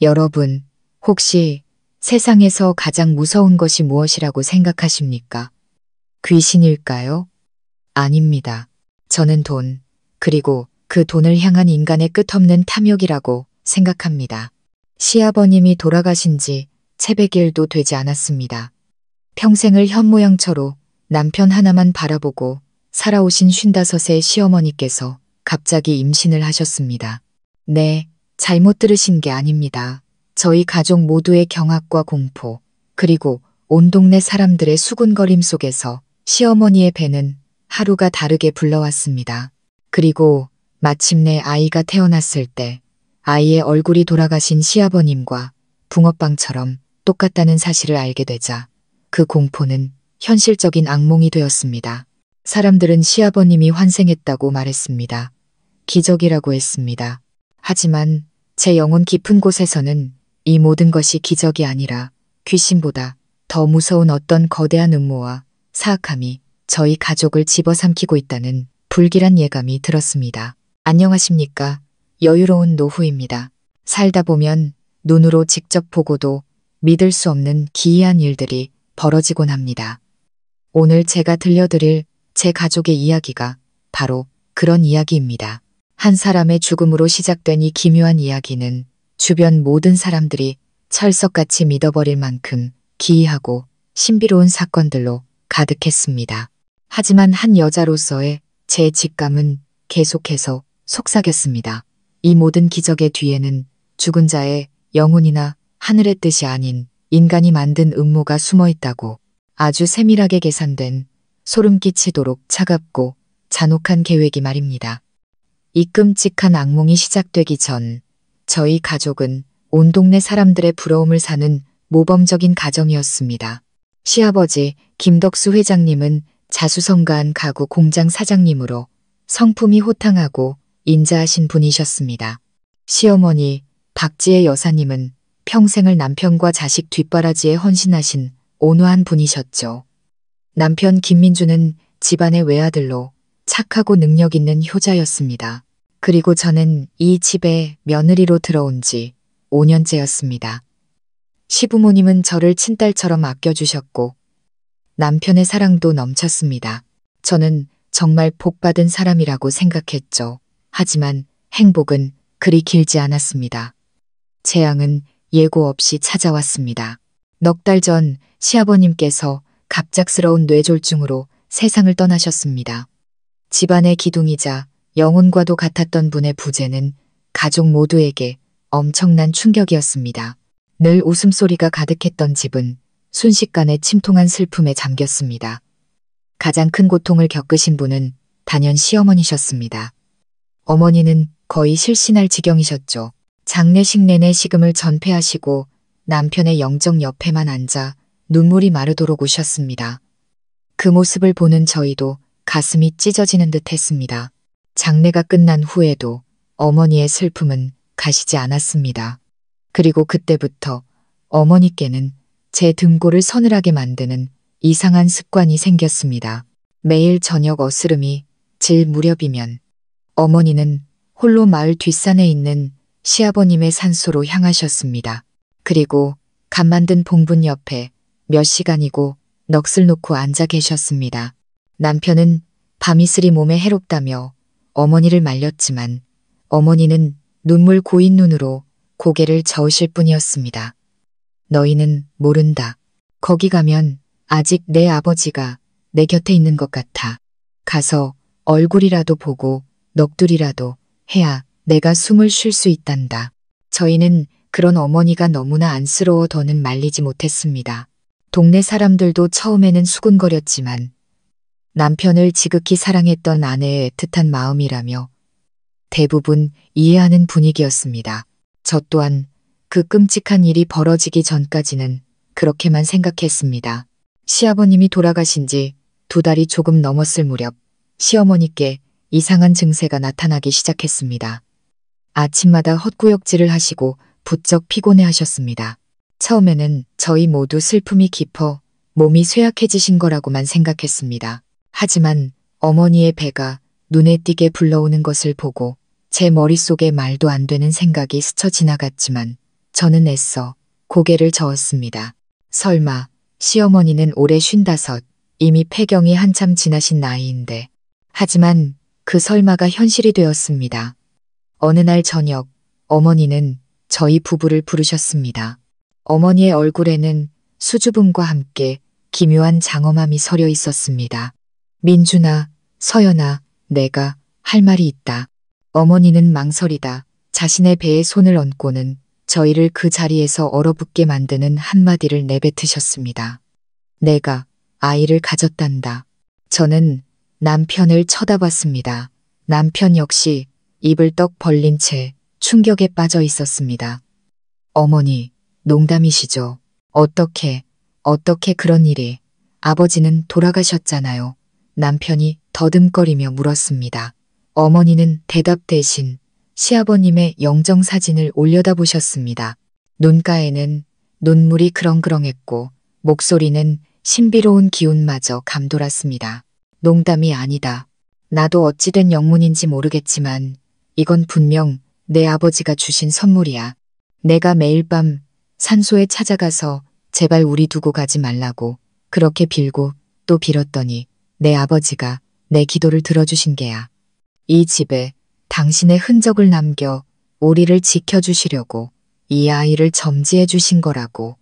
여러분, 혹시 세상에서 가장 무서운 것이 무엇이라고 생각하십니까? 귀신일까요? 아닙니다. 저는 돈, 그리고 그 돈을 향한 인간의 끝없는 탐욕이라고 생각합니다. 시아버님이 돌아가신 지 채 100일도 되지 않았습니다. 평생을 현모양처로 남편 하나만 바라보고 살아오신 55의 시어머니께서 갑자기 임신을 하셨습니다. 네, 잘못 들으신 게 아닙니다. 저희 가족 모두의 경악과 공포, 그리고 온 동네 사람들의 수군거림 속에서 시어머니의 배는 하루가 다르게 불러왔습니다. 그리고 마침내 아이가 태어났을 때 아이의 얼굴이 돌아가신 시아버님과 붕어빵처럼 똑같다는 사실을 알게 되자 그 공포는 현실적인 악몽이 되었습니다. 사람들은 시아버님이 환생했다고 말했습니다. 기적이라고 했습니다. 하지만 제 영혼 깊은 곳에서는 이 모든 것이 기적이 아니라 귀신보다 더 무서운 어떤 거대한 음모와 사악함이 저희 가족을 집어삼키고 있다는 불길한 예감이 들었습니다. 안녕하십니까? 여유로운 노후입니다. 살다 보면 눈으로 직접 보고도 믿을 수 없는 기이한 일들이 벌어지곤 합니다. 오늘 제가 들려드릴 제 가족의 이야기가 바로 그런 이야기입니다. 한 사람의 죽음으로 시작된 이 기묘한 이야기는 주변 모든 사람들이 철석같이 믿어버릴 만큼 기이하고 신비로운 사건들로 가득했습니다. 하지만 한 여자로서의 제 직감은 계속해서 속삭였습니다. 이 모든 기적의 뒤에는 죽은 자의 영혼이나 하늘의 뜻이 아닌 인간이 만든 음모가 숨어 있다고, 아주 세밀하게 계산된 소름 끼치도록 차갑고 잔혹한 계획이 말입니다. 이 끔찍한 악몽이 시작되기 전 저희 가족은 온 동네 사람들의 부러움을 사는 모범적인 가정이었습니다. 시아버지 김덕수 회장님은 자수성가한 가구 공장 사장님으로 성품이 호탕하고 인자하신 분이셨습니다. 시어머니 박지혜 여사님은 평생을 남편과 자식 뒷바라지에 헌신하신 온화한 분이셨죠. 남편 김민주는 집안의 외아들로 착하고 능력 있는 효자였습니다. 그리고 저는 이 집에 며느리로 들어온 지 5년째였습니다. 시부모님은 저를 친딸처럼 아껴주셨고 남편의 사랑도 넘쳤습니다. 저는 정말 복받은 사람이라고 생각했죠. 하지만 행복은 그리 길지 않았습니다. 재앙은 예고 없이 찾아왔습니다. 넉 달 전 시아버님께서 갑작스러운 뇌졸중으로 세상을 떠나셨습니다. 집안의 기둥이자 영혼과도 같았던 분의 부재는 가족 모두에게 엄청난 충격이었습니다. 늘 웃음소리가 가득했던 집은 순식간에 침통한 슬픔에 잠겼습니다. 가장 큰 고통을 겪으신 분은 단연 시어머니셨습니다. 어머니는 거의 실신할 지경이셨죠. 장례식 내내 식음을 전폐하시고 남편의 영정 옆에만 앉아 눈물이 마르도록 우셨습니다. 그 모습을 보는 저희도 가슴이 찢어지는 듯 했습니다. 장례가 끝난 후에도 어머니의 슬픔은 가시지 않았습니다. 그리고 그때부터 어머니께는 제 등골을 서늘하게 만드는 이상한 습관이 생겼습니다. 매일 저녁 어스름이 질 무렵이면 어머니는 홀로 마을 뒷산에 있는 시아버님의 산소로 향하셨습니다. 그리고 간 만든 봉분 옆에 몇 시간이고 넋을 놓고 앉아 계셨습니다. 남편은 밤이슬이 몸에 해롭다며 어머니를 말렸지만 어머니는 눈물 고인 눈으로 고개를 저으실 뿐이었습니다. 너희는 모른다. 거기 가면 아직 내 아버지가 내 곁에 있는 것 같아. 가서 얼굴이라도 보고 넋두리라도 해야 내가 숨을 쉴 수 있단다. 저희는 그런 어머니가 너무나 안쓰러워 더는 말리지 못했습니다. 동네 사람들도 처음에는 수군거렸지만 남편을 지극히 사랑했던 아내의 애틋한 마음이라며 대부분 이해하는 분위기였습니다. 저 또한 그 끔찍한 일이 벌어지기 전까지는 그렇게만 생각했습니다. 시아버님이 돌아가신 지 2달이 조금 넘었을 무렵 시어머니께 이상한 증세가 나타나기 시작했습니다. 아침마다 헛구역질을 하시고 부쩍 피곤해 하셨습니다. 처음에는 저희 모두 슬픔이 깊어 몸이 쇠약해지신 거라고만 생각했습니다. 하지만 어머니의 배가 눈에 띄게 불러오는 것을 보고 제 머릿속에 말도 안 되는 생각이 스쳐 지나갔지만 저는 애써 고개를 저었습니다. 설마 시어머니는 올해 55, 이미 폐경이 한참 지나신 나이인데. 하지만 그 설마가 현실이 되었습니다. 어느 날 저녁 어머니는 저희 부부를 부르셨습니다. 어머니의 얼굴에는 수줍음과 함께 기묘한 장엄함이 서려 있었습니다. 민준아, 서연아, 내가 할 말이 있다. 어머니는 망설이다 자신의 배에 손을 얹고는 저희를 그 자리에서 얼어붙게 만드는 한마디를 내뱉으셨습니다. 내가 아이를 가졌단다. 저는 남편을 쳐다봤습니다. 남편 역시 입을 떡 벌린 채 충격에 빠져 있었습니다. 어머니, 농담이시죠? 어떻게 그런 일이? 아버지는 돌아가셨잖아요. 남편이 더듬거리며 물었습니다. 어머니는 대답 대신 시아버님의 영정사진을 올려다보셨습니다. 눈가에는 눈물이 그렁그렁했고 목소리는 신비로운 기운마저 감돌았습니다. 농담이 아니다. 나도 어찌된 영문인지 모르겠지만 이건 분명 내 아버지가 주신 선물이야. 내가 매일 밤 산소에 찾아가서 제발 우리 두고 가지 말라고 그렇게 빌고 또 빌었더니 내 아버지가 내 기도를 들어주신 게야. 이 집에 당신의 흔적을 남겨 우리를 지켜주시려고 이 아이를 점지해 주신 거라고.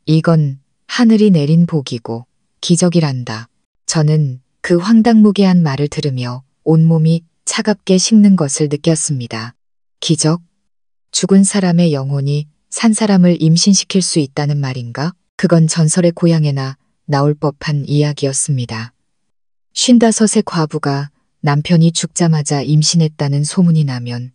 이건 하늘이 내린 복이고 기적이란다. 저는 그 황당무계한 말을 들으며 온몸이 차갑게 식는 것을 느꼈습니다. 기적? 죽은 사람의 영혼이 산 사람을 임신시킬 수 있다는 말인가? 그건 전설의 고향에나 나올 법한 이야기였습니다. 55의 과부가 남편이 죽자마자 임신했다는 소문이 나면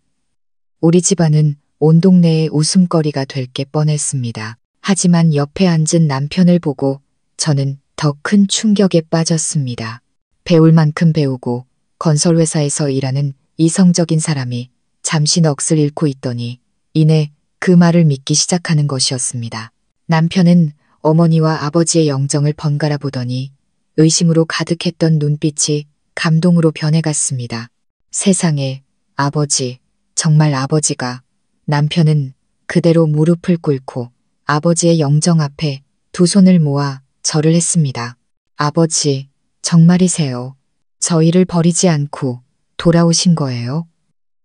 우리 집안은 온 동네의 웃음거리가 될 게 뻔했습니다. 하지만 옆에 앉은 남편을 보고 저는 더 큰 충격에 빠졌습니다. 배울 만큼 배우고 건설회사에서 일하는 이성적인 사람이 잠시 넋을 잃고 있더니 이내 그 말을 믿기 시작하는 것이었습니다. 남편은 어머니와 아버지의 영정을 번갈아 보더니 의심으로 가득했던 눈빛이 감동으로 변해갔습니다. 세상에, 아버지, 정말 아버지가. 남편은 그대로 무릎을 꿇고 아버지의 영정 앞에 두 손을 모아 절을 했습니다. 아버지, 정말이세요? 저희를 버리지 않고 돌아오신 거예요?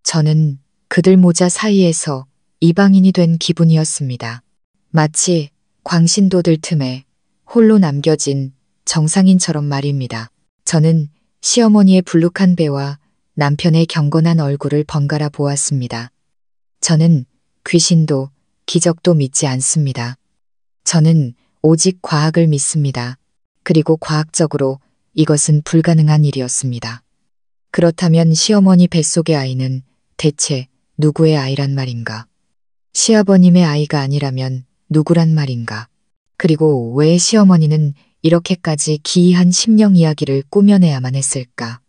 저는 그들 모자 사이에서 이방인이 된 기분이었습니다. 마치 광신도들 틈에 홀로 남겨진 정상인처럼 말입니다. 저는 시어머니의 불룩한 배와 남편의 경건한 얼굴을 번갈아 보았습니다. 저는 귀신도 기적도 믿지 않습니다. 저는 오직 과학을 믿습니다. 그리고 과학적으로 이것은 불가능한 일이었습니다. 그렇다면 시어머니 뱃속의 아이는 대체 누구의 아이란 말인가? 시아버님의 아이가 아니라면 누구란 말인가? 그리고 왜 시어머니는 이렇게까지 기이한 심령 이야기를 꾸며내야만 했을까?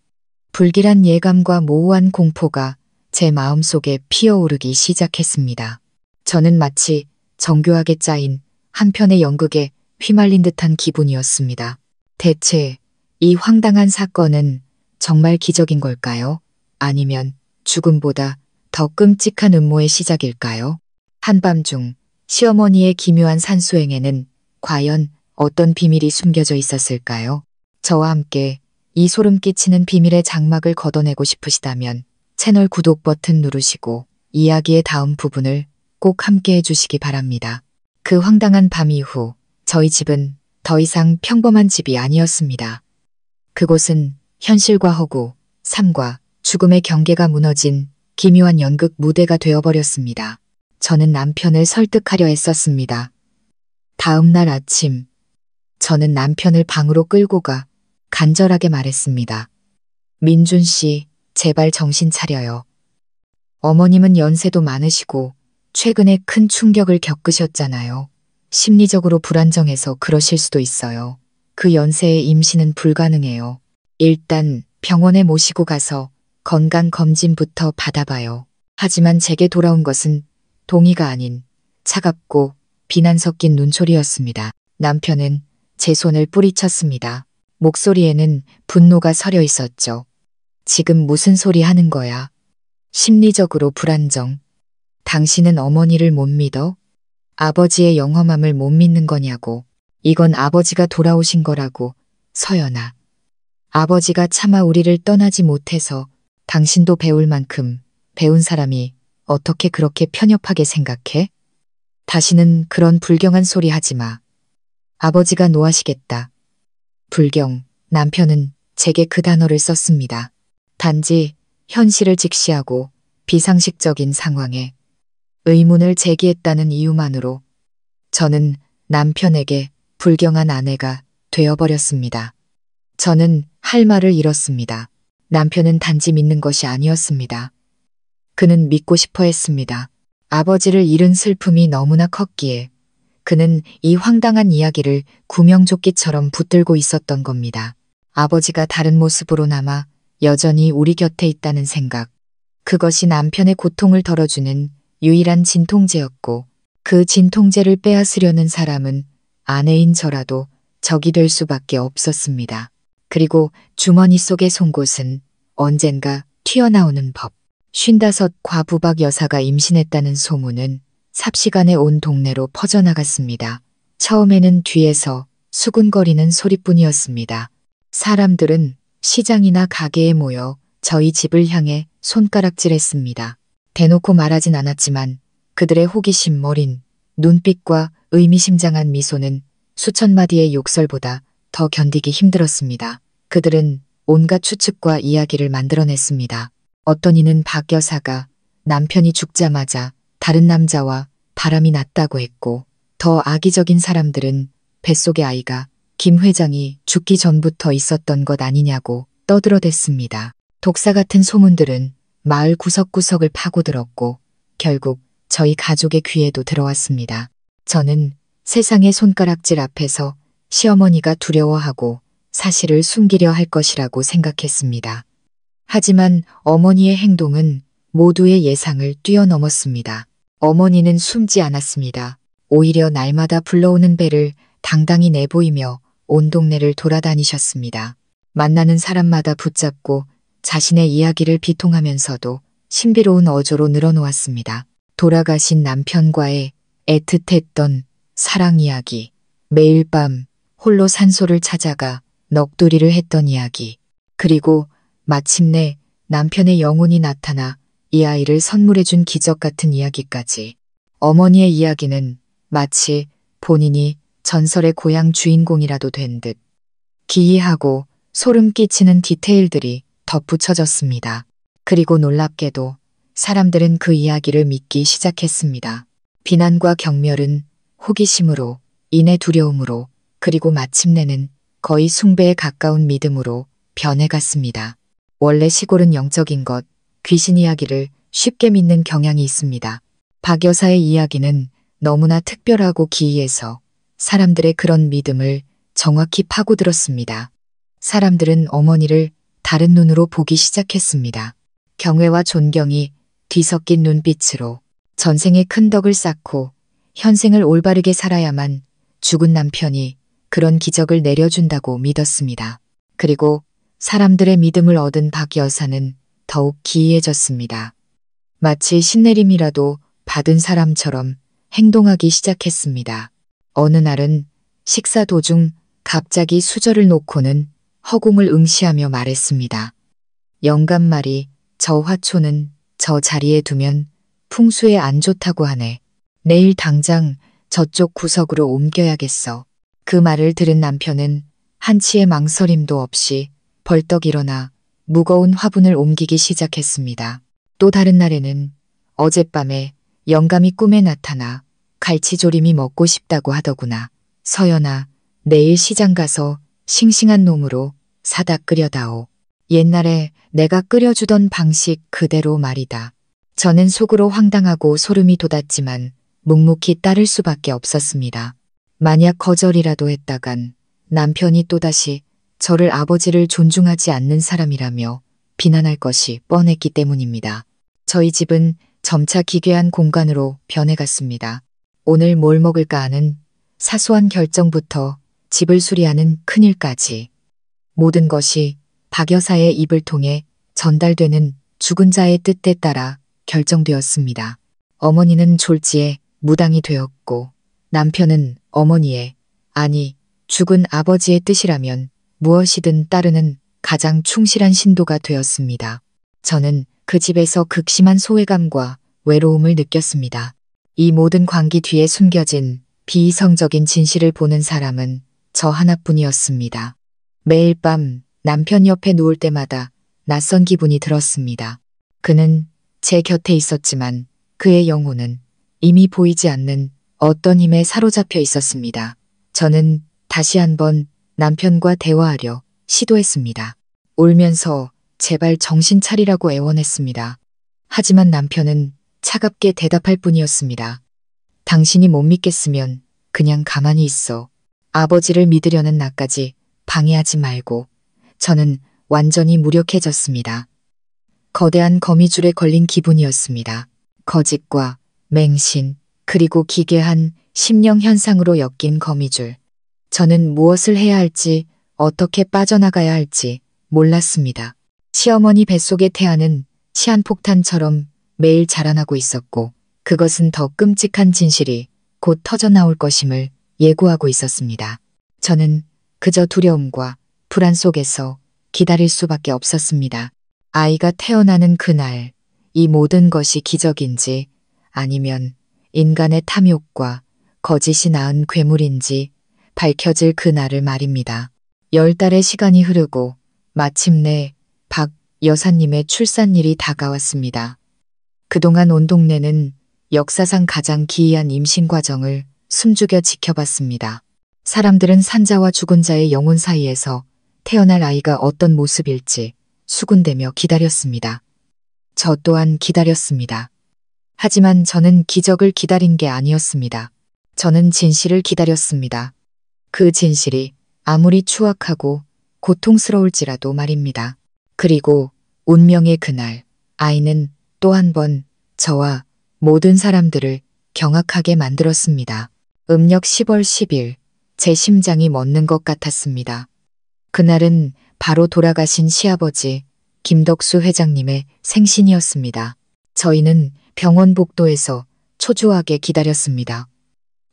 불길한 예감과 모호한 공포가 제 마음속에 피어오르기 시작했습니다. 저는 마치 정교하게 짜인 한 편의 연극에 휘말린 듯한 기분이었습니다. 대체 이 황당한 사건은 정말 기적인 걸까요? 아니면 죽음보다 더 끔찍한 음모의 시작일까요? 한밤중 시어머니의 기묘한 산수행에는 과연 어떤 비밀이 숨겨져 있었을까요? 저와 함께 이 소름 끼치는 비밀의 장막을 걷어내고 싶으시다면 채널 구독 버튼 누르시고 이야기의 다음 부분을 꼭 함께 해주시기 바랍니다. 그 황당한 밤 이후 저희 집은 더 이상 평범한 집이 아니었습니다. 그곳은 현실과 허구, 삶과 죽음의 경계가 무너진 기묘한 연극 무대가 되어버렸습니다. 저는 남편을 설득하려 애썼습니다. 다음 날 아침, 저는 남편을 방으로 끌고 가 간절하게 말했습니다. 민준 씨, 제발 정신 차려요. 어머님은 연세도 많으시고 최근에 큰 충격을 겪으셨잖아요. 심리적으로 불안정해서 그러실 수도 있어요. 그 연세에 임신은 불가능해요. 일단 병원에 모시고 가서 건강검진부터 받아봐요. 하지만 제게 돌아온 것은 동의가 아닌 차갑고 비난 섞인 눈초리였습니다. 남편은 제 손을 뿌리쳤습니다. 목소리에는 분노가 서려 있었죠. 지금 무슨 소리 하는 거야? 심리적으로 불안정. 당신은 어머니를 못 믿어? 아버지의 영험함을 못 믿는 거냐고. 이건 아버지가 돌아오신 거라고. 서연아. 아버지가 차마 우리를 떠나지 못해서 당신도 배울 만큼 배운 사람이 어떻게 그렇게 편협하게 생각해? 다시는 그런 불경한 소리 하지 마. 아버지가 노하시겠다. 불경, 남편은 제게 그 단어를 썼습니다. 단지 현실을 직시하고 비상식적인 상황에 의문을 제기했다는 이유만으로 저는 남편에게 불경한 아내가 되어버렸습니다. 저는 할 말을 잃었습니다. 남편은 단지 믿는 것이 아니었습니다. 그는 믿고 싶어 했습니다. 아버지를 잃은 슬픔이 너무나 컸기에 그는 이 황당한 이야기를 구명조끼처럼 붙들고 있었던 겁니다. 아버지가 다른 모습으로 남아 여전히 우리 곁에 있다는 생각. 그것이 남편의 고통을 덜어주는 유일한 진통제였고 그 진통제를 빼앗으려는 사람은 아내인 저라도 적이 될 수밖에 없었습니다. 그리고 주머니 속의 송곳은 언젠가 튀어나오는 법. 55 과부박 여사가 임신했다는 소문은 삽시간에 온 동네로 퍼져나갔습니다. 처음에는 뒤에서 수군거리는 소리뿐이었습니다. 사람들은 시장이나 가게에 모여 저희 집을 향해 손가락질했습니다. 대놓고 말하진 않았지만 그들의 호기심 어린 눈빛과 의미심장한 미소는 수천 마디의 욕설보다 더 견디기 힘들었습니다. 그들은 온갖 추측과 이야기를 만들어냈습니다. 어떤 이는 박 여사가 남편이 죽자마자 다른 남자와 바람이 났다고 했고 더 악의적인 사람들은 뱃속의 아이가 김 회장이 죽기 전부터 있었던 것 아니냐고 떠들어댔습니다. 독사 같은 소문들은 마을 구석구석을 파고들었고 결국 저희 가족의 귀에도 들어왔습니다. 저는 세상의 손가락질 앞에서 시어머니가 두려워하고 사실을 숨기려 할 것이라고 생각했습니다. 하지만 어머니의 행동은 모두의 예상을 뛰어넘었습니다. 어머니는 숨지 않았습니다. 오히려 날마다 불러오는 배를 당당히 내보이며 온 동네를 돌아다니셨습니다. 만나는 사람마다 붙잡고 자신의 이야기를 비통하면서도 신비로운 어조로 늘어놓았습니다. 돌아가신 남편과의 애틋했던 사랑 이야기, 매일 밤 홀로 산소를 찾아가 넋두리를 했던 이야기, 그리고 마침내 남편의 영혼이 나타나 이 아이를 선물해준 기적 같은 이야기까지. 어머니의 이야기는 마치 본인이 전설의 고향 주인공이라도 된 듯 기이하고 소름 끼치는 디테일들이 덧붙여졌습니다. 그리고 놀랍게도 사람들은 그 이야기를 믿기 시작했습니다. 비난과 경멸은 호기심으로, 인해 두려움으로, 그리고 마침내는 거의 숭배에 가까운 믿음으로 변해갔습니다. 원래 시골은 영적인 것, 귀신 이야기를 쉽게 믿는 경향이 있습니다. 박 여사의 이야기는 너무나 특별하고 기이해서 사람들의 그런 믿음을 정확히 파고들었습니다. 사람들은 어머니를 다른 눈으로 보기 시작했습니다. 경외와 존경이 뒤섞인 눈빛으로 전생에 큰 덕을 쌓고 현생을 올바르게 살아야만 죽은 남편이 그런 기적을 내려준다고 믿었습니다. 그리고 사람들의 믿음을 얻은 박 여사는 더욱 기이해졌습니다. 마치 신내림이라도 받은 사람처럼 행동하기 시작했습니다. 어느 날은 식사 도중 갑자기 수저를 놓고는 허공을 응시하며 말했습니다. 영감말이 저 화초는 저 자리에 두면 풍수에 안 좋다고 하네. 내일 당장 저쪽 구석으로 옮겨야겠어. 그 말을 들은 남편은 한치의 망설임도 없이 벌떡 일어나 무거운 화분을 옮기기 시작했습니다. 또 다른 날에는 어젯밤에 영감이 꿈에 나타나 갈치조림이 먹고 싶다고 하더구나. 서연아, 내일 시장 가서 싱싱한 놈으로 사다 끓여다오. 옛날에 내가 끓여주던 방식 그대로 말이다. 저는 속으로 황당하고 소름이 돋았지만 묵묵히 따를 수밖에 없었습니다. 만약 거절이라도 했다간 남편이 또다시 저를 아버지를 존중하지 않는 사람이라며 비난할 것이 뻔했기 때문입니다. 저희 집은 점차 기괴한 공간으로 변해갔습니다. 오늘 뭘 먹을까 하는 사소한 결정부터 집을 수리하는 큰일까지 모든 것이 박 여사의 입을 통해 전달되는 죽은 자의 뜻에 따라 결정되었습니다. 어머니는 졸지에 무당이 되었고 남편은 어머니의, 아니 죽은 아버지의 뜻이라면 무엇이든 따르는 가장 충실한 신도가 되었습니다. 저는 그 집에서 극심한 소외감과 외로움을 느꼈습니다. 이 모든 광기 뒤에 숨겨진 비이성적인 진실을 보는 사람은 저 하나뿐이었습니다. 매일 밤 남편 옆에 누울 때마다 낯선 기분이 들었습니다. 그는 제 곁에 있었지만 그의 영혼은 이미 보이지 않는 어떤 힘에 사로잡혀 있었습니다. 저는 다시 한번 남편과 대화하려 시도했습니다. 울면서 제발 정신 차리라고 애원했습니다. 하지만 남편은 차갑게 대답할 뿐이었습니다. 당신이 못 믿겠으면 그냥 가만히 있어. 아버지를 믿으려는 나까지 방해하지 말고. 저는 완전히 무력해졌습니다. 거대한 거미줄에 걸린 기분이었습니다. 거짓과 맹신, 그리고 기괴한 심령 현상으로 엮인 거미줄. 저는 무엇을 해야 할지, 어떻게 빠져나가야 할지 몰랐습니다. 시어머니 뱃속의 태아는 시한폭탄처럼 매일 자라나고 있었고 그것은 더 끔찍한 진실이 곧 터져나올 것임을 예고하고 있었습니다. 저는 그저 두려움과 불안 속에서 기다릴 수밖에 없었습니다. 아이가 태어나는 그날 이 모든 것이 기적인지 아니면 인간의 탐욕과 거짓이 낳은 괴물인지 밝혀질 그날을 말입니다. 10달의 시간이 흐르고 마침내 박 여사님의 출산일이 다가왔습니다. 그동안 온 동네는 역사상 가장 기이한 임신 과정을 숨죽여 지켜봤습니다. 사람들은 산자와 죽은 자의 영혼 사이에서 태어날 아이가 어떤 모습일지 수군대며 기다렸습니다. 저 또한 기다렸습니다. 하지만 저는 기적을 기다린 게 아니었습니다. 저는 진실을 기다렸습니다. 그 진실이 아무리 추악하고 고통스러울지라도 말입니다. 그리고 운명의 그날, 아이는 또 한 번 저와 모든 사람들을 경악하게 만들었습니다. 음력 10월 10일, 제 심장이 멎는 것 같았습니다. 그날은 바로 돌아가신 시아버지 김덕수 회장님의 생신이었습니다. 저희는 병원 복도에서 초조하게 기다렸습니다.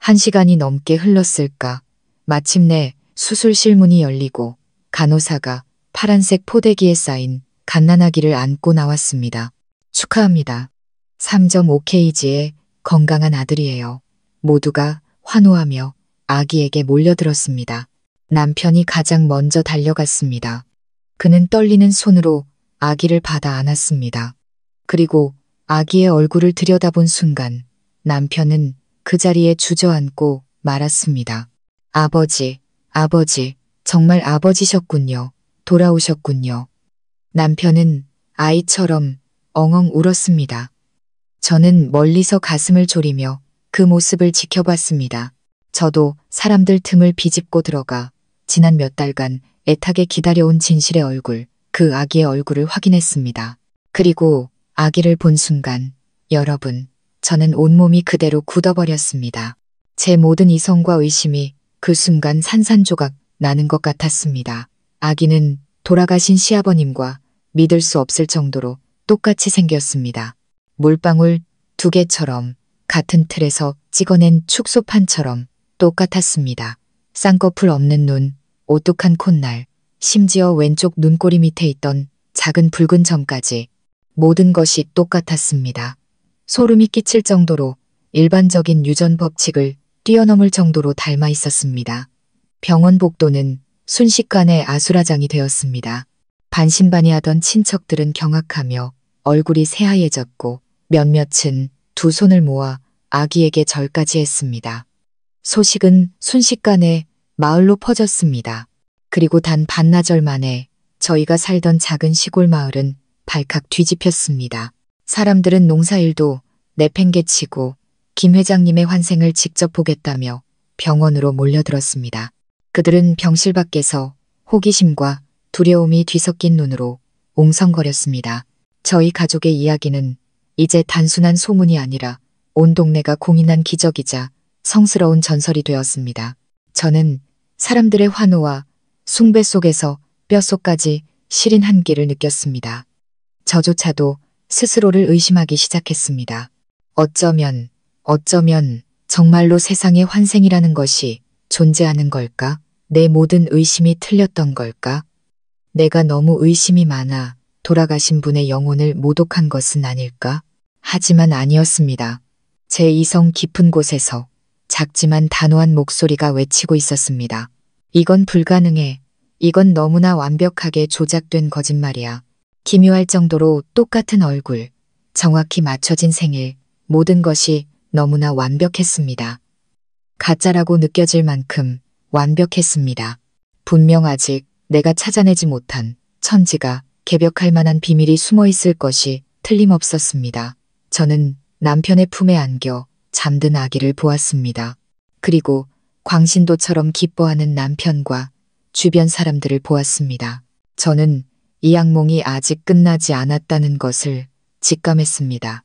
1시간이 넘게 흘렀을까. 마침내 수술실 문이 열리고 간호사가 파란색 포대기에 쌓인 갓난아기를 안고 나왔습니다. 축하합니다. 3.5kg의 건강한 아들이에요. 모두가 환호하며 아기에게 몰려들었습니다. 남편이 가장 먼저 달려갔습니다. 그는 떨리는 손으로 아기를 받아 안았습니다. 그리고 아기의 얼굴을 들여다본 순간 남편은 그 자리에 주저앉고 말았습니다. 아버지, 아버지, 정말 아버지셨군요. 돌아오셨군요. 남편은 아이처럼 엉엉 울었습니다. 저는 멀리서 가슴을 졸이며 그 모습을 지켜봤습니다. 저도 사람들 틈을 비집고 들어가 지난 몇 달간 애타게 기다려온 진실의 얼굴, 그 아기의 얼굴을 확인했습니다. 그리고 아기를 본 순간 여러분, 저는 온몸이 그대로 굳어버렸습니다. 제 모든 이성과 의심이 그 순간 산산조각 나는 것 같았습니다. 아기는 돌아가신 시아버님과 믿을 수 없을 정도로 똑같이 생겼습니다. 물방울 2개처럼 같은 틀에서 찍어낸 축소판처럼 똑같았습니다. 쌍꺼풀 없는 눈, 오뚝한 콧날, 심지어 왼쪽 눈꼬리 밑에 있던 작은 붉은 점까지 모든 것이 똑같았습니다. 소름이 끼칠 정도로 일반적인 유전 법칙을 뛰어넘을 정도로 닮아 있었습니다. 병원 복도는 순식간에 아수라장이 되었습니다. 반신반의하던 친척들은 경악하며 얼굴이 새하얘졌고 몇몇은 두 손을 모아 아기에게 절까지 했습니다. 소식은 순식간에 마을로 퍼졌습니다. 그리고 단 반나절 만에 저희가 살던 작은 시골 마을은 발칵 뒤집혔습니다. 사람들은 농사일도 내팽개치고 김 회장님의 환생을 직접 보겠다며 병원으로 몰려들었습니다. 그들은 병실 밖에서 호기심과 두려움이 뒤섞인 눈으로 옹성거렸습니다. 저희 가족의 이야기는 이제 단순한 소문이 아니라 온 동네가 공인한 기적이자 성스러운 전설이 되었습니다. 저는 사람들의 환호와 숭배 속에서 뼛속까지 시린 한기를 느꼈습니다. 저조차도 스스로를 의심하기 시작했습니다. 어쩌면 정말로 세상에 환생이라는 것이 존재하는 걸까? 내 모든 의심이 틀렸던 걸까? 내가 너무 의심이 많아 돌아가신 분의 영혼을 모독한 것은 아닐까? 하지만 아니었습니다. 제 이성 깊은 곳에서 작지만 단호한 목소리가 외치고 있었습니다. 이건 불가능해. 이건 너무나 완벽하게 조작된 거짓말이야. 기묘할 정도로 똑같은 얼굴, 정확히 맞춰진 생일, 모든 것이 너무나 완벽했습니다. 가짜라고 느껴질 만큼 완벽했습니다. 분명 아직 내가 찾아내지 못한 천지가 개벽할 만한 비밀이 숨어 있을 것이 틀림없었습니다. 저는 남편의 품에 안겨 잠든 아기를 보았습니다. 그리고 광신도처럼 기뻐하는 남편과 주변 사람들을 보았습니다. 저는 이 악몽이 아직 끝나지 않았다는 것을 직감했습니다.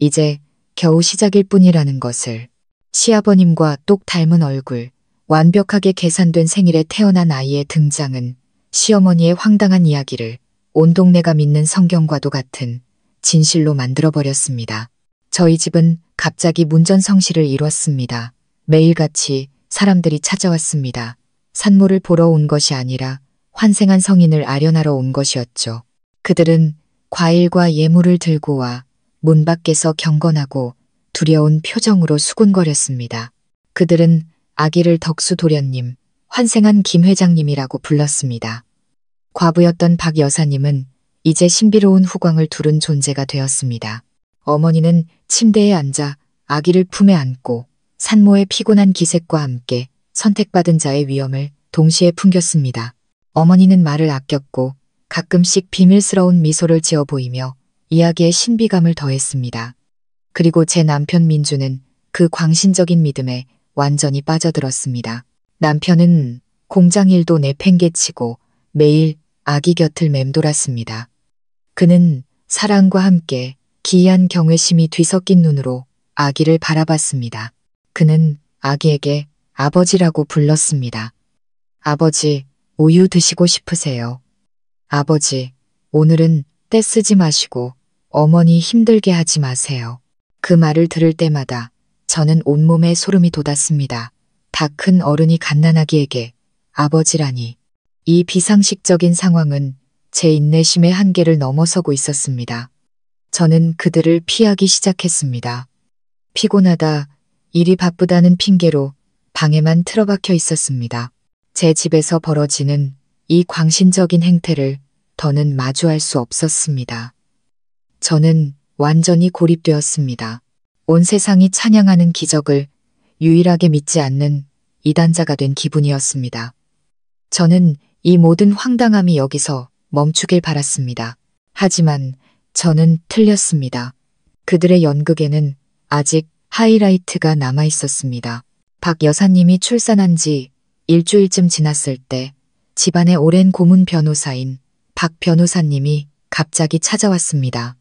이제 겨우 시작일 뿐이라는 것을. 시아버님과 똑 닮은 얼굴, 완벽하게 계산된 생일에 태어난 아이의 등장은 시어머니의 황당한 이야기를 온 동네가 믿는 성경과도 같은 진실로 만들어버렸습니다. 저희 집은 갑자기 문전성시를 이뤘습니다. 매일같이 사람들이 찾아왔습니다. 산모를 보러 온 것이 아니라 환생한 성인을 아련하러 온 것이었죠. 그들은 과일과 예물을 들고 와 문 밖에서 경건하고 두려운 표정으로 수군거렸습니다. 그들은 아기를 덕수도련님, 환생한 김 회장님이라고 불렀습니다. 과부였던 박 여사님은 이제 신비로운 후광을 두른 존재가 되었습니다. 어머니는 침대에 앉아 아기를 품에 안고 산모의 피곤한 기색과 함께 선택받은 자의 위엄을 동시에 풍겼습니다. 어머니는 말을 아꼈고 가끔씩 비밀스러운 미소를 지어 보이며 이야기에 신비감을 더했습니다. 그리고 제 남편 민주는 그 광신적인 믿음에 완전히 빠져들었습니다. 남편은 공장 일도 내팽개치고 매일 아기 곁을 맴돌았습니다. 그는 사랑과 함께 기이한 경외심이 뒤섞인 눈으로 아기를 바라봤습니다. 그는 아기에게 아버지라고 불렀습니다. 아버지, 우유 드시고 싶으세요? 아버지, 오늘은 떼쓰지 마시고 어머니 힘들게 하지 마세요. 그 말을 들을 때마다 저는 온몸에 소름이 돋았습니다. 다 큰 어른이 갓난아기에게 아버지라니. 이 비상식적인 상황은 제 인내심의 한계를 넘어서고 있었습니다. 저는 그들을 피하기 시작했습니다. 피곤하다, 일이 바쁘다는 핑계로 방에만 틀어박혀 있었습니다. 제 집에서 벌어지는 이 광신적인 행태를 더는 마주할 수 없었습니다. 저는 완전히 고립되었습니다. 온 세상이 찬양하는 기적을 유일하게 믿지 않는 이단자가 된 기분이었습니다. 저는 이 모든 황당함이 여기서 멈추길 바랐습니다. 하지만 저는 틀렸습니다. 그들의 연극에는 아직 하이라이트가 남아 있었습니다. 박 여사님이 출산한 지 일주일쯤 지났을 때 집안의 오랜 고문 변호사인 박 변호사님이 갑자기 찾아왔습니다.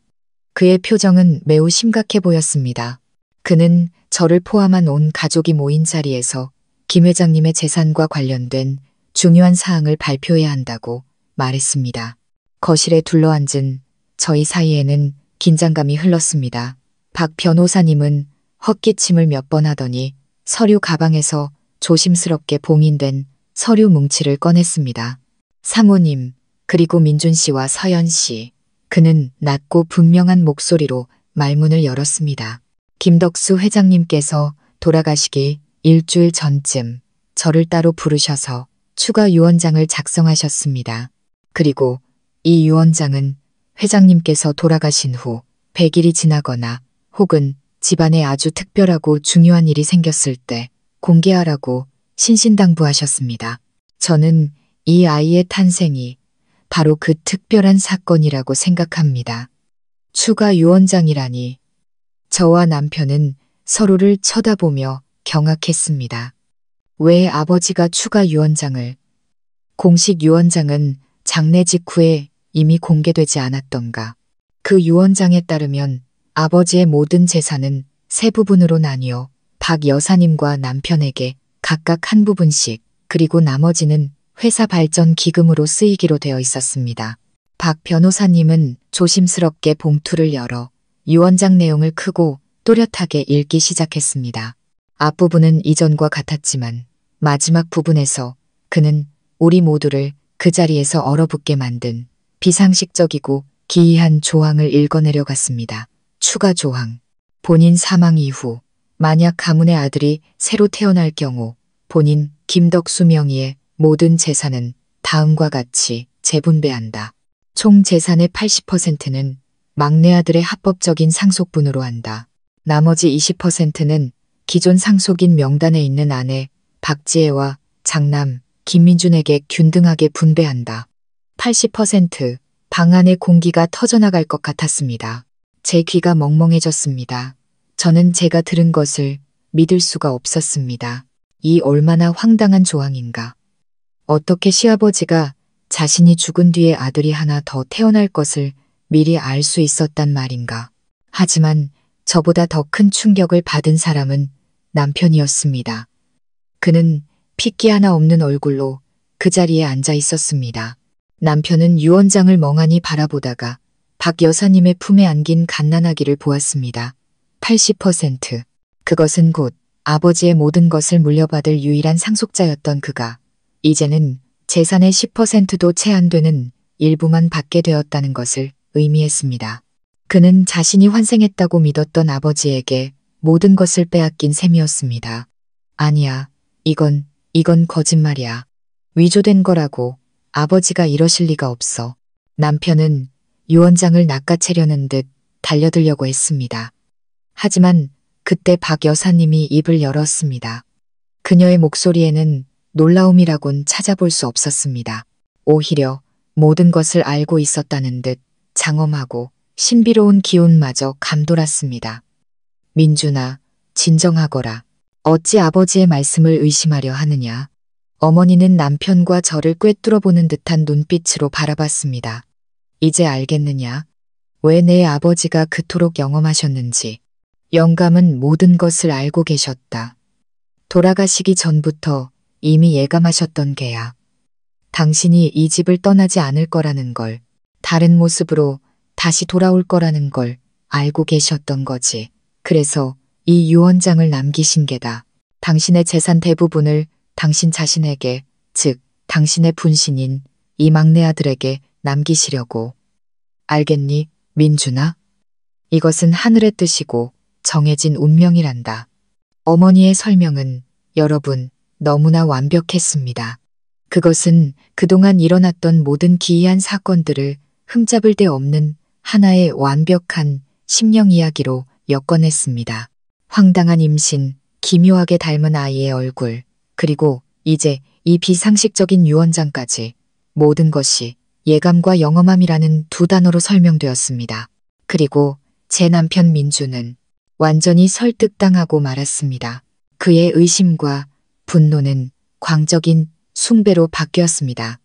그의 표정은 매우 심각해 보였습니다. 그는 저를 포함한 온 가족이 모인 자리에서 김 회장님의 재산과 관련된 중요한 사항을 발표해야 한다고 말했습니다. 거실에 둘러앉은 저희 사이에는 긴장감이 흘렀습니다. 박 변호사님은 헛기침을 몇 번 하더니 서류 가방에서 조심스럽게 봉인된 서류 뭉치를 꺼냈습니다. 사모님, 그리고 민준 씨와 서연 씨. 그는 낮고 분명한 목소리로 말문을 열었습니다. 김덕수 회장님께서 돌아가시기 일주일 전쯤 저를 따로 부르셔서 추가 유언장을 작성하셨습니다. 그리고 이 유언장은 회장님께서 돌아가신 후 100일이 지나거나 혹은 집안에 아주 특별하고 중요한 일이 생겼을 때 공개하라고 신신당부하셨습니다. 저는 이 아이의 탄생이 바로 그 특별한 사건이라고 생각합니다. 추가 유언장이라니. 저와 남편은 서로를 쳐다보며 경악했습니다. 왜 아버지가 추가 유언장을? 공식 유언장은 장례 직후에 이미 공개되지 않았던가. 그 유언장에 따르면 아버지의 모든 재산은 세 부분으로 나뉘어 박 여사님과 남편에게 각각 한 부분씩, 그리고 나머지는 회사 발전 기금으로 쓰이기로 되어 있었습니다. 박 변호사님은 조심스럽게 봉투를 열어 유언장 내용을 크고 또렷하게 읽기 시작했습니다. 앞부분은 이전과 같았지만 마지막 부분에서 그는 우리 모두를 그 자리에서 얼어붙게 만든 비상식적이고 기이한 조항을 읽어내려갔습니다. 추가 조항. 본인 사망 이후 만약 가문의 아들이 새로 태어날 경우 본인 김덕수 명의의 모든 재산은 다음과 같이 재분배한다. 총 재산의 80%는 막내 아들의 합법적인 상속분으로 한다. 나머지 20%는 기존 상속인 명단에 있는 아내 박지혜와 장남 김민준에게 균등하게 분배한다. 80%. 방 안의 공기가 터져나갈 것 같았습니다. 제 귀가 멍멍해졌습니다. 저는 제가 들은 것을 믿을 수가 없었습니다. 이 얼마나 황당한 조항인가. 어떻게 시아버지가 자신이 죽은 뒤에 아들이 하나 더 태어날 것을 미리 알 수 있었단 말인가. 하지만 저보다 더 큰 충격을 받은 사람은 남편이었습니다. 그는 핏기 하나 없는 얼굴로 그 자리에 앉아 있었습니다. 남편은 유언장을 멍하니 바라보다가 박 여사님의 품에 안긴 갓난아기를 보았습니다. 80%. 그것은 곧 아버지의 모든 것을 물려받을 유일한 상속자였던 그가 이제는 재산의 10%도 채 안 되는 일부만 받게 되었다는 것을 의미했습니다. 그는 자신이 환생했다고 믿었던 아버지에게 모든 것을 빼앗긴 셈이었습니다. 아니야, 이건 거짓말이야. 위조된 거라고. 아버지가 이러실 리가 없어. 남편은 유언장을 낚아채려는 듯 달려들려고 했습니다. 하지만 그때 박 여사님이 입을 열었습니다. 그녀의 목소리에는 놀라움이라곤 찾아볼 수 없었습니다. 오히려 모든 것을 알고 있었다는 듯 장엄하고 신비로운 기운마저 감돌았습니다. 민준아, 진정하거라. 어찌 아버지의 말씀을 의심하려 하느냐. 어머니는 남편과 저를 꿰뚫어보는 듯한 눈빛으로 바라봤습니다. 이제 알겠느냐? 왜 내 아버지가 그토록 영험하셨는지. 영감은 모든 것을 알고 계셨다. 돌아가시기 전부터 이미 예감하셨던 게야. 당신이 이 집을 떠나지 않을 거라는 걸, 다른 모습으로 다시 돌아올 거라는 걸 알고 계셨던 거지. 그래서 이 유언장을 남기신 게다. 당신의 재산 대부분을 당신 자신에게, 즉 당신의 분신인 이 막내 아들에게 남기시려고. 알겠니, 민준아? 이것은 하늘의 뜻이고 정해진 운명이란다. 어머니의 설명은 여러분 너무나 완벽했습니다. 그것은 그동안 일어났던 모든 기이한 사건들을 흠잡을 데 없는 하나의 완벽한 심령 이야기로 엮어냈습니다. 황당한 임신, 기묘하게 닮은 아이의 얼굴, 그리고 이제 이 비상식적인 유언장까지 모든 것이 예감과 영험함이라는 두 단어로 설명되었습니다. 그리고 제 남편 민주는 완전히 설득당하고 말았습니다. 그의 의심과 분노는 광적인 숭배로 바뀌었습니다.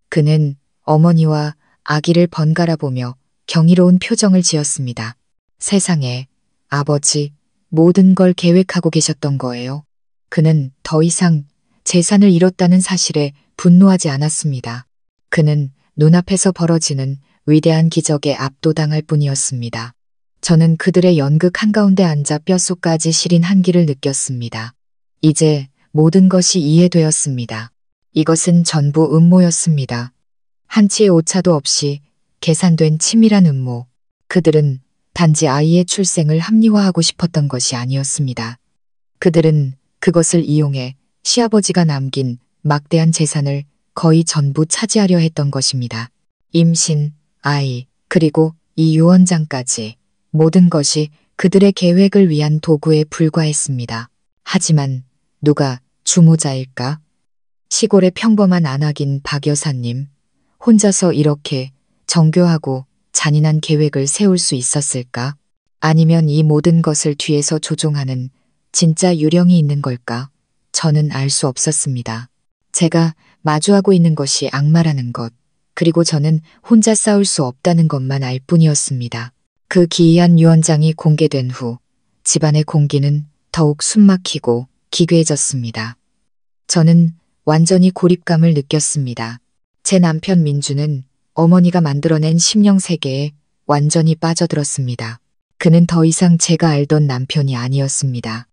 그는 어머니와 아기를 번갈아 보며 경이로운 표정을 지었습니다. 세상에, 아버지, 모든 걸 계획하고 계셨던 거예요. 그는 더 이상 재산을 잃었다는 사실에 분노하지 않았습니다. 그는 눈앞에서 벌어지는 위대한 기적에 압도당할 뿐이었습니다. 저는 그들의 연극 한가운데 앉아 뼛속까지 시린 한기를 느꼈습니다. 이제 모든 것이 이해되었습니다. 이것은 전부 음모였습니다. 한치의 오차도 없이 계산된 치밀한 음모. 그들은 단지 아이의 출생을 합리화하고 싶었던 것이 아니었습니다. 그들은 그것을 이용해 시아버지가 남긴 막대한 재산을 거의 전부 차지하려 했던 것입니다. 임신, 아이, 그리고 이 유언장까지 모든 것이 그들의 계획을 위한 도구에 불과했습니다. 하지만 누가 주모자일까? 시골의 평범한 안악인 박 여사님, 혼자서 이렇게 정교하고 잔인한 계획을 세울 수 있었을까? 아니면 이 모든 것을 뒤에서 조종하는 진짜 유령이 있는 걸까? 저는 알 수 없었습니다. 제가 마주하고 있는 것이 악마라는 것, 그리고 저는 혼자 싸울 수 없다는 것만 알 뿐이었습니다. 그 기이한 유언장이 공개된 후 집안의 공기는 더욱 숨막히고 기괴해졌습니다. 저는 완전히 고립감을 느꼈습니다. 제 남편 민주는 어머니가 만들어낸 심령 세계에 완전히 빠져들었습니다. 그는 더 이상 제가 알던 남편이 아니었습니다.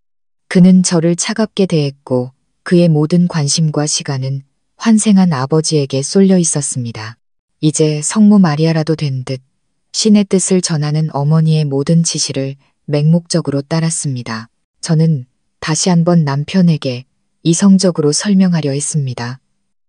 그는 저를 차갑게 대했고 그의 모든 관심과 시간은 환생한 아버지에게 쏠려 있었습니다. 이제 성모 마리아라도 된 듯 신의 뜻을 전하는 어머니의 모든 지시를 맹목적으로 따랐습니다. 저는 다시 한번 남편에게 이성적으로 설명하려 했습니다.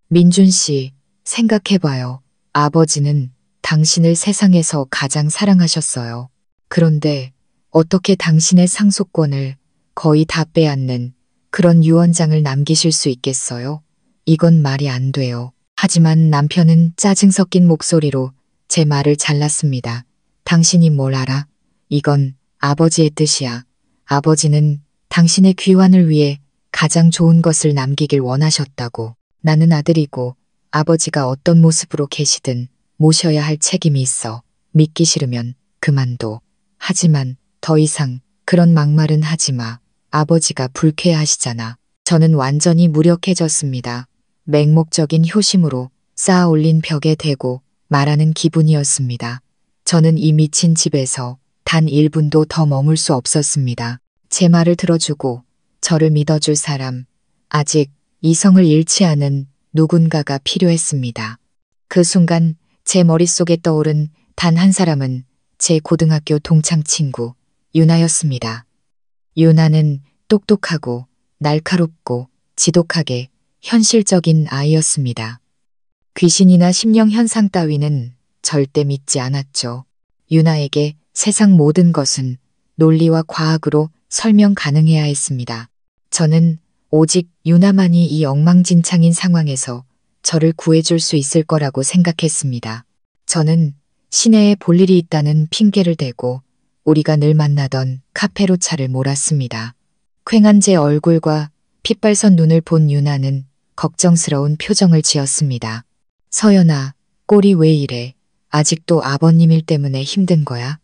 민준 씨, 생각해봐요. 아버지는 당신을 세상에서 가장 사랑하셨어요. 그런데 어떻게 당신의 상속권을 거의 다 빼앗는 그런 유언장을 남기실 수 있겠어요? 이건 말이 안 돼요. 하지만 남편은 짜증 섞인 목소리로 제 말을 잘랐습니다. 당신이 뭘 알아? 이건 아버지의 뜻이야. 아버지는 당신의 귀환을 위해 가장 좋은 것을 남기길 원하셨다고. 나는 아들이고 아버지가 어떤 모습으로 계시든 모셔야 할 책임이 있어. 믿기 싫으면 그만둬. 하지만 더 이상 그런 막말은 하지 마. 아버지가 불쾌하시잖아. 저는 완전히 무력해졌습니다. 맹목적인 효심으로 쌓아 올린 벽에 대고 말하는 기분이었습니다. 저는 이 미친 집에서 단 1분도 더 머물 수 없었습니다. 제 말을 들어주고 저를 믿어줄 사람, 아직 이성을 잃지 않은 누군가가 필요했습니다. 그 순간 제 머릿속에 떠오른 단 한 사람은 제 고등학교 동창 친구 유나였습니다. 유나는 똑똑하고 날카롭고 지독하게 현실적인 아이였습니다. 귀신이나 심령현상 따위는 절대 믿지 않았죠. 유나에게 세상 모든 것은 논리와 과학으로 설명 가능해야 했습니다. 저는 오직 유나만이 이 엉망진창인 상황에서 저를 구해줄 수 있을 거라고 생각했습니다. 저는 시내에 볼 일이 있다는 핑계를 대고 우리가 늘 만나던 카페로 차를 몰았습니다. 퀭한 제 얼굴과 핏발선 눈을 본 유나는 걱정스러운 표정을 지었습니다. 서연아, 꼴이 왜 이래? 아직도 아버님 일 때문에 힘든 거야?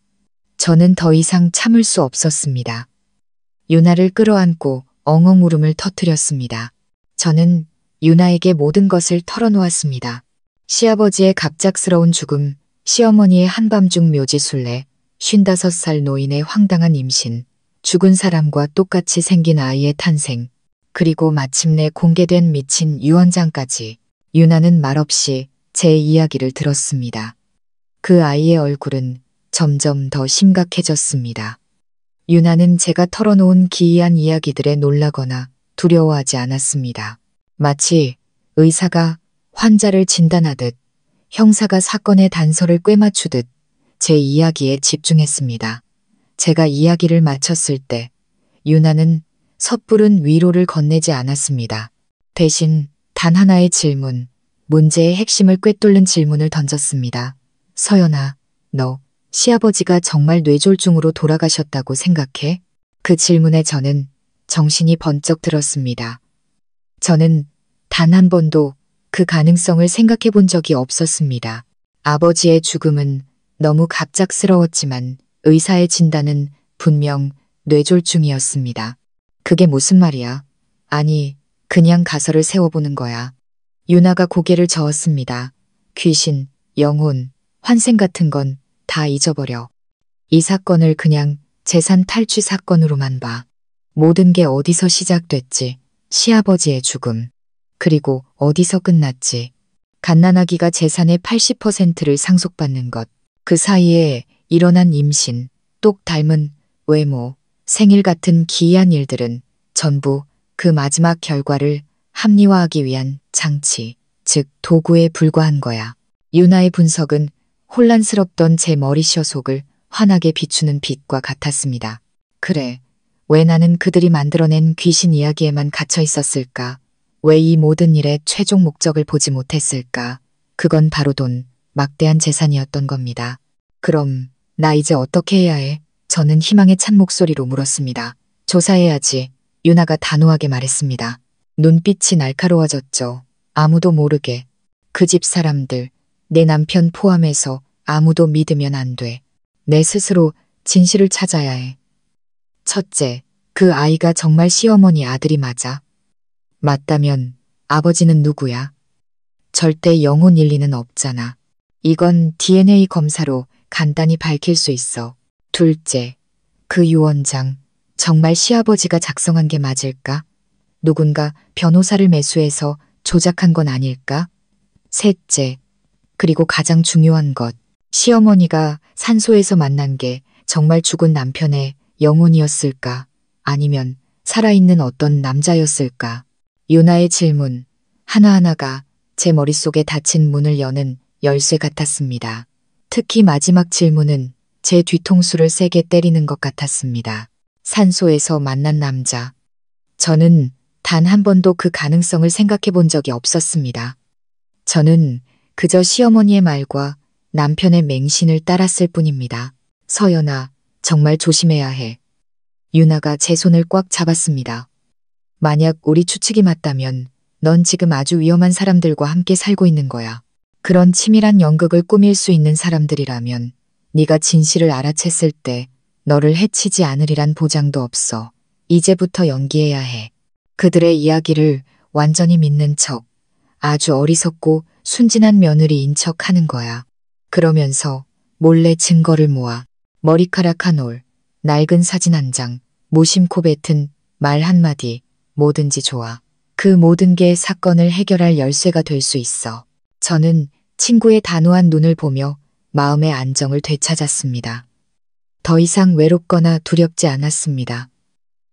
저는 더 이상 참을 수 없었습니다. 유나를 끌어안고 엉엉 울음을 터뜨렸습니다. 저는 유나에게 모든 것을 털어놓았습니다. 시아버지의 갑작스러운 죽음, 시어머니의 한밤중 묘지순례, 55살 노인의 황당한 임신, 죽은 사람과 똑같이 생긴 아이의 탄생, 그리고 마침내 공개된 미친 유언장까지 유나는 말없이 제 이야기를 들었습니다. 그 아이의 얼굴은 점점 더 심각해졌습니다. 유나는 제가 털어놓은 기이한 이야기들에 놀라거나 두려워하지 않았습니다. 마치 의사가 환자를 진단하듯 형사가 사건의 단서를 꿰맞추듯 제 이야기에 집중했습니다. 제가 이야기를 마쳤을 때 유나는 섣부른 위로를 건네지 않았습니다. 대신 단 하나의 질문, 문제의 핵심을 꿰뚫는 질문을 던졌습니다. 서연아, 너 시아버지가 정말 뇌졸중으로 돌아가셨다고 생각해? 그 질문에 저는 정신이 번쩍 들었습니다. 저는 단 한 번도 그 가능성을 생각해 본 적이 없었습니다. 아버지의 죽음은 너무 갑작스러웠지만 의사의 진단은 분명 뇌졸중이었습니다. 그게 무슨 말이야? 아니, 그냥 가설을 세워보는 거야. 유나가 고개를 저었습니다. 귀신, 영혼, 환생 같은 건 다 잊어버려. 이 사건을 그냥 재산 탈취 사건으로만 봐. 모든 게 어디서 시작됐지? 시아버지의 죽음. 그리고 어디서 끝났지? 갓난아기가 재산의 80%를 상속받는 것. 그 사이에 일어난 임신, 똑 닮은 외모, 생일 같은 기이한 일들은 전부 그 마지막 결과를 합리화하기 위한 장치, 즉 도구에 불과한 거야. 유나의 분석은 혼란스럽던 제 머리셔 속을 환하게 비추는 빛과 같았습니다. 그래, 왜 나는 그들이 만들어낸 귀신 이야기에만 갇혀 있었을까? 왜 이 모든 일의 최종 목적을 보지 못했을까? 그건 바로 돈, 막대한 재산이었던 겁니다. 그럼 나 이제 어떻게 해야 해? 저는 희망에 찬 목소리로 물었습니다. 조사해야지. 유나가 단호하게 말했습니다. 눈빛이 날카로워졌죠. 아무도 모르게. 그 집 사람들, 내 남편 포함해서 아무도 믿으면 안 돼. 내 스스로 진실을 찾아야 해. 첫째, 그 아이가 정말 시어머니 아들이 맞아? 맞다면 아버지는 누구야? 절대 영혼 일리는 없잖아. 이건 DNA 검사로 간단히 밝힐 수 있어. 둘째, 그 유언장, 정말 시아버지가 작성한 게 맞을까? 누군가 변호사를 매수해서 조작한 건 아닐까? 셋째, 그리고 가장 중요한 것, 시어머니가 산소에서 만난 게 정말 죽은 남편의 영혼이었을까? 아니면 살아있는 어떤 남자였을까? 유나의 질문, 하나하나가 제 머릿속에 닫힌 문을 여는 열쇠 같았습니다. 특히 마지막 질문은 제 뒤통수를 세게 때리는 것 같았습니다. 산소에서 만난 남자. 저는 단 한 번도 그 가능성을 생각해 본 적이 없었습니다. 저는 그저 시어머니의 말과 남편의 맹신을 따랐을 뿐입니다. 서연아, 정말 조심해야 해. 유나가 제 손을 꽉 잡았습니다. 만약 우리 추측이 맞다면 넌 지금 아주 위험한 사람들과 함께 살고 있는 거야. 그런 치밀한 연극을 꾸밀 수 있는 사람들이라면 네가 진실을 알아챘을 때 너를 해치지 않으리란 보장도 없어. 이제부터 연기해야 해. 그들의 이야기를 완전히 믿는 척, 아주 어리석고 순진한 며느리인 척 하는 거야. 그러면서 몰래 증거를 모아 머리카락 한 올, 낡은 사진 한 장, 무심코 뱉은 말 한마디, 뭐든지 좋아. 그 모든 게 사건을 해결할 열쇠가 될 수 있어. 저는 친구의 단호한 눈을 보며 마음의 안정을 되찾았습니다. 더 이상 외롭거나 두렵지 않았습니다.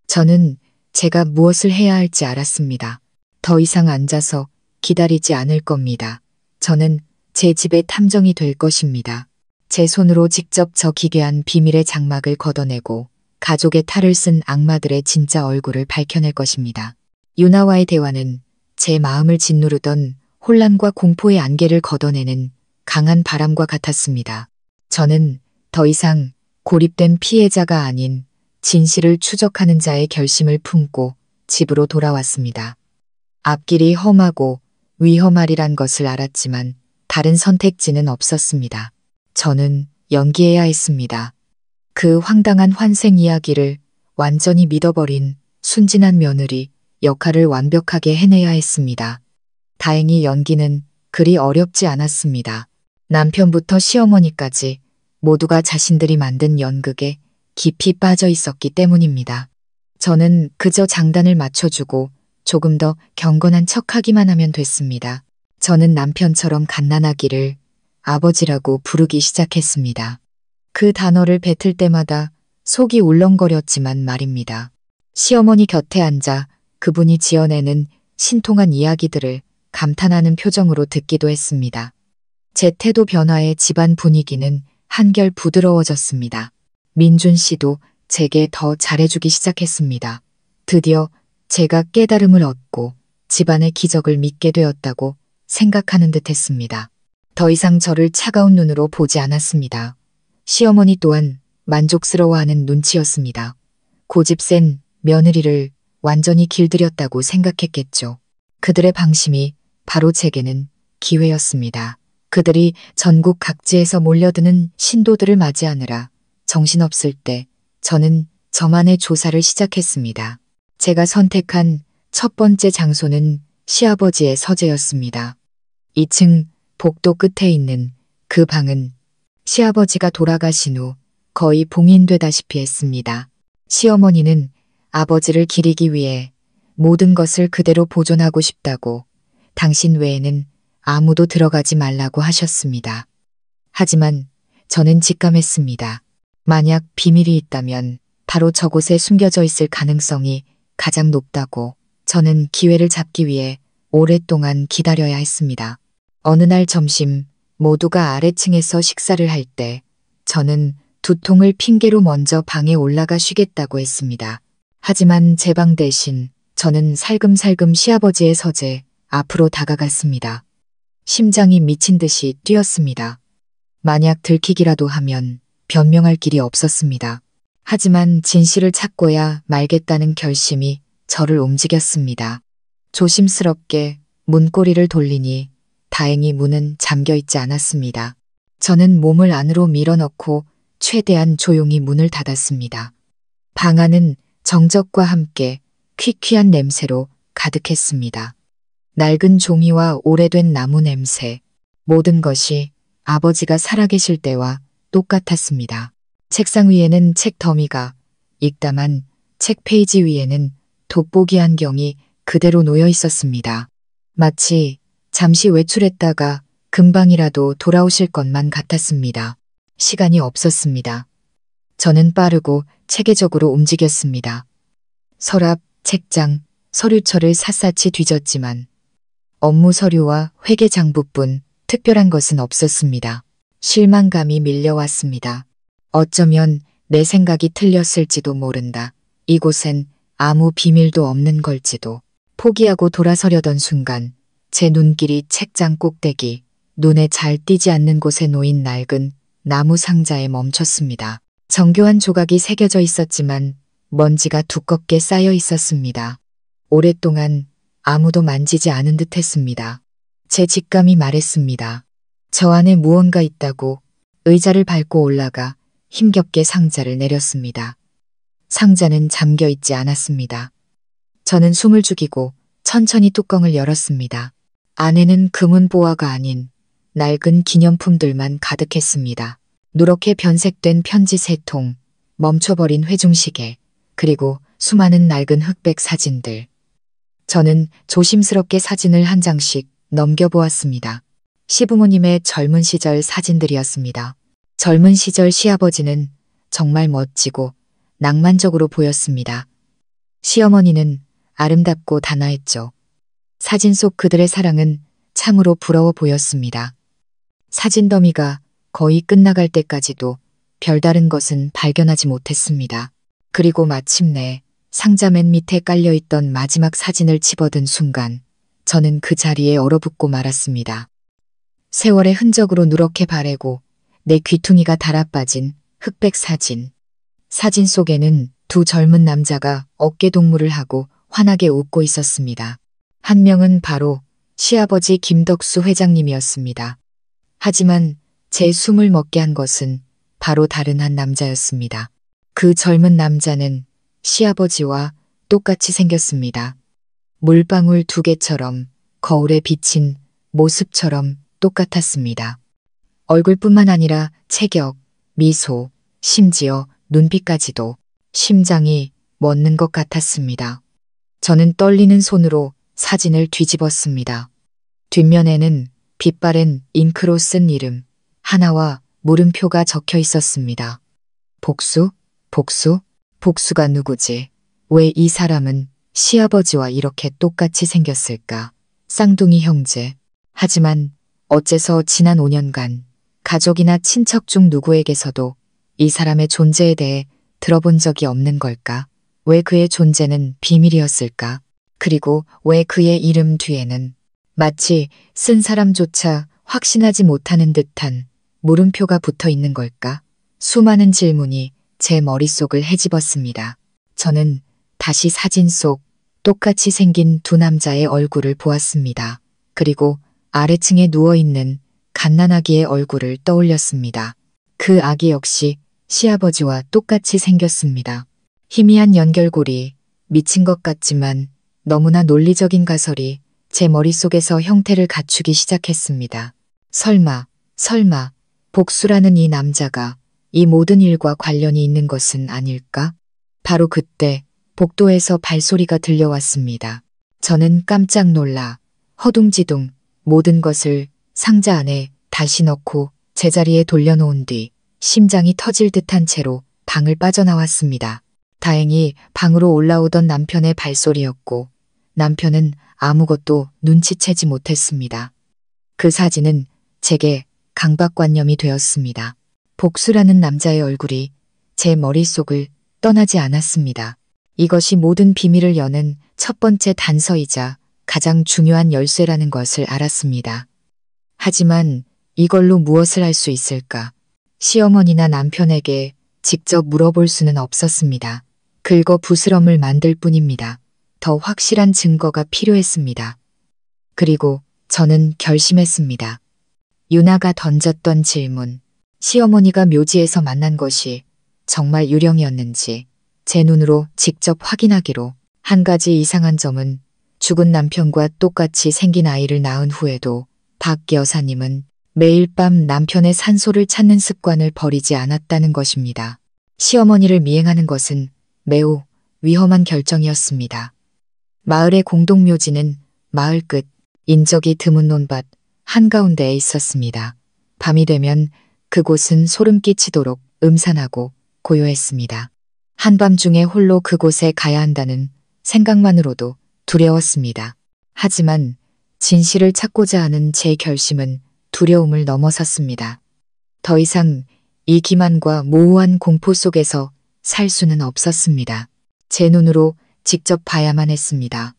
저는 제가 무엇을 해야 할지 알았습니다. 더 이상 앉아서 기다리지 않을 겁니다. 저는 제 집의 탐정이 될 것입니다. 제 손으로 직접 저 기괴한 비밀의 장막을 걷어내고 가족의 탈을 쓴 악마들의 진짜 얼굴을 밝혀낼 것입니다. 유나와의 대화는 제 마음을 짓누르던 혼란과 공포의 안개를 걷어내는 강한 바람과 같았습니다. 저는 더 이상 고립된 피해자가 아닌 진실을 추적하는 자의 결심을 품고 집으로 돌아왔습니다. 앞길이 험하고 위험하리란 것을 알았지만 다른 선택지는 없었습니다. 저는 연기해야 했습니다. 그 황당한 환생 이야기를 완전히 믿어버린 순진한 며느리 역할을 완벽하게 해내야 했습니다. 다행히 연기는 그리 어렵지 않았습니다. 남편부터 시어머니까지 모두가 자신들이 만든 연극에 깊이 빠져 있었기 때문입니다. 저는 그저 장단을 맞춰주고 조금 더 경건한 척하기만 하면 됐습니다. 저는 남편처럼 갓난아기를 아버지라고 부르기 시작했습니다. 그 단어를 뱉을 때마다 속이 울렁거렸지만 말입니다. 시어머니 곁에 앉아 그분이 지어내는 신통한 이야기들을 감탄하는 표정으로 듣기도 했습니다. 제 태도 변화에 집안 분위기는 한결 부드러워졌습니다. 민준 씨도 제게 더 잘해주기 시작했습니다. 드디어 제가 깨달음을 얻고 집안의 기적을 믿게 되었다고 생각하는 듯 했습니다. 더 이상 저를 차가운 눈으로 보지 않았습니다. 시어머니 또한 만족스러워하는 눈치였습니다. 고집센 며느리를 완전히 길들였다고 생각했겠죠. 그들의 방심이 바로 제게는 기회였습니다. 그들이 전국 각지에서 몰려드는 신도들을 맞이하느라 정신없을 때 저는 저만의 조사를 시작했습니다. 제가 선택한 첫 번째 장소는 시아버지의 서재였습니다. 2층 복도 끝에 있는 그 방은 시아버지가 돌아가신 후 거의 봉인되다시피 했습니다. 시어머니는 아버지를 기리기 위해 모든 것을 그대로 보존하고 싶다고 당신 외에는 아무도 들어가지 말라고 하셨습니다. 하지만 저는 직감했습니다. 만약 비밀이 있다면 바로 저곳에 숨겨져 있을 가능성이 가장 높다고. 저는 기회를 잡기 위해 오랫동안 기다려야 했습니다. 어느 날 점심 모두가 아래층에서 식사를 할 때 저는 두통을 핑계로 먼저 방에 올라가 쉬겠다고 했습니다. 하지만 제 방 대신 저는 살금살금 시아버지의 서재 앞으로 다가갔습니다. 심장이 미친 듯이 뛰었습니다. 만약 들키기라도 하면 변명할 길이 없었습니다. 하지만 진실을 찾고야 말겠다는 결심이 저를 움직였습니다. 조심스럽게 문고리를 돌리니 다행히 문은 잠겨 있지 않았습니다. 저는 몸을 안으로 밀어넣고 최대한 조용히 문을 닫았습니다. 방 안은 정적과 함께 퀴퀴한 냄새로 가득했습니다. 낡은 종이와 오래된 나무 냄새, 모든 것이 아버지가 살아계실 때와 똑같았습니다. 책상 위에는 책 더미가 읽다만 책 페이지 위에는 돋보기 안경이 그대로 놓여 있었습니다. 마치 잠시 외출했다가 금방이라도 돌아오실 것만 같았습니다. 시간이 없었습니다. 저는 빠르고 체계적으로 움직였습니다. 서랍, 책장, 서류철을 샅샅이 뒤졌지만 업무 서류와 회계 장부뿐 특별한 것은 없었습니다. 실망감이 밀려왔습니다. 어쩌면 내 생각이 틀렸을지도 모른다. 이곳엔 아무 비밀도 없는 걸지도. 포기하고 돌아서려던 순간 제 눈길이 책장 꼭대기, 눈에 잘 띄지 않는 곳에 놓인 낡은 나무 상자에 멈췄습니다. 정교한 조각이 새겨져 있었지만 먼지가 두껍게 쌓여 있었습니다. 오랫동안 아무도 만지지 않은 듯 했습니다. 제 직감이 말했습니다. 저 안에 무언가 있다고. 의자를 밟고 올라가 힘겹게 상자를 내렸습니다. 상자는 잠겨 있지 않았습니다. 저는 숨을 죽이고 천천히 뚜껑을 열었습니다. 안에는 금은보화가 아닌 낡은 기념품들만 가득했습니다. 누렇게 변색된 편지 3통, 멈춰버린 회중시계, 그리고 수많은 낡은 흑백 사진들. 저는 조심스럽게 사진을 한 장씩 넘겨보았습니다. 시부모님의 젊은 시절 사진들이었습니다. 젊은 시절 시아버지는 정말 멋지고 낭만적으로 보였습니다. 시어머니는 아름답고 단아했죠. 사진 속 그들의 사랑은 참으로 부러워 보였습니다. 사진 더미가 거의 끝나갈 때까지도 별다른 것은 발견하지 못했습니다. 그리고 마침내 상자 맨 밑에 깔려있던 마지막 사진을 집어든 순간 저는 그 자리에 얼어붙고 말았습니다. 세월의 흔적으로 누렇게 바래고 내 귀퉁이가 달아빠진 흑백 사진. 사진 속에는 두 젊은 남자가 어깨 동무를 하고 환하게 웃고 있었습니다. 한 명은 바로 시아버지 김덕수 회장님이었습니다. 하지만 제 숨을 먹게 한 것은 바로 다른 한 남자였습니다. 그 젊은 남자는 시아버지와 똑같이 생겼습니다. 물방울 2개처럼 거울에 비친 모습처럼 똑같았습니다. 얼굴뿐만 아니라 체격, 미소, 심지어 눈빛까지도 심장이 멎는 것 같았습니다. 저는 떨리는 손으로 사진을 뒤집었습니다. 뒷면에는 빛바랜 잉크로 쓴 이름 하나와 물음표가 적혀 있었습니다. 복수? 복수? 복수가 누구지? 왜 이 사람은 시아버지와 이렇게 똑같이 생겼을까? 쌍둥이 형제. 하지만 어째서 지난 5년간 가족이나 친척 중 누구에게서도 이 사람의 존재에 대해 들어본 적이 없는 걸까? 왜 그의 존재는 비밀이었을까? 그리고 왜 그의 이름 뒤에는 마치 쓴 사람조차 확신하지 못하는 듯한 물음표가 붙어 있는 걸까? 수많은 질문이 제 머릿속을 헤집었습니다. 저는 다시 사진 속 똑같이 생긴 두 남자의 얼굴을 보았습니다. 그리고 아래층에 누워있는 갓난아기의 얼굴을 떠올렸습니다. 그 아기 역시 시아버지와 똑같이 생겼습니다. 희미한 연결고리, 미친 것 같지만 너무나 논리적인 가설이 제 머릿속에서 형태를 갖추기 시작했습니다. 설마 복수라는 이 남자가 이 모든 일과 관련이 있는 것은 아닐까? 바로 그때 복도에서 발소리가 들려왔습니다. 저는 깜짝 놀라 허둥지둥 모든 것을 상자 안에 다시 넣고 제자리에 돌려놓은 뒤 심장이 터질 듯한 채로 방을 빠져나왔습니다. 다행히 방으로 올라오던 남편의 발소리였고 남편은 아무것도 눈치채지 못했습니다. 그 사진은 제게 강박관념이 되었습니다. 복수라는 남자의 얼굴이 제 머릿속을 떠나지 않았습니다. 이것이 모든 비밀을 여는 첫 번째 단서이자 가장 중요한 열쇠라는 것을 알았습니다. 하지만 이걸로 무엇을 할 수 있을까? 시어머니나 남편에게 직접 물어볼 수는 없었습니다. 긁어 부스럼을 만들 뿐입니다. 더 확실한 증거가 필요했습니다. 그리고 저는 결심했습니다. 유나가 던졌던 질문, 시어머니가 묘지에서 만난 것이 정말 유령이었는지 제 눈으로 직접 확인하기로. 한 가지 이상한 점은 죽은 남편과 똑같이 생긴 아이를 낳은 후에도 박 여사님은 매일 밤 남편의 산소를 찾는 습관을 버리지 않았다는 것입니다. 시어머니를 미행하는 것은 매우 위험한 결정이었습니다. 마을의 공동묘지는 마을 끝 인적이 드문 논밭 한가운데에 있었습니다. 밤이 되면 그곳은 소름 끼치도록 음산하고 고요했습니다. 한밤중에 홀로 그곳에 가야 한다는 생각만으로도 두려웠습니다. 하지만 진실을 찾고자 하는 제 결심은 두려움을 넘어섰습니다. 더 이상 이 기만과 모호한 공포 속에서 살 수는 없었습니다. 제 눈으로 직접 봐야만 했습니다.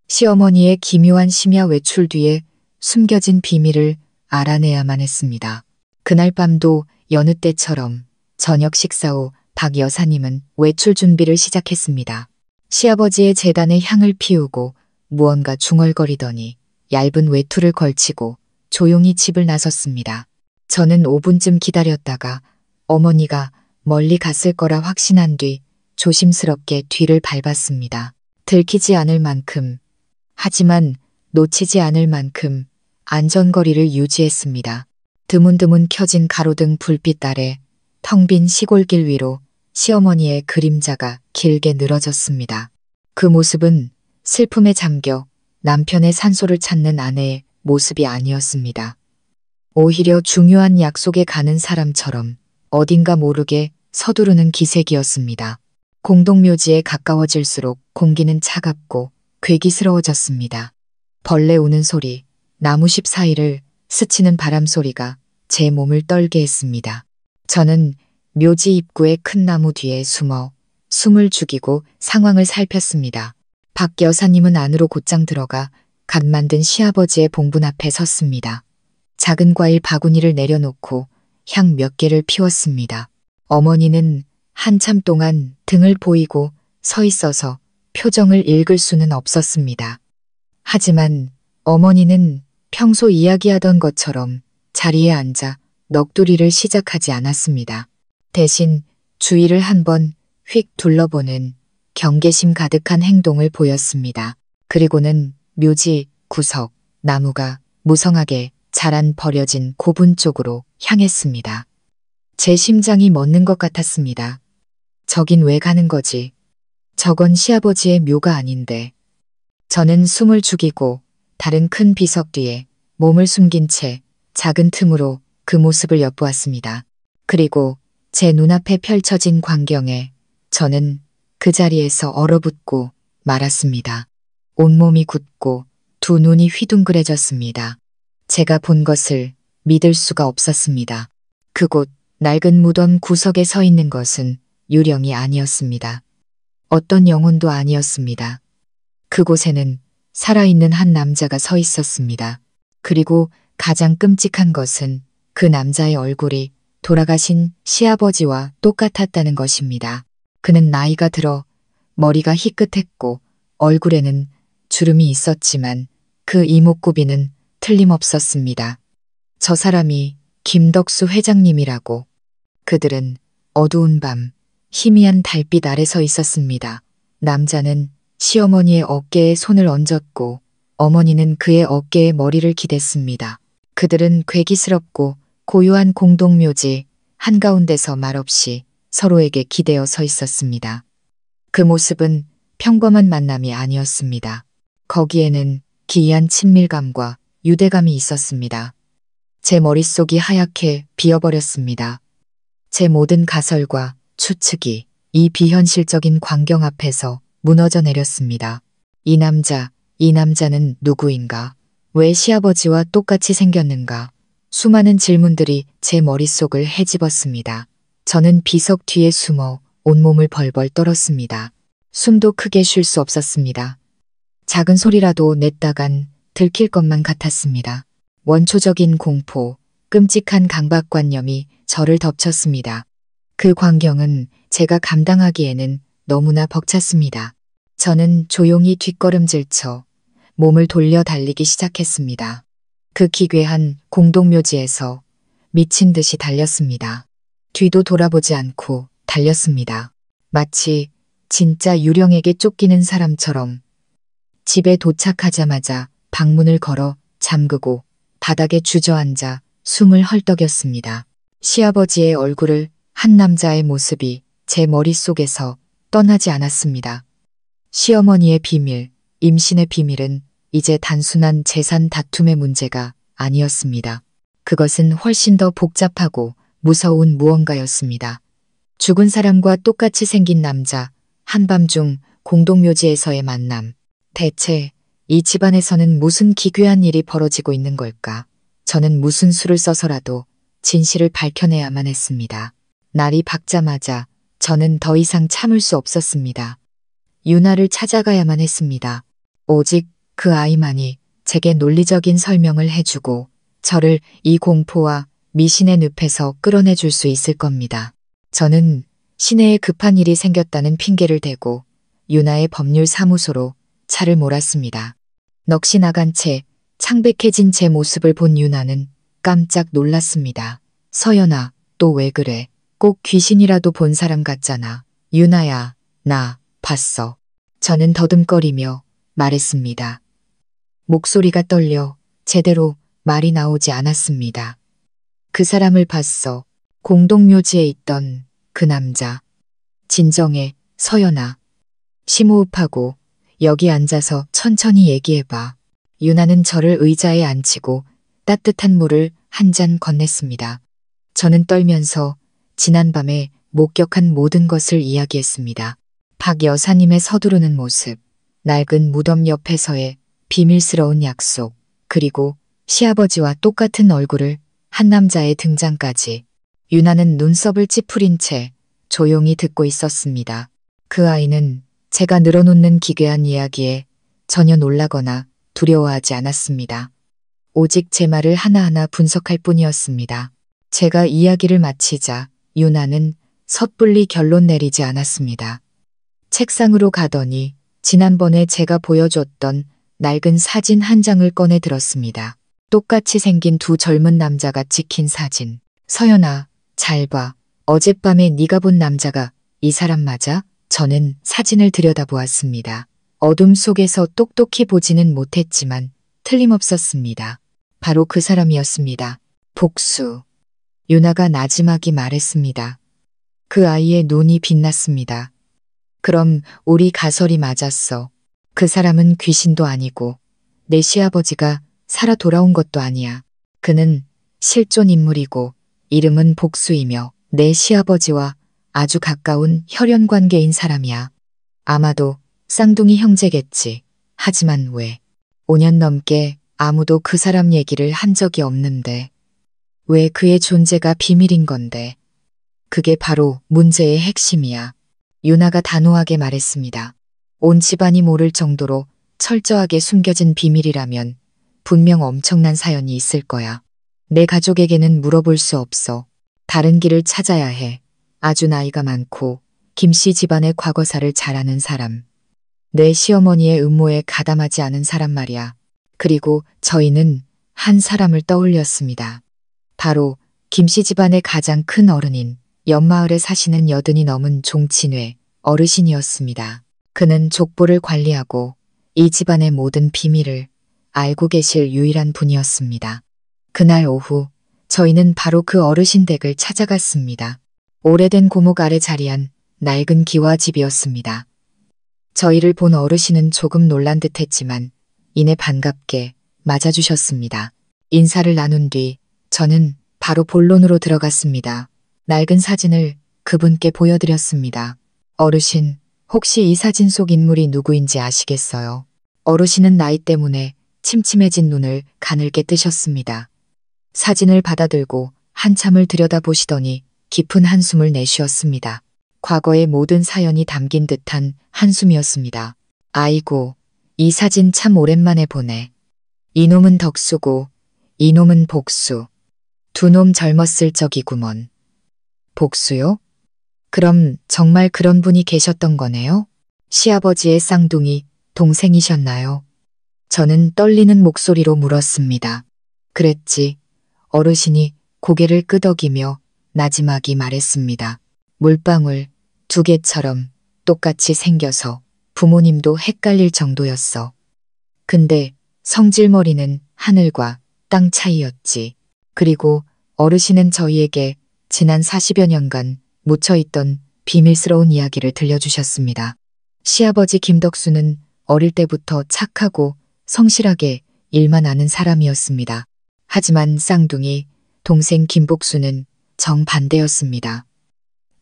시어머니의 기묘한 심야 외출 뒤에 숨겨진 비밀을 알아내야만 했습니다. 그날 밤도 여느 때처럼 저녁 식사 후 박 여사님은 외출 준비를 시작했습니다. 시아버지의 제단에 향을 피우고 무언가 중얼거리더니 얇은 외투를 걸치고 조용히 집을 나섰습니다. 저는 5분쯤 기다렸다가 어머니가 멀리 갔을 거라 확신한 뒤 조심스럽게 뒤를 밟았습니다. 들키지 않을 만큼, 하지만 놓치지 않을 만큼 안전거리를 유지했습니다. 드문드문 켜진 가로등 불빛 아래 텅 빈 시골길 위로 시어머니의 그림자가 길게 늘어졌습니다. 그 모습은 슬픔에 잠겨 남편의 산소를 찾는 아내의 모습이 아니었습니다. 오히려 중요한 약속에 가는 사람처럼 어딘가 모르게 서두르는 기색이었습니다. 공동묘지에 가까워질수록 공기는 차갑고 괴기스러워졌습니다. 벌레 우는 소리, 나무십 사이를 스치는 바람 소리가 제 몸을 떨게 했습니다. 저는 묘지 입구의 큰 나무 뒤에 숨어 숨을 죽이고 상황을 살폈습니다. 박 여사님은 안으로 곧장 들어가 갓 만든 시아버지의 봉분 앞에 섰습니다. 작은 과일 바구니를 내려놓고 향 몇 개를 피웠습니다. 어머니는 한참 동안 등을 보이고 서 있어서 표정을 읽을 수는 없었습니다. 하지만 어머니는 평소 이야기하던 것처럼 자리에 앉아 넋두리를 시작하지 않았습니다. 대신 주위를 한번 휙 둘러보는 경계심 가득한 행동을 보였습니다. 그리고는 묘지 구석 나무가 무성하게 자란 버려진 고분 쪽으로 향했습니다. 제 심장이 멎는 것 같았습니다. 저긴 왜 가는 거지? 저건 시아버지의 묘가 아닌데. 저는 숨을 죽이고 다른 큰 비석 뒤에 몸을 숨긴 채 작은 틈으로 그 모습을 엿보았습니다. 그리고 제 눈앞에 펼쳐진 광경에 저는 그 자리에서 얼어붙고 말았습니다. 온몸이 굳고 두 눈이 휘둥그레졌습니다. 제가 본 것을 믿을 수가 없었습니다. 그곳 낡은 무덤 구석에 서 있는 것은 유령이 아니었습니다. 어떤 영혼도 아니었습니다. 그곳에는 살아있는 한 남자가 서 있었습니다. 그리고 가장 끔찍한 것은 그 남자의 얼굴이 돌아가신 시아버지와 똑같았다는 것입니다. 그는 나이가 들어 머리가 희끗했고 얼굴에는 주름이 있었지만 그 이목구비는 틀림없었습니다. 저 사람이 김덕수 회장님이라고. 그들은 어두운 밤 희미한 달빛 아래 서 있었습니다. 남자는 시어머니의 어깨에 손을 얹었고 어머니는 그의 어깨에 머리를 기댔습니다. 그들은 괴기스럽고 고요한 공동묘지 한가운데서 말없이 서로에게 기대어 서 있었습니다. 그 모습은 평범한 만남이 아니었습니다. 거기에는 기이한 친밀감과 유대감이 있었습니다. 제 머릿속이 하얗게 비어버렸습니다. 제 모든 가설과 추측이 이 비현실적인 광경 앞에서 무너져 내렸습니다. 이 남자는 누구인가? 왜 시아버지와 똑같이 생겼는가? 수많은 질문들이 제 머릿속을 헤집었습니다. 저는 비석 뒤에 숨어 온몸을 벌벌 떨었습니다. 숨도 크게 쉴 수 없었습니다. 작은 소리라도 냈다간 들킬 것만 같았습니다. 원초적인 공포, 끔찍한 강박관념이 저를 덮쳤습니다. 그 광경은 제가 감당하기에는 너무나 벅찼습니다. 저는 조용히 뒷걸음질쳐 몸을 돌려 달리기 시작했습니다. 그 기괴한 공동묘지에서 미친 듯이 달렸습니다. 뒤도 돌아보지 않고 달렸습니다. 마치 진짜 유령에게 쫓기는 사람처럼. 집에 도착하자마자 방문을 걸어 잠그고 바닥에 주저앉아 숨을 헐떡였습니다. 시아버지의 얼굴을 한 남자의 모습이 제 머릿속에서 떠나지 않았습니다. 시어머니의 비밀, 임신의 비밀은 이제 단순한 재산 다툼의 문제가 아니었습니다. 그것은 훨씬 더 복잡하고 무서운 무언가였습니다. 죽은 사람과 똑같이 생긴 남자, 한밤중 공동묘지에서의 만남. 대체 이 집안에서는 무슨 기괴한 일이 벌어지고 있는 걸까? 저는 무슨 수를 써서라도 진실을 밝혀내야만 했습니다. 날이 밝자마자 저는 더 이상 참을 수 없었습니다. 유나를 찾아가야만 했습니다. 오직 그 아이만이 제게 논리적인 설명을 해주고 저를 이 공포와 미신의 늪에서 끌어내줄 수 있을 겁니다. 저는 시내에 급한 일이 생겼다는 핑계를 대고 유나의 법률사무소로 차를 몰았습니다. 넋이 나간 채 창백해진 제 모습을 본 유나는 깜짝 놀랐습니다. 서연아, 또 왜 그래? 꼭 귀신이라도 본 사람 같잖아. 유나야, 나 봤어. 저는 더듬거리며 말했습니다. 목소리가 떨려 제대로 말이 나오지 않았습니다. 그 사람을 봤어. 공동묘지에 있던 그 남자. 진정해, 서연아. 심호흡하고 여기 앉아서 천천히 얘기해봐. 유나는 저를 의자에 앉히고 따뜻한 물을 한 잔 건넸습니다. 저는 떨면서 지난밤에 목격한 모든 것을 이야기했습니다. 박 여사님의 서두르는 모습, 낡은 무덤 옆에서의 비밀스러운 약속, 그리고 시아버지와 똑같은 얼굴을 한 남자의 등장까지. 유나는 눈썹을 찌푸린 채 조용히 듣고 있었습니다. 그 아이는 제가 늘어놓는 기괴한 이야기에 전혀 놀라거나 두려워하지 않았습니다. 오직 제 말을 하나하나 분석할 뿐이었습니다. 제가 이야기를 마치자 유나는 섣불리 결론 내리지 않았습니다. 책상으로 가더니 지난번에 제가 보여줬던 낡은 사진 한 장을 꺼내 들었습니다. 똑같이 생긴 두 젊은 남자가 찍힌 사진. 서연아, 잘 봐. 어젯밤에 네가 본 남자가 이 사람 맞아? 저는 사진을 들여다보았습니다. 어둠 속에서 똑똑히 보지는 못했지만 틀림없었습니다. 바로 그 사람이었습니다. 복수. 유나가 나지막이 말했습니다. 그 아이의 눈이 빛났습니다. 그럼 우리 가설이 맞았어. 그 사람은 귀신도 아니고 내 시아버지가 살아 돌아온 것도 아니야. 그는 실존 인물이고 이름은 복수이며 내 시아버지와 아주 가까운 혈연 관계인 사람이야. 아마도 쌍둥이 형제겠지. 하지만 왜? 5년 넘게 아무도 그 사람 얘기를 한 적이 없는데 왜 그의 존재가 비밀인 건데? 그게 바로 문제의 핵심이야. 유나가 단호하게 말했습니다. 온 집안이 모를 정도로 철저하게 숨겨진 비밀이라면 분명 엄청난 사연이 있을 거야. 내 가족에게는 물어볼 수 없어. 다른 길을 찾아야 해. 아주 나이가 많고 김씨 집안의 과거사를 잘 아는 사람. 내 시어머니의 음모에 가담하지 않은 사람 말이야. 그리고 저희는 한 사람을 떠올렸습니다. 바로 김씨 집안의 가장 큰 어른인 옆마을에 사시는 80이 넘은 종친회 어르신이었습니다. 그는 족보를 관리하고 이 집안의 모든 비밀을 알고 계실 유일한 분이었습니다. 그날 오후 저희는 바로 그 어르신 댁을 찾아갔습니다. 오래된 고목 아래 자리한 낡은 기와집이었습니다. 저희를 본 어르신은 조금 놀란 듯 했지만 이내 반갑게 맞아주셨습니다. 인사를 나눈 뒤 저는 바로 본론으로 들어갔습니다. 낡은 사진을 그분께 보여드렸습니다. 어르신, 혹시 이 사진 속 인물이 누구인지 아시겠어요? 어르신은 나이 때문에 침침해진 눈을 가늘게 뜨셨습니다. 사진을 받아들고 한참을 들여다보시더니 깊은 한숨을 내쉬었습니다. 과거의 모든 사연이 담긴 듯한 한숨이었습니다. 아이고, 이 사진 참 오랜만에 보네. 이놈은 덕수고 이놈은 복수. 두 놈 젊었을 적이구먼. 복수요? 그럼 정말 그런 분이 계셨던 거네요? 시아버지의 쌍둥이 동생이셨나요? 저는 떨리는 목소리로 물었습니다. 그랬지. 어르신이 고개를 끄덕이며 나지막이 말했습니다. 물방울 2개처럼 똑같이 생겨서 부모님도 헷갈릴 정도였어. 근데 성질머리는 하늘과 땅 차이였지. 그리고 어르신은 저희에게 지난 40여 년간 묻혀있던 비밀스러운 이야기를 들려주셨습니다. 시아버지 김덕수는 어릴 때부터 착하고 성실하게 일만 아는 사람이었습니다. 하지만 쌍둥이 동생 김복수는 정반대였습니다.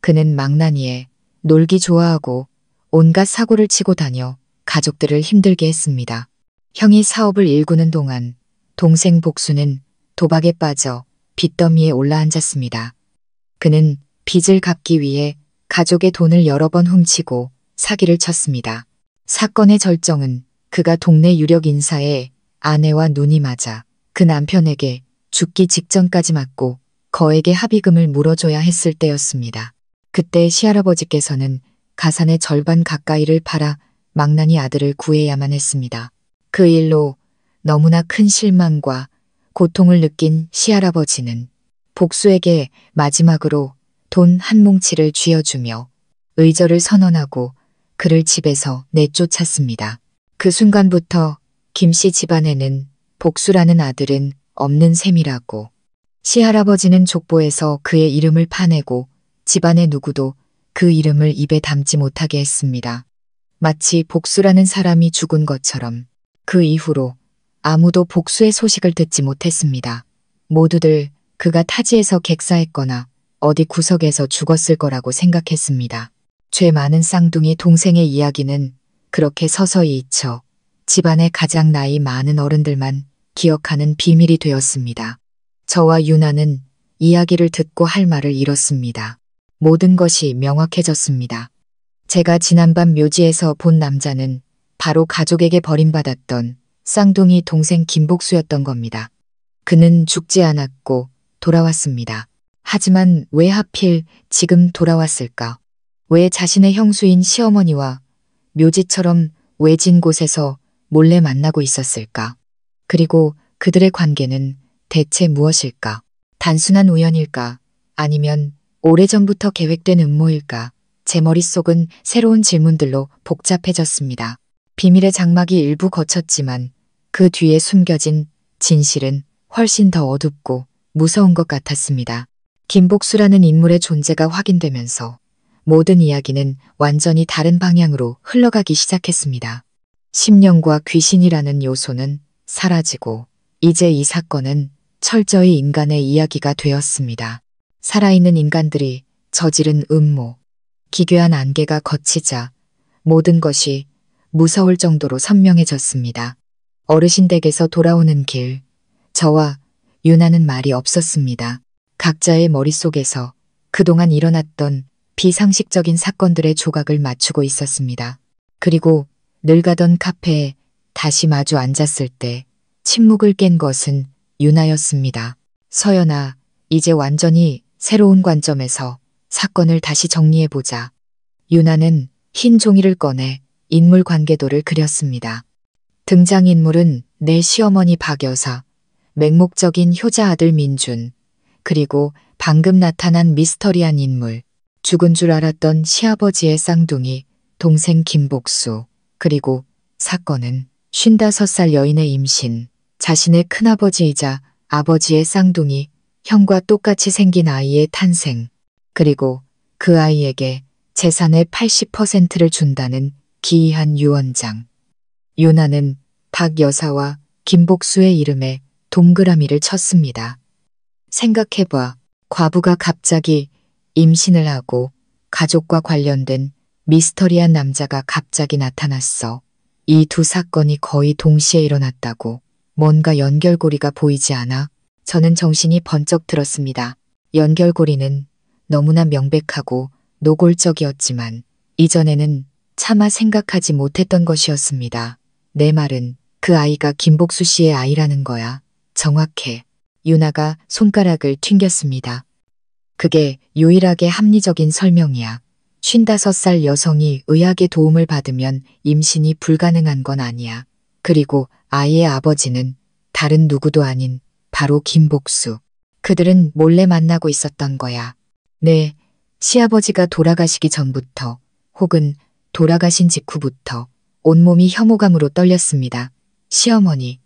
그는 망나니에 놀기 좋아하고 온갖 사고를 치고 다녀 가족들을 힘들게 했습니다. 형이 사업을 일구는 동안 동생 복수는 도박에 빠져 빚더미에 올라앉았습니다. 그는 빚을 갚기 위해 가족의 돈을 여러 번 훔치고 사기를 쳤습니다. 사건의 절정은 그가 동네 유력 인사의 아내와 눈이 맞아 그 남편에게 죽기 직전까지 맞고 거액의 합의금을 물어줘야 했을 때였습니다. 그때 시할아버지께서는 가산의 절반 가까이를 팔아 망나니 아들을 구해야만 했습니다. 그 일로 너무나 큰 실망과 고통을 느낀 시할아버지는 복수에게 마지막으로 돈 한 뭉치를 쥐어주며 의절을 선언하고 그를 집에서 내쫓았습니다. 그 순간부터 김씨 집안에는 복수라는 아들은 없는 셈이라고. 시할아버지는 족보에서 그의 이름을 파내고 집안의 누구도 그 이름을 입에 담지 못하게 했습니다. 마치 복수라는 사람이 죽은 것처럼 그 이후로 아무도 복수의 소식을 듣지 못했습니다. 모두들 그가 타지에서 객사했거나 어디 구석에서 죽었을 거라고 생각했습니다. 죄 많은 쌍둥이 동생의 이야기는 그렇게 서서히 잊혀 집안의 가장 나이 많은 어른들만 기억하는 비밀이 되었습니다. 저와 유나는 이야기를 듣고 할 말을 잃었습니다. 모든 것이 명확해졌습니다. 제가 지난밤 묘지에서 본 남자는 바로 가족에게 버림받았던 쌍둥이 동생 김복수였던 겁니다. 그는 죽지 않았고 돌아왔습니다. 하지만 왜 하필 지금 돌아왔을까? 왜 자신의 형수인 시어머니와 묘지처럼 외진 곳에서 몰래 만나고 있었을까? 그리고 그들의 관계는 대체 무엇일까? 단순한 우연일까? 아니면 오래전부터 계획된 음모일까? 제 머릿속은 새로운 질문들로 복잡해졌습니다. 비밀의 장막이 일부 걷혔지만 그 뒤에 숨겨진 진실은 훨씬 더 어둡고 무서운 것 같았습니다. 김복수라는 인물의 존재가 확인되면서 모든 이야기는 완전히 다른 방향으로 흘러가기 시작했습니다. 심령과 귀신이라는 요소는 사라지고 이제 이 사건은 철저히 인간의 이야기가 되었습니다. 살아있는 인간들이 저지른 음모, 기괴한 안개가 걷히자 모든 것이 무서울 정도로 선명해졌습니다. 어르신 댁에서 돌아오는 길, 저와 유나는 말이 없었습니다. 각자의 머릿속에서 그동안 일어났던 비상식적인 사건들의 조각을 맞추고 있었습니다. 그리고 늘 가던 카페에 다시 마주 앉았을 때 침묵을 깬 것은 유나였습니다. 서연아, 이제 완전히 새로운 관점에서 사건을 다시 정리해보자. 유나는 흰 종이를 꺼내 인물 관계도를 그렸습니다. 등장인물은 내 시어머니 박여사, 맹목적인 효자 아들 민준, 그리고 방금 나타난 미스터리한 인물, 죽은 줄 알았던 시아버지의 쌍둥이, 동생 김복수, 그리고 사건은 55살 여인의 임신, 자신의 큰아버지이자 아버지의 쌍둥이, 형과 똑같이 생긴 아이의 탄생, 그리고 그 아이에게 재산의 80%를 준다는 기이한 유언장. 유나는 박 여사와 김복수의 이름에 동그라미를 쳤습니다. 생각해봐. 과부가 갑자기 임신을 하고 가족과 관련된 미스터리한 남자가 갑자기 나타났어. 이 두 사건이 거의 동시에 일어났다고. 뭔가 연결고리가 보이지 않아? 저는 정신이 번쩍 들었습니다. 연결고리는 너무나 명백하고 노골적이었지만 이전에는 차마 생각하지 못했던 것이었습니다. 내 말은 그 아이가 김복수 씨의 아이라는 거야. 정확해. 유나가 손가락을 튕겼습니다. 그게 유일하게 합리적인 설명이야. 55살 여성이 의학의 도움을 받으면 임신이 불가능한 건 아니야. 그리고 아이의 아버지는 다른 누구도 아닌 바로 김복수. 그들은 몰래 만나고 있었던 거야. 네, 시아버지가 돌아가시기 전부터 혹은 돌아가신 직후부터 온몸이 혐오감으로 떨렸습니다. 시어머니,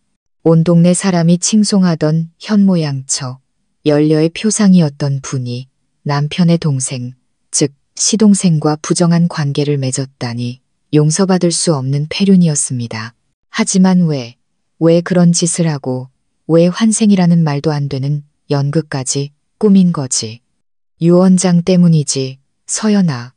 온 동네 사람이 칭송하던 현모양처, 연려의 표상이었던 분이 남편의 동생, 즉 시동생과 부정한 관계를 맺었다니 용서받을 수 없는 폐륜이었습니다. 하지만 왜 그런 짓을 하고 왜 환생이라는 말도 안 되는 연극까지 꾸민 거지. 유 원장 때문이지, 서연아.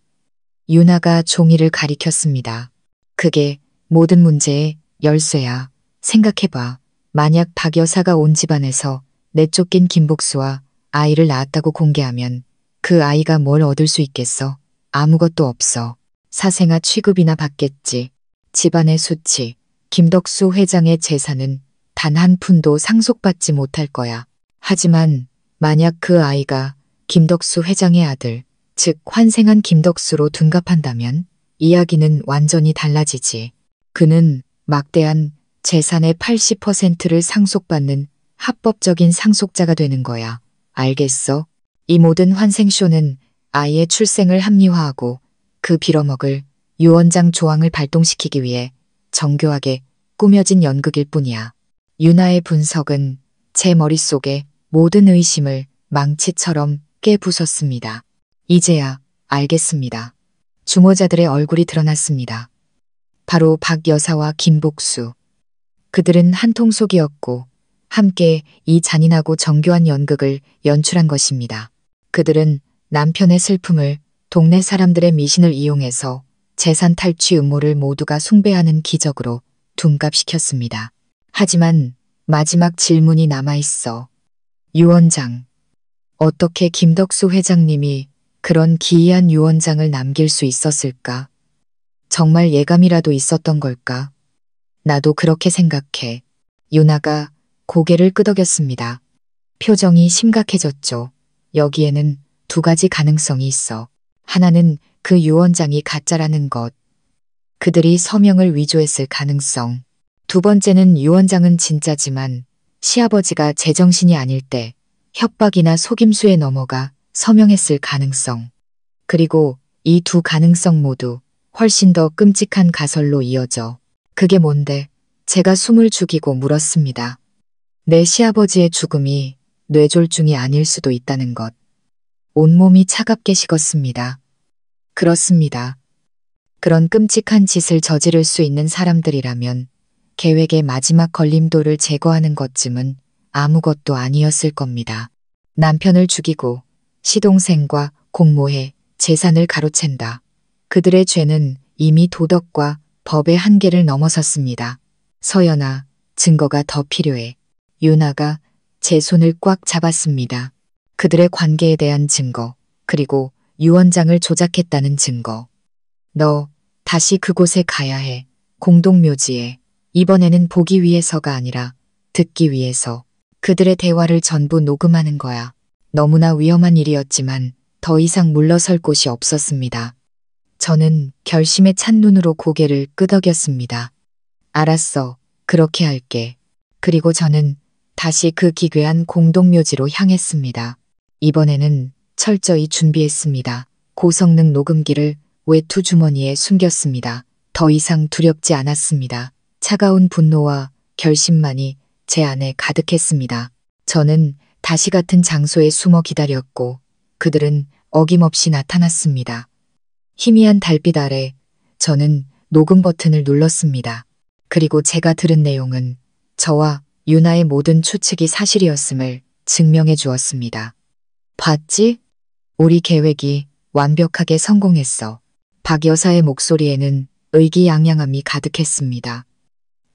유나가 종이를 가리켰습니다. 그게 모든 문제의 열쇠야. 생각해봐. 만약 박 여사가 온 집안에서 내쫓긴 김복수와 아이를 낳았다고 공개하면 그 아이가 뭘 얻을 수 있겠어? 아무것도 없어. 사생아 취급이나 받겠지. 집안의 수치, 김덕수 회장의 재산은 단 한 푼도 상속받지 못할 거야. 하지만 만약 그 아이가 김덕수 회장의 아들, 즉 환생한 김덕수로 둔갑한다면 이야기는 완전히 달라지지. 그는 막대한 재산의 80%를 상속받는 합법적인 상속자가 되는 거야. 알겠어? 이 모든 환생쇼는 아이의 출생을 합리화하고 그 빌어먹을 유 원장 조항을 발동시키기 위해 정교하게 꾸며진 연극일 뿐이야. 유나의 분석은 제 머릿속에 모든 의심을 망치처럼 깨부쉈습니다. 이제야 알겠습니다. 주모자들의 얼굴이 드러났습니다. 바로 박 여사와 김복수. 그들은 한 통속이었고 함께 이 잔인하고 정교한 연극을 연출한 것입니다. 그들은 남편의 슬픔을 동네 사람들의 미신을 이용해서 재산 탈취 음모를 모두가 숭배하는 기적으로 둔갑시켰습니다. 하지만 마지막 질문이 남아있어. 유 원장. 어떻게 김덕수 회장님이 그런 기이한 유 원장을 남길 수 있었을까? 정말 예감이라도 있었던 걸까? 나도 그렇게 생각해. 유나가 고개를 끄덕였습니다. 표정이 심각해졌죠. 여기에는 두 가지 가능성이 있어. 하나는 그 유 원장이 가짜라는 것. 그들이 서명을 위조했을 가능성. 두 번째는 유 원장은 진짜지만 시아버지가 제정신이 아닐 때 협박이나 속임수에 넘어가 서명했을 가능성. 그리고 이 두 가능성 모두 훨씬 더 끔찍한 가설로 이어져. 그게 뭔데? 제가 숨을 죽이고 물었습니다. 내 시아버지의 죽음이 뇌졸중이 아닐 수도 있다는 것. 온몸이 차갑게 식었습니다. 그렇습니다. 그런 끔찍한 짓을 저지를 수 있는 사람들이라면 계획의 마지막 걸림돌을 제거하는 것쯤은 아무것도 아니었을 겁니다. 남편을 죽이고 시동생과 공모해 재산을 가로챈다. 그들의 죄는 이미 도덕과 법의 한계를 넘어섰습니다. 서연아, 증거가 더 필요해. 유나가 제 손을 꽉 잡았습니다. 그들의 관계에 대한 증거, 그리고 유 원장을 조작했다는 증거. 너 다시 그곳에 가야 해. 공동묘지에. 이번에는 보기 위해서가 아니라 듣기 위해서. 그들의 대화를 전부 녹음하는 거야. 너무나 위험한 일이었지만 더 이상 물러설 곳이 없었습니다. 저는 결심에 찬 눈으로 고개를 끄덕였습니다. 알았어. 그렇게 할게. 그리고 저는 다시 그 기괴한 공동묘지로 향했습니다. 이번에는 철저히 준비했습니다. 고성능 녹음기를 외투 주머니에 숨겼습니다. 더 이상 두렵지 않았습니다. 차가운 분노와 결심만이 제 안에 가득했습니다. 저는 다시 같은 장소에 숨어 기다렸고 그들은 어김없이 나타났습니다. 희미한 달빛 아래 저는 녹음 버튼을 눌렀습니다. 그리고 제가 들은 내용은 저와 유나의 모든 추측이 사실이었음을 증명해 주었습니다. 봤지? 우리 계획이 완벽하게 성공했어. 박 여사의 목소리에는 의기양양함이 가득했습니다.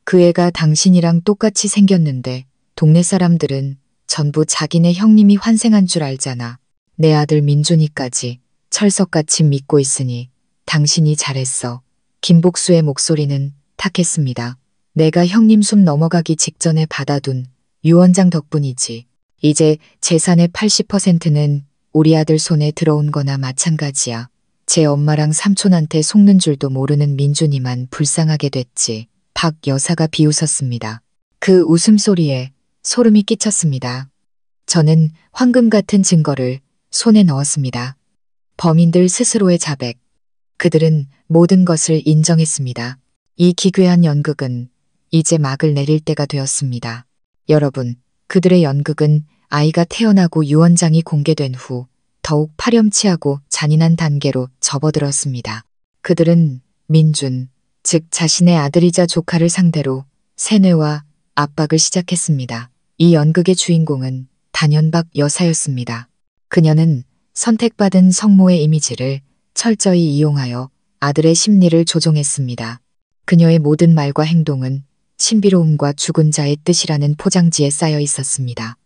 그 애가 당신이랑 똑같이 생겼는데 동네 사람들은 전부 자기네 형님이 환생한 줄 알잖아. 내 아들 민준이까지 철석같이 믿고 있으니 당신이 잘했어. 김복수의 목소리는 탁했습니다. 내가 형님 숨 넘어가기 직전에 받아둔 유 원장 덕분이지. 이제 재산의 80%는 우리 아들 손에 들어온 거나 마찬가지야. 제 엄마랑 삼촌한테 속는 줄도 모르는 민준이만 불쌍하게 됐지. 박 여사가 비웃었습니다. 그 웃음소리에 소름이 끼쳤습니다. 저는 황금 같은 증거를 손에 넣었습니다. 범인들 스스로의 자백. 그들은 모든 것을 인정했습니다. 이 기괴한 연극은 이제 막을 내릴 때가 되었습니다. 여러분, 그들의 연극은 아이가 태어나고 유 원장이 공개된 후 더욱 파렴치하고 잔인한 단계로 접어들었습니다. 그들은 민준, 즉 자신의 아들이자 조카를 상대로 세뇌와 압박을 시작했습니다. 이 연극의 주인공은 단연박 여사였습니다. 그녀는 선택받은 성모의 이미지를 철저히 이용하여 아들의 심리를 조종했습니다. 그녀의 모든 말과 행동은 신비로움과 죽은 자의 뜻이라는 포장지에 쌓여 있었습니다.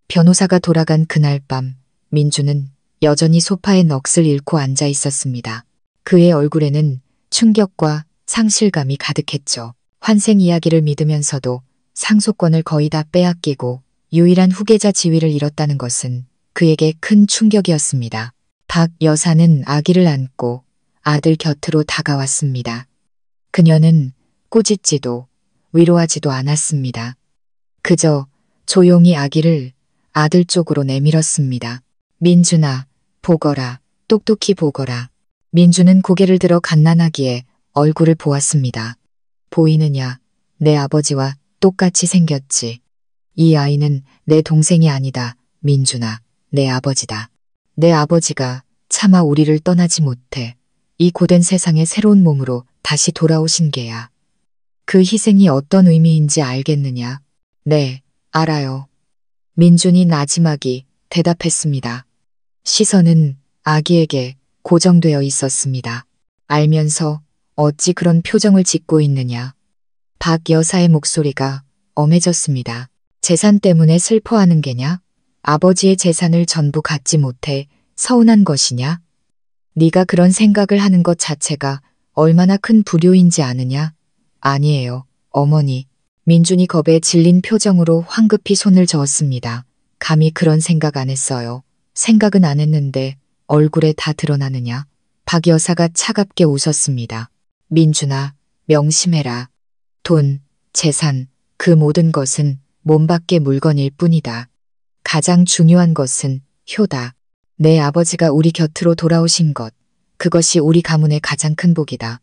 변호사가 돌아간 그날 밤, 민주는 여전히 소파에 넋을 잃고 앉아 있었습니다. 그의 얼굴에는 충격과 상실감이 가득했죠. 환생 이야기를 믿으면서도 상속권을 거의 다 빼앗기고 유일한 후계자 지위를 잃었다는 것은 그에게 큰 충격이었습니다. 박 여사는 아기를 안고 아들 곁으로 다가왔습니다. 그녀는 꾸짖지도 위로하지도 않았습니다. 그저 조용히 아기를 아들 쪽으로 내밀었습니다. 민준아, 보거라, 똑똑히 보거라. 민준은 고개를 들어 갓난아기의 얼굴을 보았습니다. 보이느냐, 내 아버지와 똑같이 생겼지. 이 아이는 내 동생이 아니다, 민준아, 내 아버지다. 내 아버지가 차마 우리를 떠나지 못해 이 고된 세상의 새로운 몸으로 다시 돌아오신 게야. 그 희생이 어떤 의미인지 알겠느냐? 네, 알아요. 민준이 나지막이 대답했습니다. 시선은 아기에게 고정되어 있었습니다. 알면서 어찌 그런 표정을 짓고 있느냐. 박 여사의 목소리가 엄해졌습니다. 재산 때문에 슬퍼하는 게냐? 아버지의 재산을 전부 갖지 못해 서운한 것이냐? 네가 그런 생각을 하는 것 자체가 얼마나 큰 불효인지 아느냐? 아니에요, 어머니. 민준이 겁에 질린 표정으로 황급히 손을 저었습니다. 감히 그런 생각 안 했어요. 생각은 안 했는데 얼굴에 다 드러나느냐? 박 여사가 차갑게 웃었습니다. 민준아, 명심해라. 돈, 재산, 그 모든 것은 몸 밖의 물건일 뿐이다. 가장 중요한 것은 효다. 내 아버지가 우리 곁으로 돌아오신 것, 그것이 우리 가문의 가장 큰 복이다.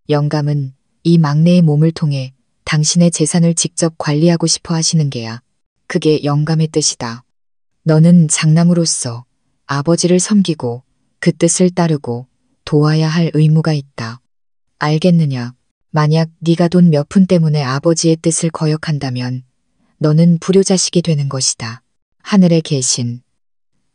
영감은 이 막내의 몸을 통해 당신의 재산을 직접 관리하고 싶어 하시는 게야. 그게 영감의 뜻이다. 너는 장남으로서 아버지를 섬기고 그 뜻을 따르고 도와야 할 의무가 있다. 알겠느냐? 만약 네가 돈 몇 푼 때문에 아버지의 뜻을 거역한다면 너는 불효자식이 되는 것이다. 하늘에 계신,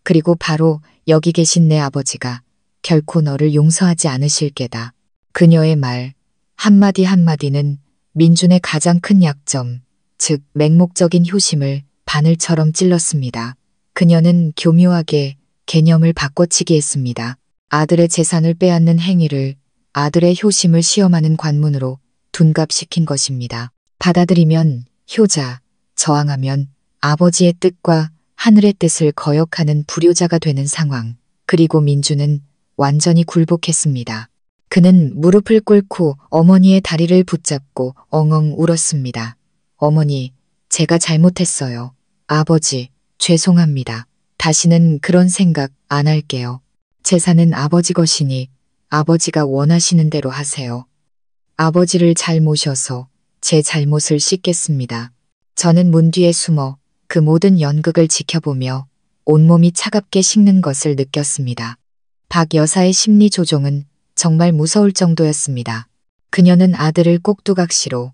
그리고 바로 여기 계신 내 아버지가 결코 너를 용서하지 않으실 게다. 그녀의 말 한마디 한마디는 민준의 가장 큰 약점, 즉 맹목적인 효심을 바늘처럼 찔렀습니다. 그녀는 교묘하게 개념을 바꿔치기 했습니다. 아들의 재산을 빼앗는 행위를 아들의 효심을 시험하는 관문으로 둔갑시킨 것입니다. 받아들이면 효자, 저항하면 아버지의 뜻과 하늘의 뜻을 거역하는 불효자가 되는 상황. 그리고 민주는 완전히 굴복했습니다. 그는 무릎을 꿇고 어머니의 다리를 붙잡고 엉엉 울었습니다. 어머니, 제가 잘못했어요. 아버지, 죄송합니다. 다시는 그런 생각 안 할게요. 재산은 아버지 것이니 아버지가 원하시는 대로 하세요. 아버지를 잘 모셔서 제 잘못을 씻겠습니다. 저는 문 뒤에 숨어 그 모든 연극을 지켜보며 온몸이 차갑게 식는 것을 느꼈습니다. 박 여사의 심리 조종은 정말 무서울 정도였습니다. 그녀는 아들을 꼭두각시로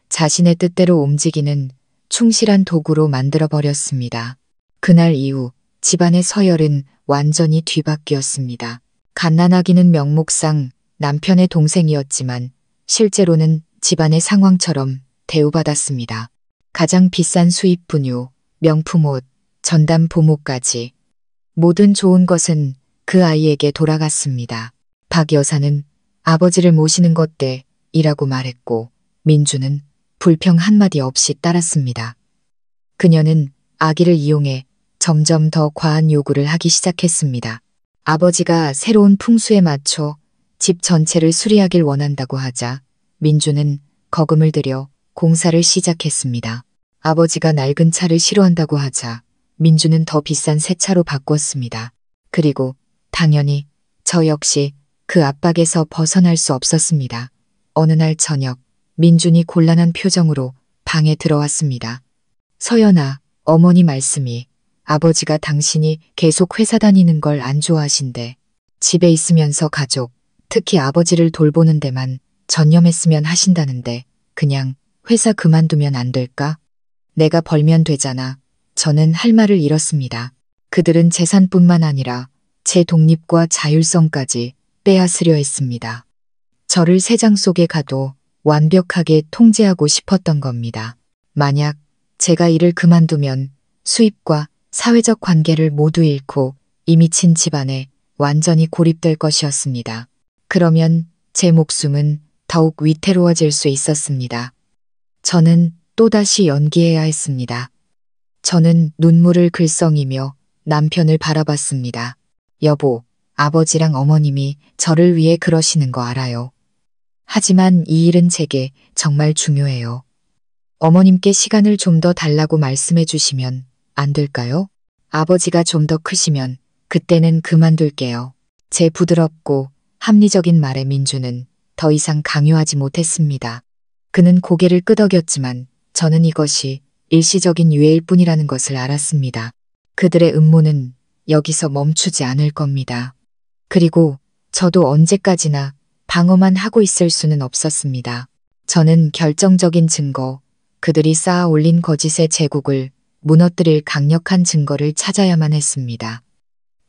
자신의 뜻대로 움직이는 충실한 도구로 만들어버렸습니다. 그날 이후 집안의 서열은 완전히 뒤바뀌었습니다. 갓난아기는 명목상 남편의 동생이었지만 실제로는 집안의 상황처럼 대우받았습니다. 가장 비싼 수입 분유, 명품 옷, 전담 보모까지 모든 좋은 것은 그 아이에게 돌아갔습니다. 박 여사는 아버지를 모시는 것 때이라고 말했고 민주는 불평 한마디 없이 따랐습니다. 그녀는 아기를 이용해 점점 더 과한 요구를 하기 시작했습니다. 아버지가 새로운 풍수에 맞춰 집 전체를 수리하길 원한다고 하자 민주는 거금을 들여 공사를 시작했습니다. 아버지가 낡은 차를 싫어한다고 하자 민주는 더 비싼 새 차로 바꿨습니다. 그리고 당연히 저 역시 그 압박에서 벗어날 수 없었습니다. 어느 날 저녁 민준이 곤란한 표정으로 방에 들어왔습니다. 서연아, 어머니 말씀이 아버지가 당신이 계속 회사 다니는 걸 안 좋아하신대. 집에 있으면서 가족, 특히 아버지를 돌보는 데만 전념했으면 하신다는데 그냥 회사 그만두면 안 될까? 내가 벌면 되잖아. 저는 할 말을 잃었습니다. 그들은 재산뿐만 아니라 제 독립과 자율성까지 빼앗으려 했습니다. 저를 새장 속에 가도 완벽하게 통제하고 싶었던 겁니다. 만약 제가 일을 그만두면 수입과 사회적 관계를 모두 잃고 이미 친 집안에 완전히 고립될 것이었습니다. 그러면 제 목숨은 더욱 위태로워질 수 있었습니다. 저는 또다시 연기해야 했습니다. 저는 눈물을 글썽이며 남편을 바라봤습니다. 여보, 아버지랑 어머님이 저를 위해 그러시는 거 알아요. 하지만 이 일은 제게 정말 중요해요. 어머님께 시간을 좀 더 달라고 말씀해 주시면 안 될까요? 아버지가 좀 더 크시면 그때는 그만둘게요. 제 부드럽고 합리적인 말에 민주는 더 이상 강요하지 못했습니다. 그는 고개를 끄덕였지만 저는 이것이 일시적인 유예일 뿐이라는 것을 알았습니다. 그들의 음모는 여기서 멈추지 않을 겁니다. 그리고 저도 언제까지나 방어만 하고 있을 수는 없었습니다. 저는 결정적인 증거, 그들이 쌓아 올린 거짓의 제국을 무너뜨릴 강력한 증거를 찾아야만 했습니다.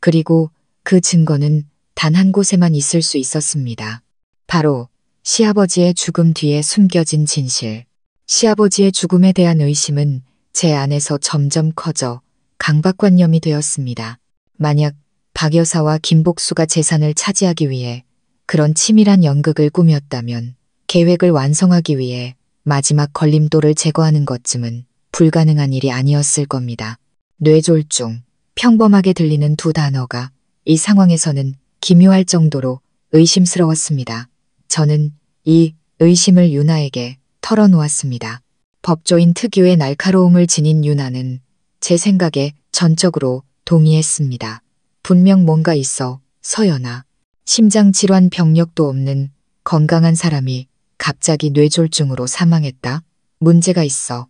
그리고 그 증거는 단 한 곳에만 있을 수 있었습니다. 바로 시아버지의 죽음 뒤에 숨겨진 진실. 시아버지의 죽음에 대한 의심은 제 안에서 점점 커져 강박관념이 되었습니다. 만약 박 여사와 김복수가 재산을 차지하기 위해 그런 치밀한 연극을 꾸몄다면 계획을 완성하기 위해 마지막 걸림돌을 제거하는 것쯤은 불가능한 일이 아니었을 겁니다. 뇌졸중, 평범하게 들리는 두 단어가 이 상황에서는 기묘할 정도로 의심스러웠습니다. 저는 이 의심을 유나에게 털어놓았습니다. 법조인 특유의 날카로움을 지닌 유나는 제 생각에 전적으로 동의했습니다. 분명 뭔가 있어, 서연아. 심장질환 병력도 없는 건강한 사람이 갑자기 뇌졸중으로 사망했다? 문제가 있어.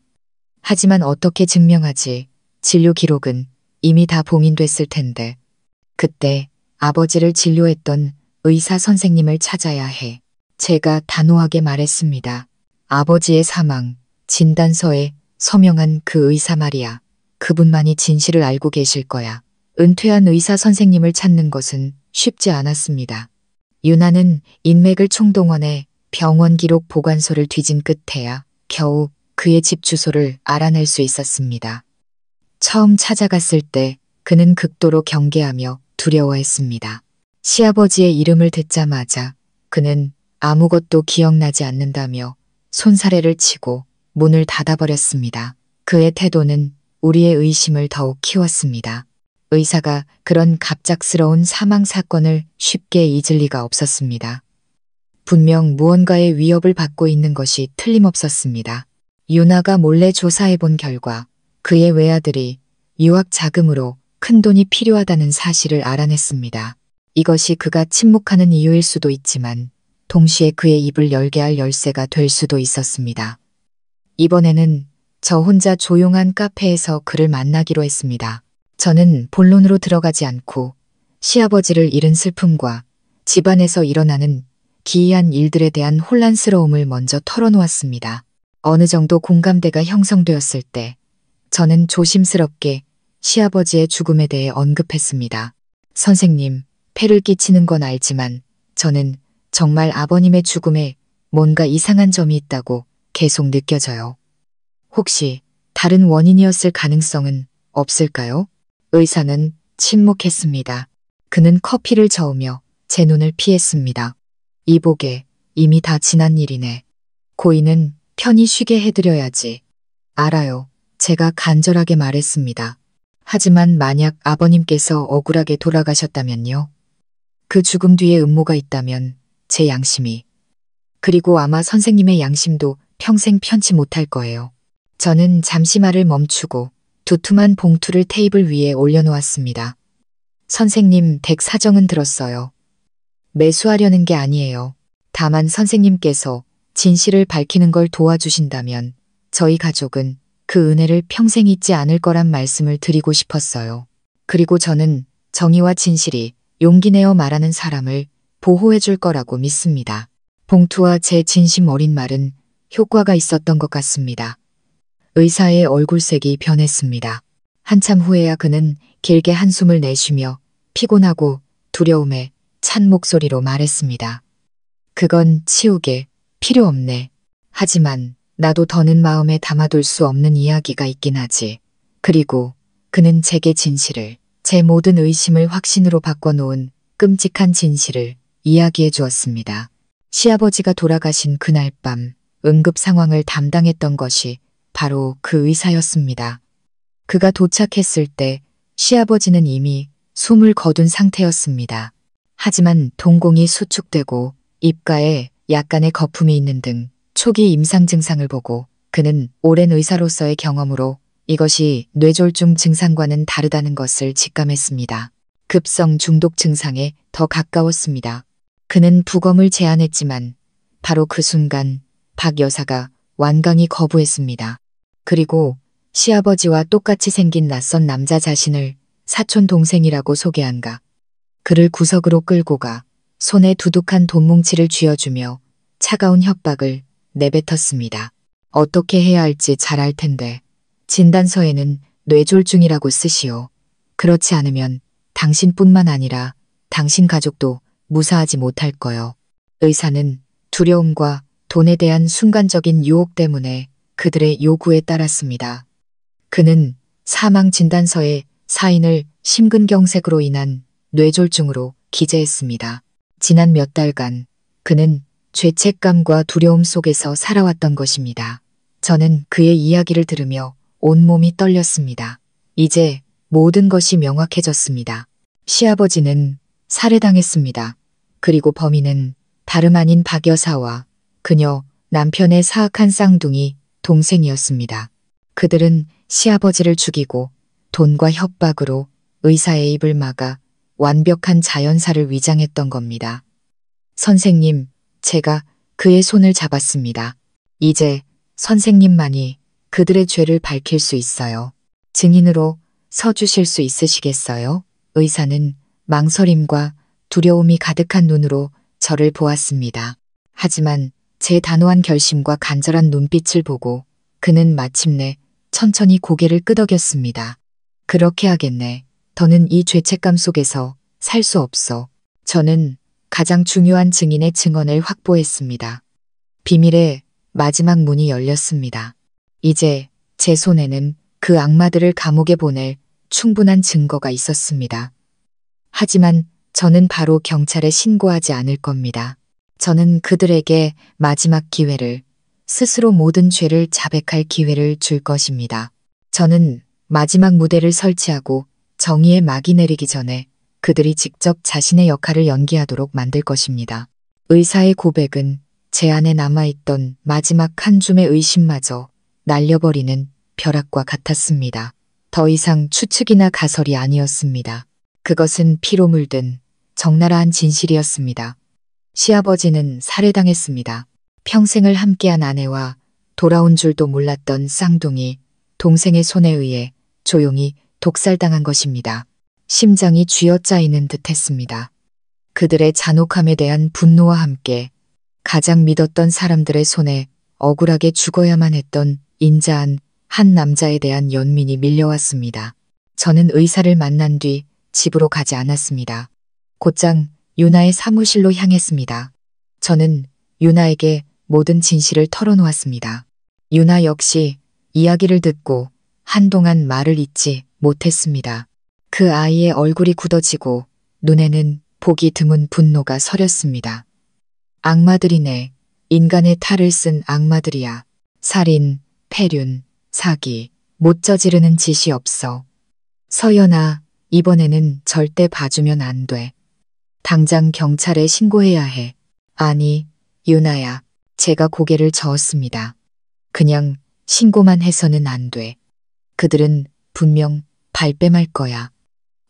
하지만 어떻게 증명하지? 진료 기록은 이미 다 봉인됐을 텐데. 그때 아버지를 진료했던 의사 선생님을 찾아야 해. 제가 단호하게 말했습니다. 아버지의 사망, 진단서에 서명한 그 의사 말이야. 그분만이 진실을 알고 계실 거야. 은퇴한 의사 선생님을 찾는 것은 쉽지 않았습니다. 유나는 인맥을 총동원해 병원 기록 보관소를 뒤진 끝에야 겨우 그의 집 주소를 알아낼 수 있었습니다. 처음 찾아갔을 때 그는 극도로 경계하며 두려워했습니다. 시아버지의 이름을 듣자마자 그는 아무것도 기억나지 않는다며 손사래를 치고 문을 닫아버렸습니다. 그의 태도는 우리의 의심을 더욱 키웠습니다. 의사가 그런 갑작스러운 사망 사건을 쉽게 잊을 리가 없었습니다. 분명 무언가의 위협을 받고 있는 것이 틀림없었습니다. 유나가 몰래 조사해 본 결과 그의 외아들이 유학 자금으로 큰돈이 필요하다는 사실을 알아냈습니다. 이것이 그가 침묵하는 이유일 수도 있지만 동시에 그의 입을 열게 할 열쇠가 될 수도 있었습니다. 이번에는 저 혼자 조용한 카페에서 그를 만나기로 했습니다. 저는 본론으로 들어가지 않고 시아버지를 잃은 슬픔과 집안에서 일어나는 기이한 일들에 대한 혼란스러움을 먼저 털어놓았습니다. 어느 정도 공감대가 형성되었을 때 저는 조심스럽게 시아버지의 죽음에 대해 언급했습니다. 선생님, 폐를 끼치는 건 알지만 저는 정말 아버님의 죽음에 뭔가 이상한 점이 있다고 계속 느껴져요. 혹시 다른 원인이었을 가능성은 없을까요? 의사는 침묵했습니다. 그는 커피를 저으며 제 눈을 피했습니다. 이보게, 이미 다 지난 일이네. 고인은 편히 쉬게 해드려야지. 알아요. 제가 간절하게 말했습니다. 하지만 만약 아버님께서 억울하게 돌아가셨다면요. 그 죽음 뒤에 음모가 있다면 제 양심이, 그리고 아마 선생님의 양심도 평생 편치 못할 거예요. 저는 잠시 말을 멈추고 두툼한 봉투를 테이블 위에 올려놓았습니다. 선생님 댁 사정은 들었어요. 매수하려는 게 아니에요. 다만 선생님께서 진실을 밝히는 걸 도와주신다면 저희 가족은 그 은혜를 평생 잊지 않을 거란 말씀을 드리고 싶었어요. 그리고 저는 정의와 진실이 용기 내어 말하는 사람을 보호해 줄 거라고 믿습니다. 봉투와 제 진심 어린 말은 효과가 있었던 것 같습니다. 의사의 얼굴색이 변했습니다. 한참 후에야 그는 길게 한숨을 내쉬며 피곤하고 두려움에 찬 목소리로 말했습니다. 그건 치우게 필요 없네. 하지만 나도 더는 마음에 담아둘 수 없는 이야기가 있긴 하지. 그리고 그는 제게 진실을, 제 모든 의심을 확신으로 바꿔놓은 끔찍한 진실을 이야기해 주었습니다. 시아버지가 돌아가신 그날 밤 응급 상황을 담당했던 것이 바로 그 의사였습니다. 그가 도착했을 때 시아버지는 이미 숨을 거둔 상태였습니다. 하지만 동공이 수축되고 입가에 약간의 거품이 있는 등 초기 임상 증상을 보고 그는 오랜 의사로서의 경험으로 이것이 뇌졸중 증상과는 다르다는 것을 직감했습니다. 급성 중독 증상에 더 가까웠습니다. 그는 부검을 제안했지만 바로 그 순간 박 여사가 완강히 거부했습니다. 그리고 시아버지와 똑같이 생긴 낯선 남자 자신을 사촌 동생이라고 소개한가. 그를 구석으로 끌고 가 손에 두둑한 돈뭉치를 쥐어주며 차가운 협박을 내뱉었습니다. 어떻게 해야 할지 잘 알 텐데 진단서에는 뇌졸중이라고 쓰시오. 그렇지 않으면 당신뿐만 아니라 당신 가족도 무사하지 못할 거요. 의사는 두려움과 돈에 대한 순간적인 유혹 때문에 그들의 요구에 따랐습니다. 그는 사망 진단서에 사인을 심근경색으로 인한 뇌졸중으로 기재했습니다. 지난 몇 달간 그는 죄책감과 두려움 속에서 살아왔던 것입니다. 저는 그의 이야기를 들으며 온몸이 떨렸습니다. 이제 모든 것이 명확해졌습니다. 시아버지는 살해당했습니다. 그리고 범인은 다름 아닌 박 여사와 그녀 남편의 사악한 쌍둥이 동생이었습니다. 그들은 시아버지를 죽이고 돈과 협박으로 의사의 입을 막아 완벽한 자연사를 위장했던 겁니다. 선생님, 제가 그의 손을 잡았습니다. 이제 선생님만이 그들의 죄를 밝힐 수 있어요. 증인으로 서주실 수 있으시겠어요? 의사는 망설임과 두려움이 가득한 눈으로 저를 보았습니다. 하지만 제 단호한 결심과 간절한 눈빛을 보고 그는 마침내 천천히 고개를 끄덕였습니다. 그렇게 하겠네. 더는 이 죄책감 속에서 살 수 없어. 저는 가장 중요한 증인의 증언을 확보했습니다. 비밀의 마지막 문이 열렸습니다. 이제 제 손에는 그 악마들을 감옥에 보낼 충분한 증거가 있었습니다. 하지만 저는 바로 경찰에 신고하지 않을 겁니다. 저는 그들에게 마지막 기회를, 스스로 모든 죄를 자백할 기회를 줄 것입니다. 저는 마지막 무대를 설치하고 정의의 막이 내리기 전에 그들이 직접 자신의 역할을 연기하도록 만들 것입니다. 의사의 고백은 제 안에 남아있던 마지막 한 줌의 의심마저 날려버리는 벼락과 같았습니다. 더 이상 추측이나 가설이 아니었습니다. 그것은 피로 물든 적나라한 진실이었습니다. 시아버지는 살해당했습니다. 평생을 함께한 아내와 돌아온 줄도 몰랐던 쌍둥이 동생의 손에 의해 조용히 독살당한 것입니다. 심장이 쥐어짜이는 듯했습니다. 그들의 잔혹함에 대한 분노와 함께 가장 믿었던 사람들의 손에 억울하게 죽어야만 했던 인자한 한 남자에 대한 연민이 밀려왔습니다. 저는 의사를 만난 뒤 집으로 가지 않았습니다. 곧장 유나의 사무실로 향했습니다. 저는 유나에게 모든 진실을 털어놓았습니다. 유나 역시 이야기를 듣고 한동안 말을 잇지 못했습니다. 그 아이의 얼굴이 굳어지고 눈에는 보기 드문 분노가 서렸습니다. 악마들이네. 인간의 탈을 쓴 악마들이야. 살인, 폐륜, 사기, 못 저지르는 짓이 없어. 서연아, 이번에는 절대 봐주면 안 돼. 당장 경찰에 신고해야 해. 아니, 유나야. 제가 고개를 저었습니다. 그냥 신고만 해서는 안 돼. 그들은 분명 발뺌할 거야.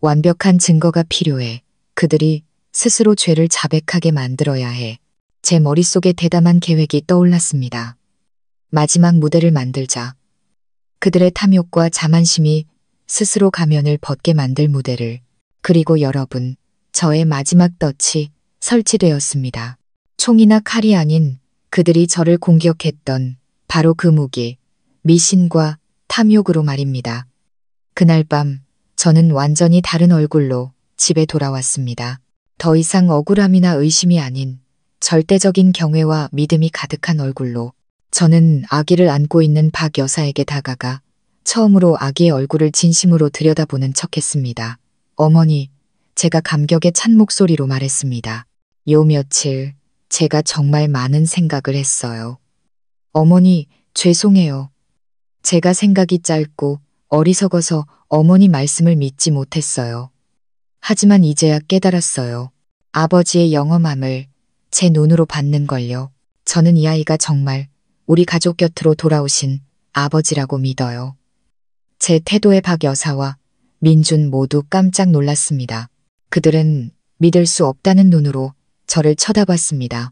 완벽한 증거가 필요해. 그들이 스스로 죄를 자백하게 만들어야 해. 제 머릿속에 대담한 계획이 떠올랐습니다. 마지막 무대를 만들자. 그들의 탐욕과 자만심이 스스로 가면을 벗게 만들 무대를. 그리고 여러분, 저의 마지막 덫이 설치되었습니다. 총이나 칼이 아닌 그들이 저를 공격했던 바로 그 무기, 미신과 탐욕으로 말입니다. 그날 밤 저는 완전히 다른 얼굴로 집에 돌아왔습니다. 더 이상 억울함이나 의심이 아닌 절대적인 경외와 믿음이 가득한 얼굴로 저는 아기를 안고 있는 박 여사에게 다가가 처음으로 아기의 얼굴을 진심으로 들여다보는 척했습니다. 어머니, 제가 감격에 찬 목소리로 말했습니다. 요 며칠 제가 정말 많은 생각을 했어요. 어머니, 죄송해요. 제가 생각이 짧고 어리석어서 어머니 말씀을 믿지 못했어요. 하지만 이제야 깨달았어요. 아버지의 영험함을 제 눈으로 받는 걸요. 저는 이 아이가 정말 우리 가족 곁으로 돌아오신 아버지라고 믿어요. 제 태도에 박 여사와 민준 모두 깜짝 놀랐습니다. 그들은 믿을 수 없다는 눈으로 저를 쳐다봤습니다.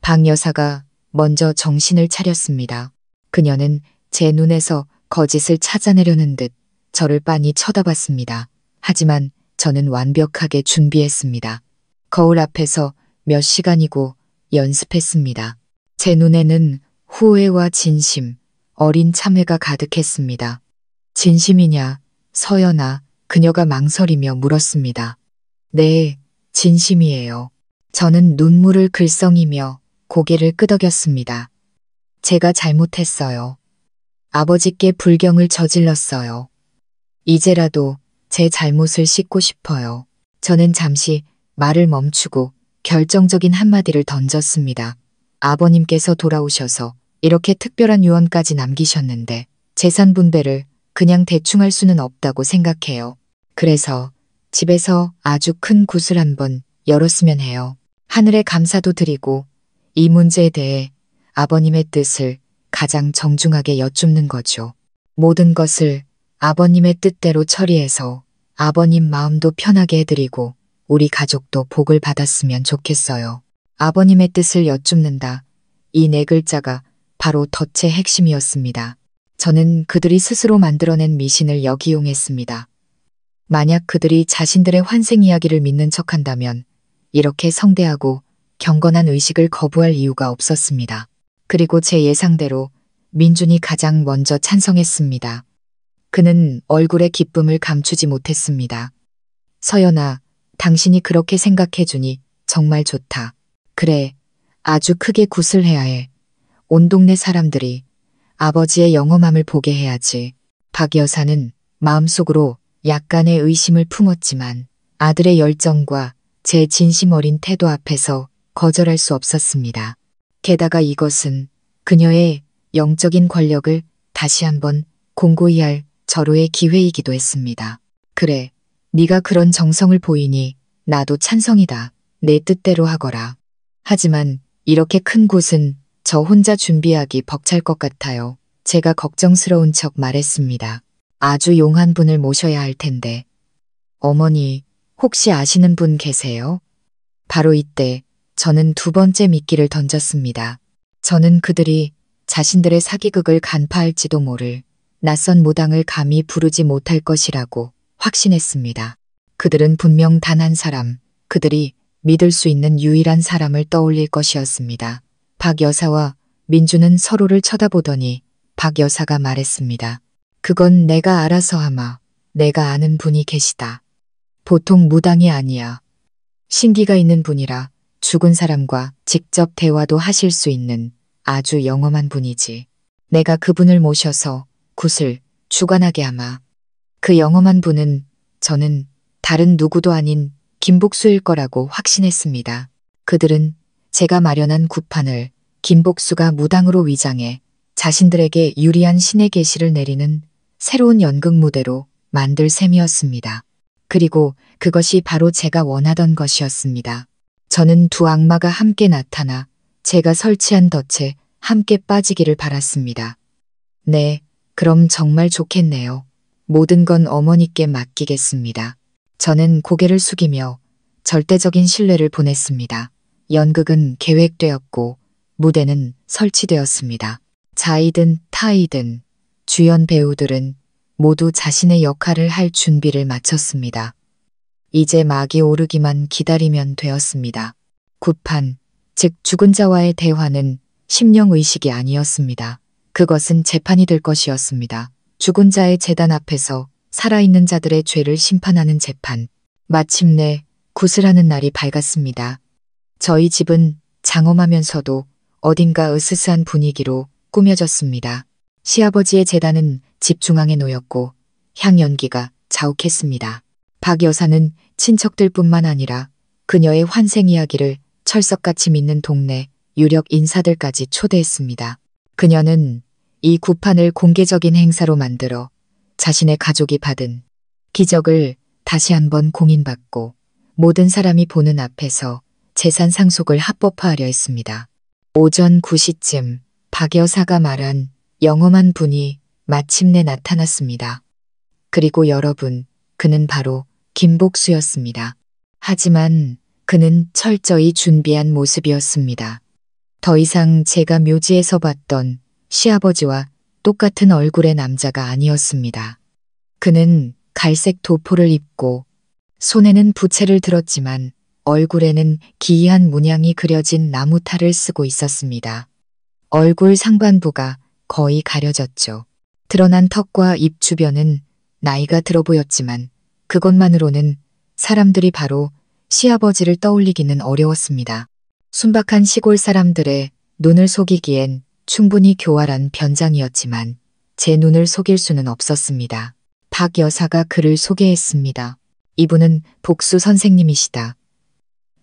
박 여사가 먼저 정신을 차렸습니다. 그녀는 제 눈에서 거짓을 찾아내려는 듯 저를 빤히 쳐다봤습니다. 하지만 저는 완벽하게 준비했습니다. 거울 앞에서 몇 시간이고 연습했습니다. 제 눈에는 후회와 진심, 어린 참회가 가득했습니다. 진심이냐, 서연아, 그녀가 망설이며 물었습니다. 네, 진심이에요. 저는 눈물을 글썽이며 고개를 끄덕였습니다. 제가 잘못했어요. 아버지께 불경을 저질렀어요. 이제라도 제 잘못을 씻고 싶어요. 저는 잠시 말을 멈추고 결정적인 한마디를 던졌습니다. 아버님께서 돌아오셔서 이렇게 특별한 유언까지 남기셨는데 재산 분배를 그냥 대충 할 수는 없다고 생각해요. 그래서 집에서 아주 큰 굿을 한번 열었으면 해요. 하늘에 감사도 드리고 이 문제에 대해 아버님의 뜻을 가장 정중하게 여쭙는 거죠. 모든 것을 아버님의 뜻대로 처리해서 아버님 마음도 편하게 해드리고 우리 가족도 복을 받았으면 좋겠어요. 아버님의 뜻을 여쭙는다. 이 네 글자가 바로 덫의 핵심이었습니다. 저는 그들이 스스로 만들어낸 미신을 역이용했습니다. 만약 그들이 자신들의 환생 이야기를 믿는 척한다면 이렇게 성대하고 경건한 의식을 거부할 이유가 없었습니다. 그리고 제 예상대로 민준이 가장 먼저 찬성했습니다. 그는 얼굴의 기쁨을 감추지 못했습니다. 서연아, 당신이 그렇게 생각해주니 정말 좋다. 그래, 아주 크게 굿을 해야 해. 온 동네 사람들이 아버지의 영험함을 보게 해야지. 박 여사는 마음속으로 약간의 의심을 품었지만 아들의 열정과 제 진심 어린 태도 앞에서 거절할 수 없었습니다. 게다가 이것은 그녀의 영적인 권력을 다시 한번 공고히 할 절호의 기회이기도 했습니다. 그래, 네가 그런 정성을 보이니 나도 찬성이다. 내 뜻대로 하거라. 하지만 이렇게 큰 곳은 저 혼자 준비하기 벅찰 것 같아요. 제가 걱정스러운 척 말했습니다. 아주 용한 분을 모셔야 할 텐데. 어머니, 혹시 아시는 분 계세요? 바로 이때 저는 두 번째 미끼를 던졌습니다. 저는 그들이 자신들의 사기극을 간파할지도 모를 낯선 무당을 감히 부르지 못할 것이라고 확신했습니다. 그들은 분명 단 한 사람, 그들이 믿을 수 있는 유일한 사람을 떠올릴 것이었습니다. 박 여사와 민주는 서로를 쳐다보더니 박 여사가 말했습니다. 그건 내가 알아서 하마. 내가 아는 분이 계시다. 보통 무당이 아니야. 신기가 있는 분이라 죽은 사람과 직접 대화도 하실 수 있는 아주 영험한 분이지. 내가 그분을 모셔서 굿을 주관하게 하마. 그 영험한 분은 저는 다른 누구도 아닌 김복수일 거라고 확신했습니다. 그들은 제가 마련한 굿판을 김복수가 무당으로 위장해 자신들에게 유리한 신의 계시를 내리는 새로운 연극 무대로 만들 셈이었습니다. 그리고 그것이 바로 제가 원하던 것이었습니다. 저는 두 악마가 함께 나타나 제가 설치한 덫에 함께 빠지기를 바랐습니다. 네, 그럼 정말 좋겠네요. 모든 건 어머니께 맡기겠습니다. 저는 고개를 숙이며 절대적인 신뢰를 보냈습니다. 연극은 계획되었고 무대는 설치되었습니다. 자이든 타이든 주연 배우들은 모두 자신의 역할을 할 준비를 마쳤습니다. 이제 막이 오르기만 기다리면 되었습니다. 굿판, 즉 죽은 자와의 대화는 심령의식이 아니었습니다. 그것은 재판이 될 것이었습니다. 죽은 자의 제단 앞에서 살아있는 자들의 죄를 심판하는 재판. 마침내 구슬하는 날이 밝았습니다. 저희 집은 장엄하면서도 어딘가 으스스한 분위기로 꾸며졌습니다. 시아버지의 제단은 집 중앙에 놓였고 향연기가 자욱했습니다. 박 여사는 친척들뿐만 아니라 그녀의 환생 이야기를 철석같이 믿는 동네 유력 인사들까지 초대했습니다. 그녀는 이 굿판을 공개적인 행사로 만들어 자신의 가족이 받은 기적을 다시 한번 공인받고 모든 사람이 보는 앞에서 재산 상속을 합법화하려 했습니다. 오전 9시쯤 박 여사가 말한 영험한 분이 마침내 나타났습니다. 그리고 여러분, 그는 바로 김복수였습니다. 하지만 그는 철저히 준비한 모습이었습니다. 더 이상 제가 묘지에서 봤던 시아버지와 똑같은 얼굴의 남자가 아니었습니다. 그는 갈색 도포를 입고 손에는 부채를 들었지만 얼굴에는 기이한 문양이 그려진 나무탈을 쓰고 있었습니다. 얼굴 상반부가 거의 가려졌죠. 드러난 턱과 입 주변은 나이가 들어 보였지만 그것만으로는 사람들이 바로 시아버지를 떠올리기는 어려웠습니다. 순박한 시골 사람들의 눈을 속이기엔 충분히 교활한 변장이었지만 제 눈을 속일 수는 없었습니다. 박 여사가 그를 소개했습니다. 이분은 복수 선생님이시다.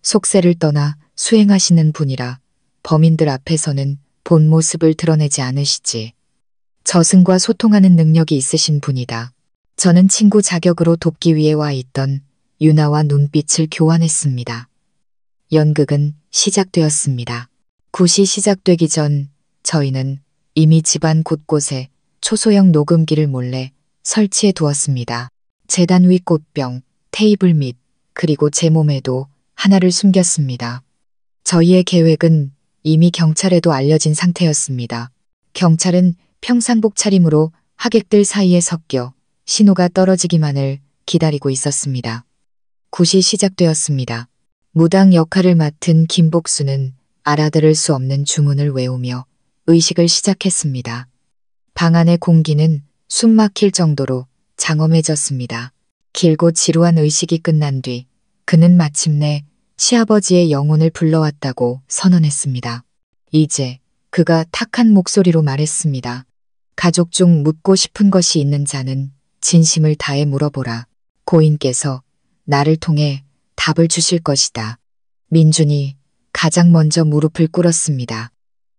속세를 떠나 수행하시는 분이라 범인들 앞에서는 본 모습을 드러내지 않으시지. 저승과 소통하는 능력이 있으신 분이다. 저는 친구 자격으로 돕기 위해 와 있던 유나와 눈빛을 교환했습니다. 연극은 시작되었습니다. 굿이 시작되기 전 저희는 이미 집안 곳곳에 초소형 녹음기를 몰래 설치해 두었습니다. 재단 위 꽃병, 테이블 밑, 그리고 제 몸에도 하나를 숨겼습니다. 저희의 계획은 이미 경찰에도 알려진 상태였습니다. 경찰은 평상복 차림으로 하객들 사이에 섞여 신호가 떨어지기만을 기다리고 있었습니다. 굿이 시작되었습니다. 무당 역할을 맡은 김복수는 알아들을 수 없는 주문을 외우며 의식을 시작했습니다. 방 안의 공기는 숨 막힐 정도로 장엄해졌습니다. 길고 지루한 의식이 끝난 뒤 그는 마침내 시아버지의 영혼을 불러왔다고 선언했습니다. 이제 그가 탁한 목소리로 말했습니다. 가족 중 묻고 싶은 것이 있는 자는 진심을 다해 물어보라. 고인께서 나를 통해 답을 주실 것이다. 민준이 가장 먼저 무릎을 꿇었습니다.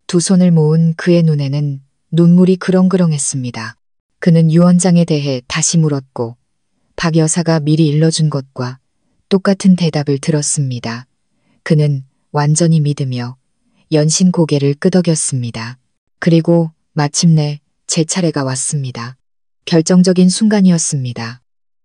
두 손을 모은 그의 눈에는 눈물이 그렁그렁했습니다. 그는 유언장에 대해 다시 물었고 박 여사가 미리 일러준 것과 똑같은 대답을 들었습니다. 그는 완전히 믿으며 연신 고개를 끄덕였습니다. 그리고 마침내 제 차례가 왔습니다. 결정적인 순간이었습니다.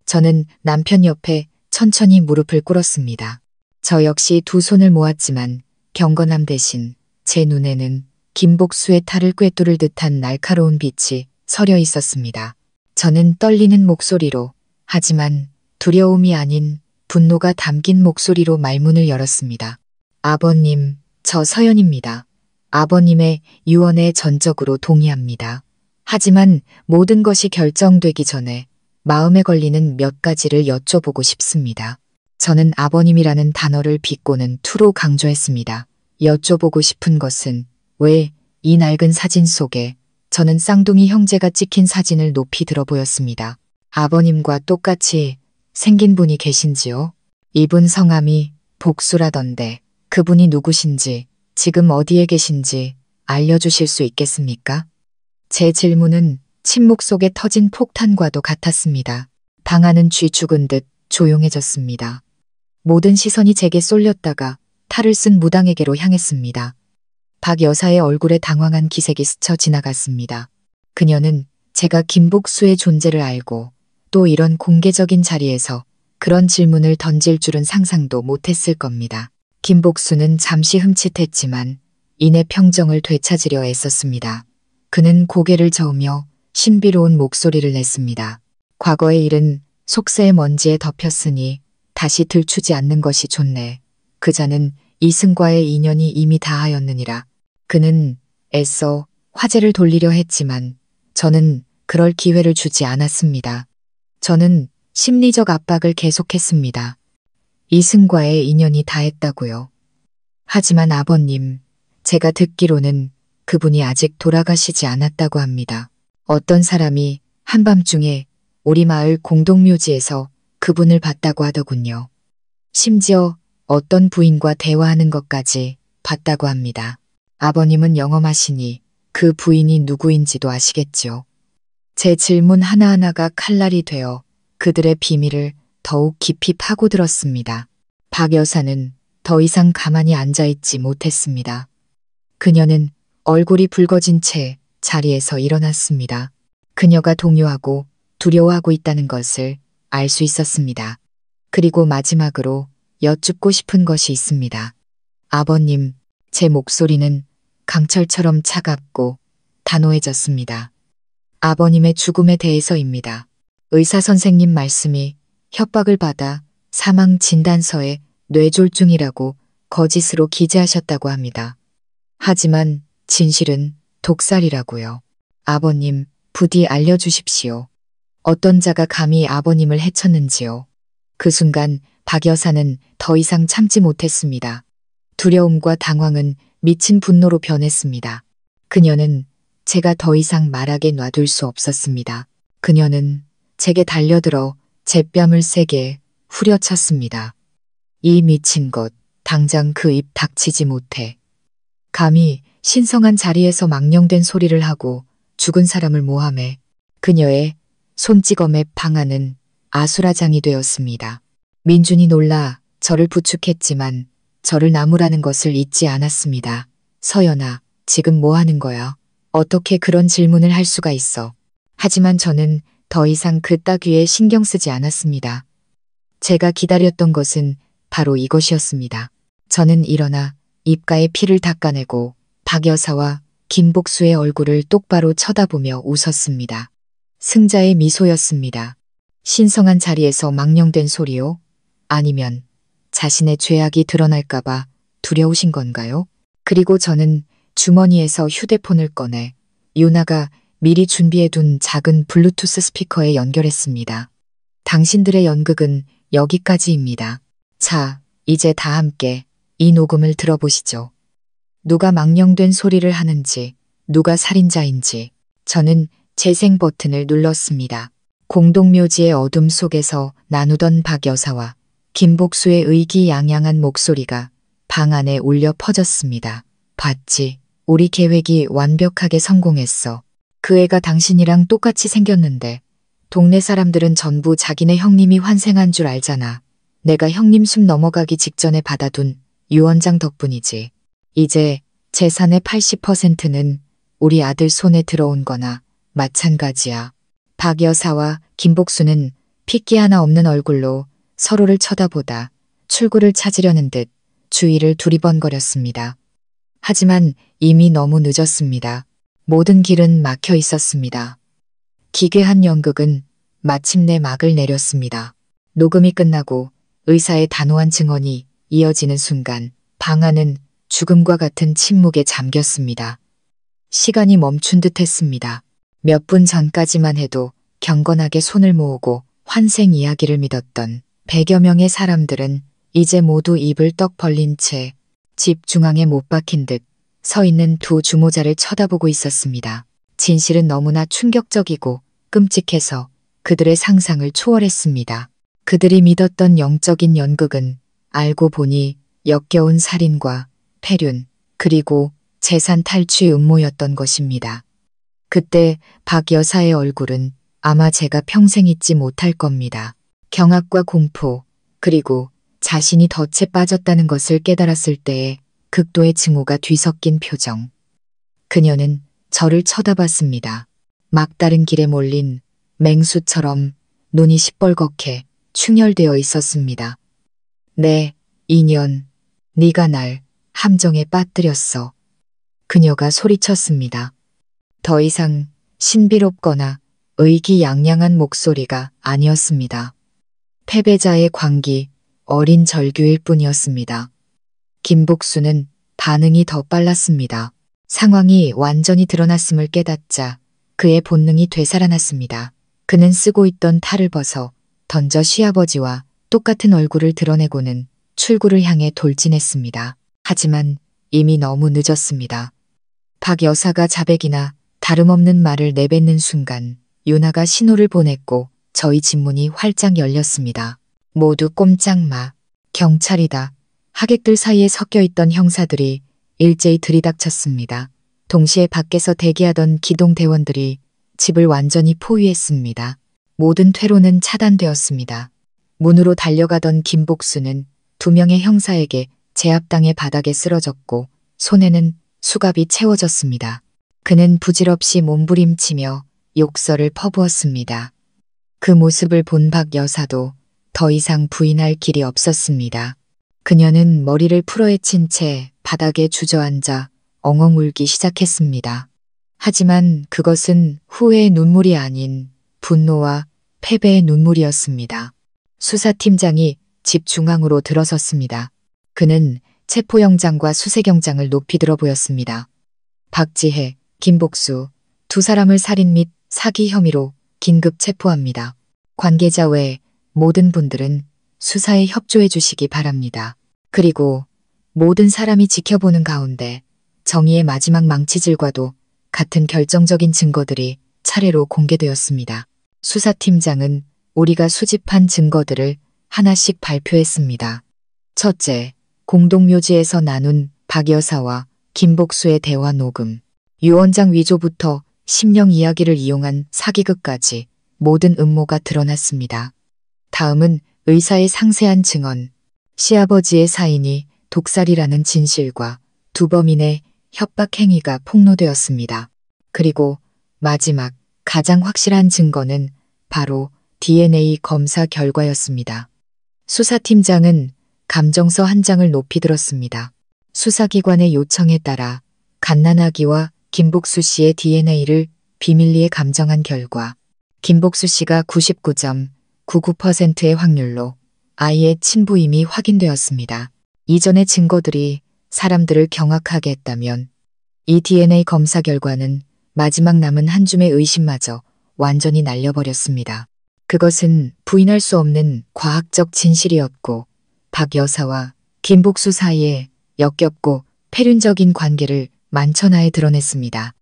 저는 남편 옆에 천천히 무릎을 꿇었습니다. 저 역시 두 손을 모았지만 경건함 대신 제 눈에는 김복수의 탈을 꿰뚫을 듯한 날카로운 빛이 서려 있었습니다. 저는 떨리는 목소리로, 하지만 두려움이 아닌 분노가 담긴 목소리로 말문을 열었습니다. 아버님, 저 서연입니다. 아버님의 유언에 전적으로 동의합니다. 하지만 모든 것이 결정되기 전에 마음에 걸리는 몇 가지를 여쭤보고 싶습니다. 저는 아버님이라는 단어를 비꼬는 투로 강조했습니다. 여쭤보고 싶은 것은 왜 이 낡은 사진 속에 저는 쌍둥이 형제가 찍힌 사진을 높이 들어 보였습니다. 아버님과 똑같이 생긴 분이 계신지요? 이분 성함이 복수라던데 그분이 누구신지 지금 어디에 계신지 알려주실 수 있겠습니까? 제 질문은 침묵 속에 터진 폭탄과도 같았습니다. 방 안은 쥐 죽은 듯 조용해졌습니다. 모든 시선이 제게 쏠렸다가 탈을 쓴 무당에게로 향했습니다. 박 여사의 얼굴에 당황한 기색이 스쳐 지나갔습니다. 그녀는 제가 김복수의 존재를 알고 또 이런 공개적인 자리에서 그런 질문을 던질 줄은 상상도 못했을 겁니다. 김복수는 잠시 흠칫했지만 이내 평정을 되찾으려 애썼습니다. 그는 고개를 저으며 신비로운 목소리를 냈습니다. 과거의 일은 속세의 먼지에 덮였으니 다시 들추지 않는 것이 좋네. 그자는 이승과의 인연이 이미 다하였느니라. 그는 애써 화제를 돌리려 했지만 저는 그럴 기회를 주지 않았습니다. 저는 심리적 압박을 계속했습니다. 이승과의 인연이 다했다고요. 하지만 아버님, 제가 듣기로는 그분이 아직 돌아가시지 않았다고 합니다. 어떤 사람이 한밤중에 우리 마을 공동묘지에서 그분을 봤다고 하더군요. 심지어 어떤 부인과 대화하는 것까지 봤다고 합니다. 아버님은 영험하시니 그 부인이 누구인지도 아시겠지요. 제 질문 하나하나가 칼날이 되어 그들의 비밀을 더욱 깊이 파고들었습니다. 박 여사는 더 이상 가만히 앉아있지 못했습니다. 그녀는 얼굴이 붉어진 채 자리에서 일어났습니다. 그녀가 동요하고 두려워하고 있다는 것을 알 수 있었습니다. 그리고 마지막으로 여쭙고 싶은 것이 있습니다. 아버님, 제 목소리는 강철처럼 차갑고 단호해졌습니다. 아버님의 죽음에 대해서입니다. 의사 선생님 말씀이 협박을 받아 사망 진단서에 뇌졸중이라고 거짓으로 기재하셨다고 합니다. 하지만 진실은 독살이라고요. 아버님, 부디 알려주십시오. 어떤 자가 감히 아버님을 해쳤는지요. 그 순간 박 여사는 더 이상 참지 못했습니다. 두려움과 당황은 미친 분노로 변했습니다. 그녀는 제가 더 이상 말하게 놔둘 수 없었습니다. 그녀는 제게 달려들어 제 뺨을 세게 후려쳤습니다. 이 미친 것, 당장 그 입 닥치지 못해. 감히 신성한 자리에서 망령된 소리를 하고 죽은 사람을 모함해. 그녀의 손찌검의 방아는 아수라장이 되었습니다. 민준이 놀라 저를 부축했지만 저를 나무라는 것을 잊지 않았습니다. 서연아, 지금 뭐 하는 거야? 어떻게 그런 질문을 할 수가 있어? 하지만 저는 더 이상 그 따귀에 신경 쓰지 않았습니다. 제가 기다렸던 것은 바로 이것이었습니다. 저는 일어나 입가에 피를 닦아내고 박 여사와 김복수의 얼굴을 똑바로 쳐다보며 웃었습니다. 승자의 미소였습니다. 신성한 자리에서 망령된 소리요? 아니면 자신의 죄악이 드러날까봐 두려우신 건가요? 그리고 저는 주머니에서 휴대폰을 꺼내 유나가 미리 준비해둔 작은 블루투스 스피커에 연결했습니다. 당신들의 연극은 여기까지입니다. 자, 이제 다 함께 이 녹음을 들어보시죠. 누가 망령된 소리를 하는지, 누가 살인자인지. 저는 재생 버튼을 눌렀습니다. 공동묘지의 어둠 속에서 나누던 박 여사와 김복수의 의기양양한 목소리가 방 안에 울려 퍼졌습니다. 봤지? 우리 계획이 완벽하게 성공했어. 그 애가 당신이랑 똑같이 생겼는데 동네 사람들은 전부 자기네 형님이 환생한 줄 알잖아. 내가 형님 숨 넘어가기 직전에 받아둔 유언장 덕분이지. 이제 재산의 80%는 우리 아들 손에 들어온 거나 마찬가지야. 박 여사와 김복수는 핏기 하나 없는 얼굴로 서로를 쳐다보다 출구를 찾으려는 듯 주위를 두리번거렸습니다. 하지만 이미 너무 늦었습니다. 모든 길은 막혀 있었습니다. 기괴한 연극은 마침내 막을 내렸습니다. 녹음이 끝나고 의사의 단호한 증언이 이어지는 순간 방 안은 죽음과 같은 침묵에 잠겼습니다. 시간이 멈춘 듯 했습니다. 몇 분 전까지만 해도 경건하게 손을 모으고 환생 이야기를 믿었던 100여 명의 사람들은 이제 모두 입을 떡 벌린 채 집 중앙에 못 박힌 듯 서 있는 두 주모자를 쳐다보고 있었습니다. 진실은 너무나 충격적이고 끔찍해서 그들의 상상을 초월했습니다. 그들이 믿었던 영적인 연극은 알고 보니 역겨운 살인과 폐륜 그리고 재산 탈취 음모였던 것입니다. 그때 박 여사의 얼굴은 아마 제가 평생 잊지 못할 겁니다. 경악과 공포 그리고 자신이 덫에 빠졌다는 것을 깨달았을 때의 극도의 증오가 뒤섞인 표정. 그녀는 저를 쳐다봤습니다. 막다른 길에 몰린 맹수처럼 눈이 시뻘겋게 충혈되어 있었습니다. 네, 인연, 네가 날 함정에 빠뜨렸어. 그녀가 소리쳤습니다. 더 이상 신비롭거나 의기양양한 목소리가 아니었습니다. 패배자의 광기, 어린 절규일 뿐이었습니다. 김복수는 반응이 더 빨랐습니다. 상황이 완전히 드러났음을 깨닫자 그의 본능이 되살아났습니다. 그는 쓰고 있던 탈을 벗어 던져 시아버지와 똑같은 얼굴을 드러내고는 출구를 향해 돌진했습니다. 하지만 이미 너무 늦었습니다. 박 여사가 자백이나 다름없는 말을 내뱉는 순간 윤아가 신호를 보냈고 저희 집문이 활짝 열렸습니다. 모두 꼼짝마. 경찰이다. 하객들 사이에 섞여있던 형사들이 일제히 들이닥쳤습니다. 동시에 밖에서 대기하던 기동대원들이 집을 완전히 포위했습니다. 모든 퇴로는 차단되었습니다. 문으로 달려가던 김복수는 두 명의 형사에게 제압당해 바닥에 쓰러졌고 손에는 수갑이 채워졌습니다. 그는 부질없이 몸부림치며 욕설을 퍼부었습니다. 그 모습을 본 박 여사도 더 이상 부인할 길이 없었습니다. 그녀는 머리를 풀어헤친 채 바닥에 주저앉아 엉엉 울기 시작했습니다. 하지만 그것은 후회의 눈물이 아닌 분노와 패배의 눈물이었습니다. 수사팀장이 집 중앙으로 들어섰습니다. 그는 체포영장과 수색영장을 높이 들어 보였습니다. 박지혜, 김복수 두 사람을 살인 및 사기 혐의로 긴급 체포합니다. 관계자 외 모든 분들은 수사에 협조해 주시기 바랍니다. 그리고 모든 사람이 지켜보는 가운데 정의의 마지막 망치질과도 같은 결정적인 증거들이 차례로 공개되었습니다. 수사팀장은 우리가 수집한 증거들을 하나씩 발표했습니다. 첫째, 공동묘지에서 나눈 박 여사와 김복수의 대화 녹음. 유언장 위조부터 심령 이야기를 이용한 사기극까지 모든 음모가 드러났습니다. 다음은 의사의 상세한 증언, 시아버지의 사인이 독살이라는 진실과 두 범인의 협박 행위가 폭로되었습니다. 그리고 마지막 가장 확실한 증거는 바로 DNA 검사 결과였습니다. 수사팀장은 감정서 한 장을 높이 들었습니다. 수사기관의 요청에 따라 갓난아기와 김복수 씨의 DNA를 비밀리에 감정한 결과 김복수 씨가 99.99%의 확률로 아이의 친부임이 확인되었습니다. 이전의 증거들이 사람들을 경악하게 했다면 이 DNA 검사 결과는 마지막 남은 한 줌의 의심마저 완전히 날려버렸습니다. 그것은 부인할 수 없는 과학적 진실이었고 박 여사와 김복수 사이에 역겹고 폐륜적인 관계를 만천하에 드러냈습니다.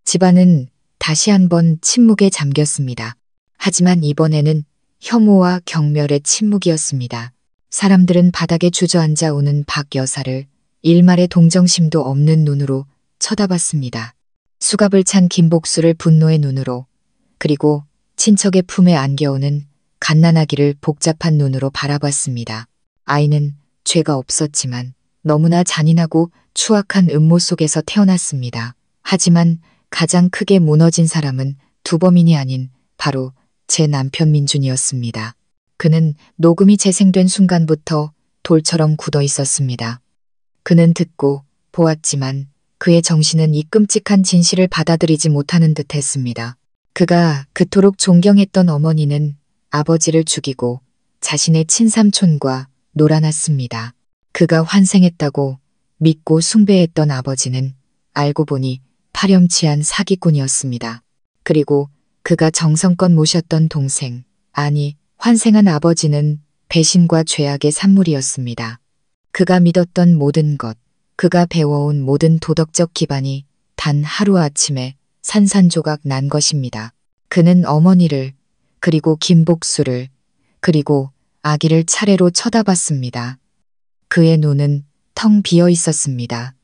집안은 다시 한번 침묵에 잠겼습니다. 하지만 이번에는 혐오와 경멸의 침묵이었습니다. 사람들은 바닥에 주저앉아 우는 박 여사를 일말의 동정심도 없는 눈으로 쳐다봤습니다. 수갑을 찬 김복수를 분노의 눈으로, 그리고 친척의 품에 안겨오는 갓난아기를 복잡한 눈으로 바라봤습니다. 아이는 죄가 없었지만 너무나 잔인하고 추악한 음모 속에서 태어났습니다. 하지만 가장 크게 무너진 사람은 두 범인이 아닌 바로 제 남편 민준이었습니다. 그는 녹음이 재생된 순간부터 돌처럼 굳어 있었습니다. 그는 듣고 보았지만 그의 정신은 이 끔찍한 진실을 받아들이지 못하는 듯 했습니다. 그가 그토록 존경했던 어머니는 아버지를 죽이고 자신의 친삼촌과 놀아났습니다. 그가 환생했다고 믿고 숭배했던 아버지는 알고 보니 파렴치한 사기꾼이었습니다. 그리고 그가 정성껏 모셨던 동생, 아니 환생한 아버지는 배신과 죄악의 산물이었습니다. 그가 믿었던 모든 것, 그가 배워온 모든 도덕적 기반이 단 하루아침에 산산조각 난 것입니다. 그는 어머니를, 그리고 김복수를, 그리고 아기를 차례로 쳐다봤습니다. 그의 눈은 텅 비어 있었습니다.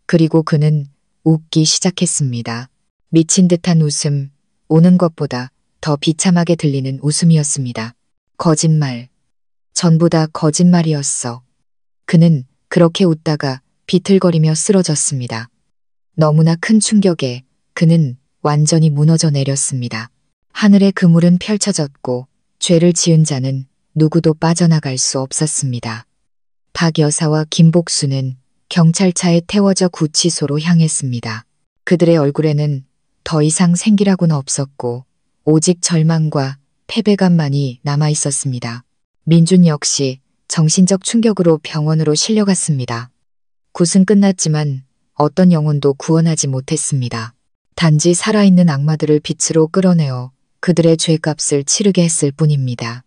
그리고 그는 웃기 시작했습니다. 미친 듯한 웃음, 오는 것보다 더 비참하게 들리는 웃음이었습니다. 거짓말. 전부 다 거짓말이었어. 그는 그렇게 웃다가 비틀거리며 쓰러졌습니다. 너무나 큰 충격에 그는 완전히 무너져 내렸습니다. 하늘의 그물은 펼쳐졌고 죄를 지은 자는 누구도 빠져나갈 수 없었습니다. 박 여사와 김복수는 경찰차에 태워져 구치소로 향했습니다. 그들의 얼굴에는 더 이상 생기라고는 없었고 오직 절망과 패배감만이 남아 있었습니다. 민준 역시 정신적 충격으로 병원으로 실려갔습니다. 굿은 끝났지만 어떤 영혼도 구원하지 못했습니다. 단지 살아있는 악마들을 빛으로 끌어내어 그들의 죄값을 치르게 했을 뿐입니다.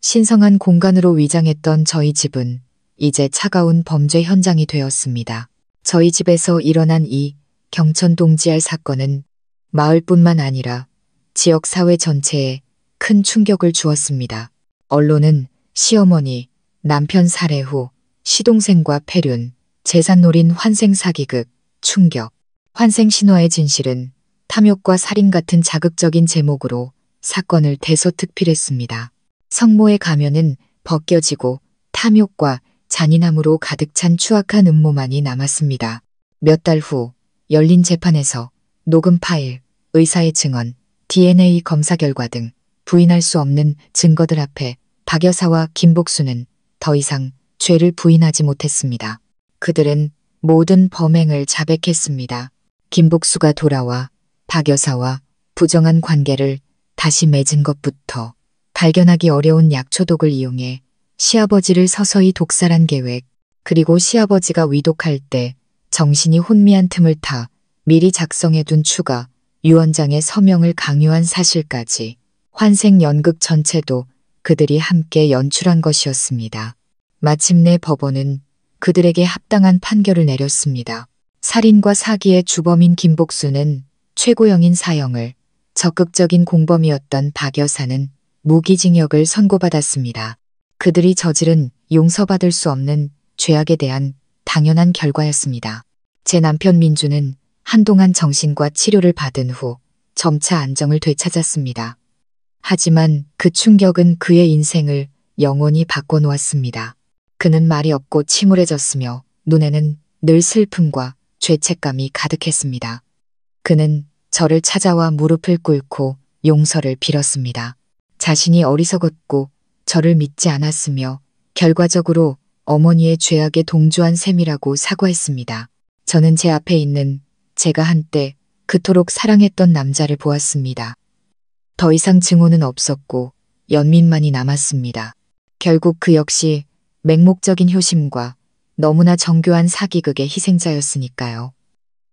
신성한 공간으로 위장했던 저희 집은 이제 차가운 범죄 현장이 되었습니다. 저희 집에서 일어난 이 경천동지알 사건은 마을뿐만 아니라 지역 사회 전체에 큰 충격을 주었습니다. 언론은 시어머니, 남편 살해 후 시동생과 폐륜, 재산 노린 환생 사기극, 충격, 환생 신화의 진실은 탐욕과 살인 같은 자극적인 제목으로 사건을 대서특필했습니다. 성모의 가면은 벗겨지고 탐욕과 잔인함으로 가득 찬 추악한 음모만이 남았습니다. 몇 달 후 열린 재판에서 녹음 파일, 의사의 증언, DNA 검사 결과 등 부인할 수 없는 증거들 앞에 박 여사와 김복수는 더 이상 죄를 부인하지 못했습니다. 그들은 모든 범행을 자백했습니다. 김복수가 돌아와 박 여사와 부정한 관계를 다시 맺은 것부터 발견하기 어려운 약초독을 이용해 시아버지를 서서히 독살한 계획, 그리고 시아버지가 위독할 때 정신이 혼미한 틈을 타 미리 작성해둔 추가 유언장의 서명을 강요한 사실까지 환생 연극 전체도 그들이 함께 연출한 것이었습니다. 마침내 법원은 그들에게 합당한 판결을 내렸습니다. 살인과 사기의 주범인 김복수는 최고형인 사형을, 적극적인 공범이었던 박 여사는 무기징역을 선고받았습니다. 그들이 저지른 용서받을 수 없는 죄악에 대한 당연한 결과였습니다. 제 남편 민주는 한동안 정신과 치료를 받은 후 점차 안정을 되찾았습니다. 하지만 그 충격은 그의 인생을 영원히 바꿔놓았습니다. 그는 말이 없고 침울해졌으며 눈에는 늘 슬픔과 죄책감이 가득했습니다. 그는 저를 찾아와 무릎을 꿇고 용서를 빌었습니다. 자신이 어리석었고 저를 믿지 않았으며 결과적으로 어머니의 죄악에 동조한 셈이라고 사과했습니다. 저는 제 앞에 있는 제가 한때 그토록 사랑했던 남자를 보았습니다. 더 이상 증오는 없었고 연민만이 남았습니다. 결국 그 역시 맹목적인 효심과 너무나 정교한 사기극의 희생자였으니까요.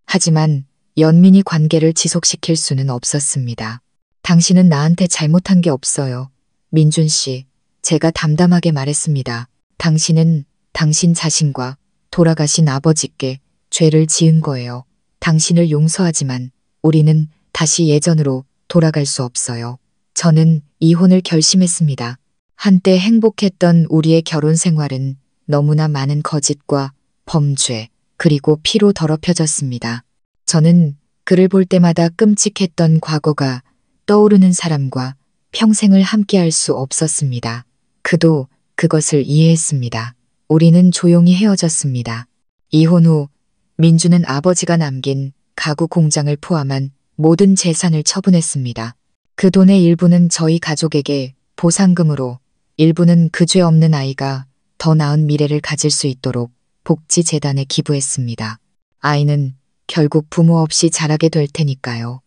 하지만 연민이 관계를 지속시킬 수는 없었습니다. 당신은 나한테 잘못한 게 없어요. 민준 씨, 제가 담담하게 말했습니다. 당신은 당신 자신과 돌아가신 아버지께 죄를 지은 거예요. 당신을 용서하지만 우리는 다시 예전으로 돌아갈 수 없어요. 저는 이혼을 결심했습니다. 한때 행복했던 우리의 결혼 생활은 너무나 많은 거짓과 범죄, 그리고 피로 더럽혀졌습니다. 저는 그를 볼 때마다 끔찍했던 과거가 떠오르는 사람과 평생을 함께할 수 없었습니다. 그도 그것을 이해했습니다. 우리는 조용히 헤어졌습니다. 이혼 후 민주는 아버지가 남긴 가구 공장을 포함한 모든 재산을 처분했습니다. 그 돈의 일부는 저희 가족에게 보상금으로, 일부는 그 죄 없는 아이가 더 나은 미래를 가질 수 있도록 복지재단에 기부했습니다. 아이는 결국 부모 없이 자라게 될 테니까요.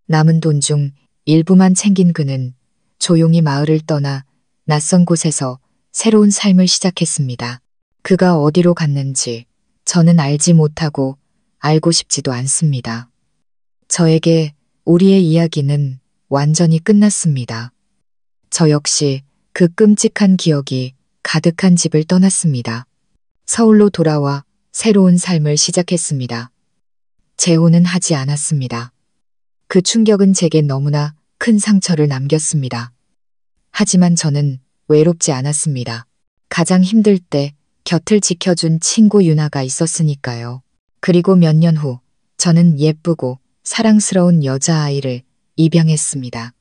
남은 돈 중 일부만 챙긴 그는 조용히 마을을 떠나 낯선 곳에서 새로운 삶을 시작했습니다. 그가 어디로 갔는지 저는 알지 못하고 알고 싶지도 않습니다. 저에게 우리의 이야기는 완전히 끝났습니다. 저 역시 그 끔찍한 기억이 가득한 집을 떠났습니다. 서울로 돌아와 새로운 삶을 시작했습니다. 재혼은 하지 않았습니다. 그 충격은 제게 너무나 큰 상처를 남겼습니다. 하지만 저는 외롭지 않았습니다. 가장 힘들 때 곁을 지켜준 친구 유나가 있었으니까요. 그리고 몇 년 후 저는 예쁘고 사랑스러운 여자아이를 입양했습니다.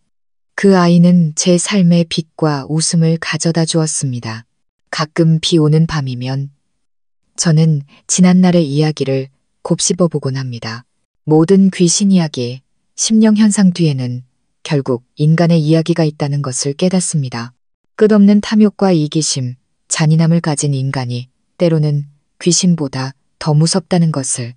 그 아이는 제 삶의 빛과 웃음을 가져다 주었습니다. 가끔 비 오는 밤이면 저는 지난날의 이야기를 곱씹어 보곤 합니다. 모든 귀신 이야기, 심령 현상 뒤에는 결국 인간의 이야기가 있다는 것을 깨닫습니다. 끝없는 탐욕과 이기심, 잔인함을 가진 인간이 때로는 귀신보다 더 무섭다는 것을.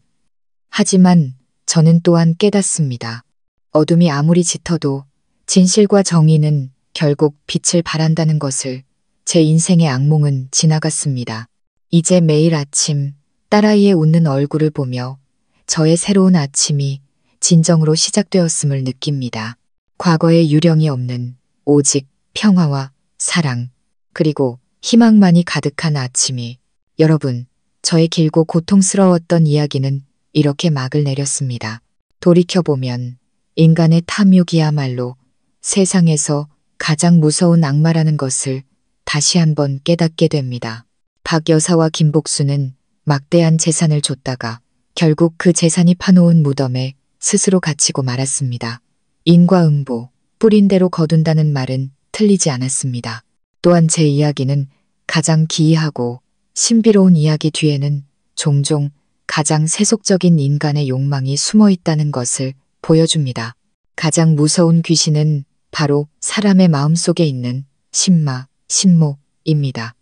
하지만 저는 또한 깨닫습니다. 어둠이 아무리 짙어도 진실과 정의는 결국 빛을 발한다는 것을. 제 인생의 악몽은 지나갔습니다. 이제 매일 아침 딸아이의 웃는 얼굴을 보며 저의 새로운 아침이 진정으로 시작되었음을 느낍니다. 과거에 유령이 없는 오직 평화와 사랑, 그리고 희망만이 가득한 아침이 여러분, 저의 길고 고통스러웠던 이야기는 이렇게 막을 내렸습니다. 돌이켜보면 인간의 탐욕이야말로 세상에서 가장 무서운 악마라는 것을 다시 한번 깨닫게 됩니다. 박 여사와 김복수는 막대한 재산을 줬다가 결국 그 재산이 파놓은 무덤에 스스로 갇히고 말았습니다. 인과응보, 뿌린 대로 거둔다는 말은 틀리지 않았습니다. 또한 제 이야기는 가장 기이하고 신비로운 이야기 뒤에는 종종 가장 세속적인 인간의 욕망이 숨어 있다는 것을 보여줍니다. 가장 무서운 귀신은 바로 사람의 마음속에 있는 신마, 신모입니다.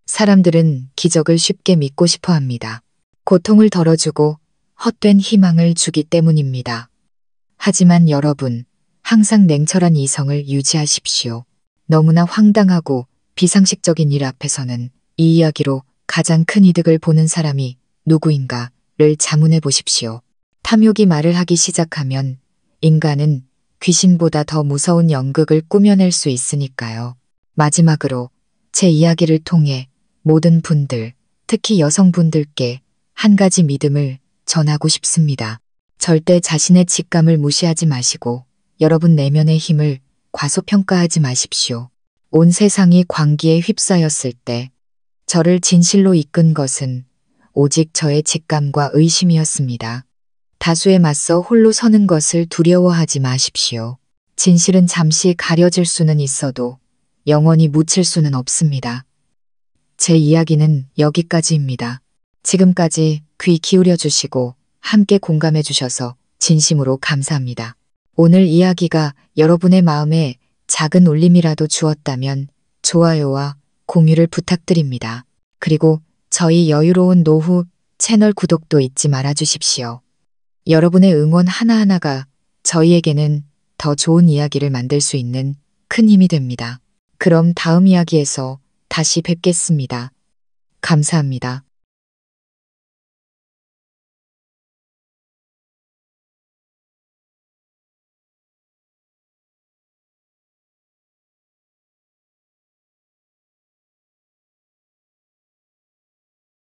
사람들은 기적을 쉽게 믿고 싶어 합니다. 고통을 덜어주고 헛된 희망을 주기 때문입니다. 하지만 여러분, 항상 냉철한 이성을 유지하십시오. 너무나 황당하고 비상식적인 일 앞에서는 이 이야기로 가장 큰 이득을 보는 사람이 누구인가를 자문해 보십시오. 탐욕이 말을 하기 시작하면 인간은 귀신보다 더 무서운 연극을 꾸며낼 수 있으니까요. 마지막으로 제 이야기를 통해 모든 분들, 특히 여성분들께 한 가지 믿음을 전하고 싶습니다. 절대 자신의 직감을 무시하지 마시고 여러분 내면의 힘을 과소평가하지 마십시오. 온 세상이 광기에 휩싸였을 때 저를 진실로 이끈 것은 오직 저의 직감과 의심이었습니다. 다수에 맞서 홀로 서는 것을 두려워하지 마십시오. 진실은 잠시 가려질 수는 있어도 영원히 묻힐 수는 없습니다. 제 이야기는 여기까지입니다. 지금까지 귀 기울여 주시고 함께 공감해 주셔서 진심으로 감사합니다. 오늘 이야기가 여러분의 마음에 작은 울림이라도 주었다면 좋아요와 공유를 부탁드립니다. 그리고 저희 여유로운 노후 채널 구독도 잊지 말아 주십시오. 여러분의 응원 하나하나가 저희에게는 더 좋은 이야기를 만들 수 있는 큰 힘이 됩니다. 그럼 다음 이야기에서 다시 뵙겠습니다. 감사합니다.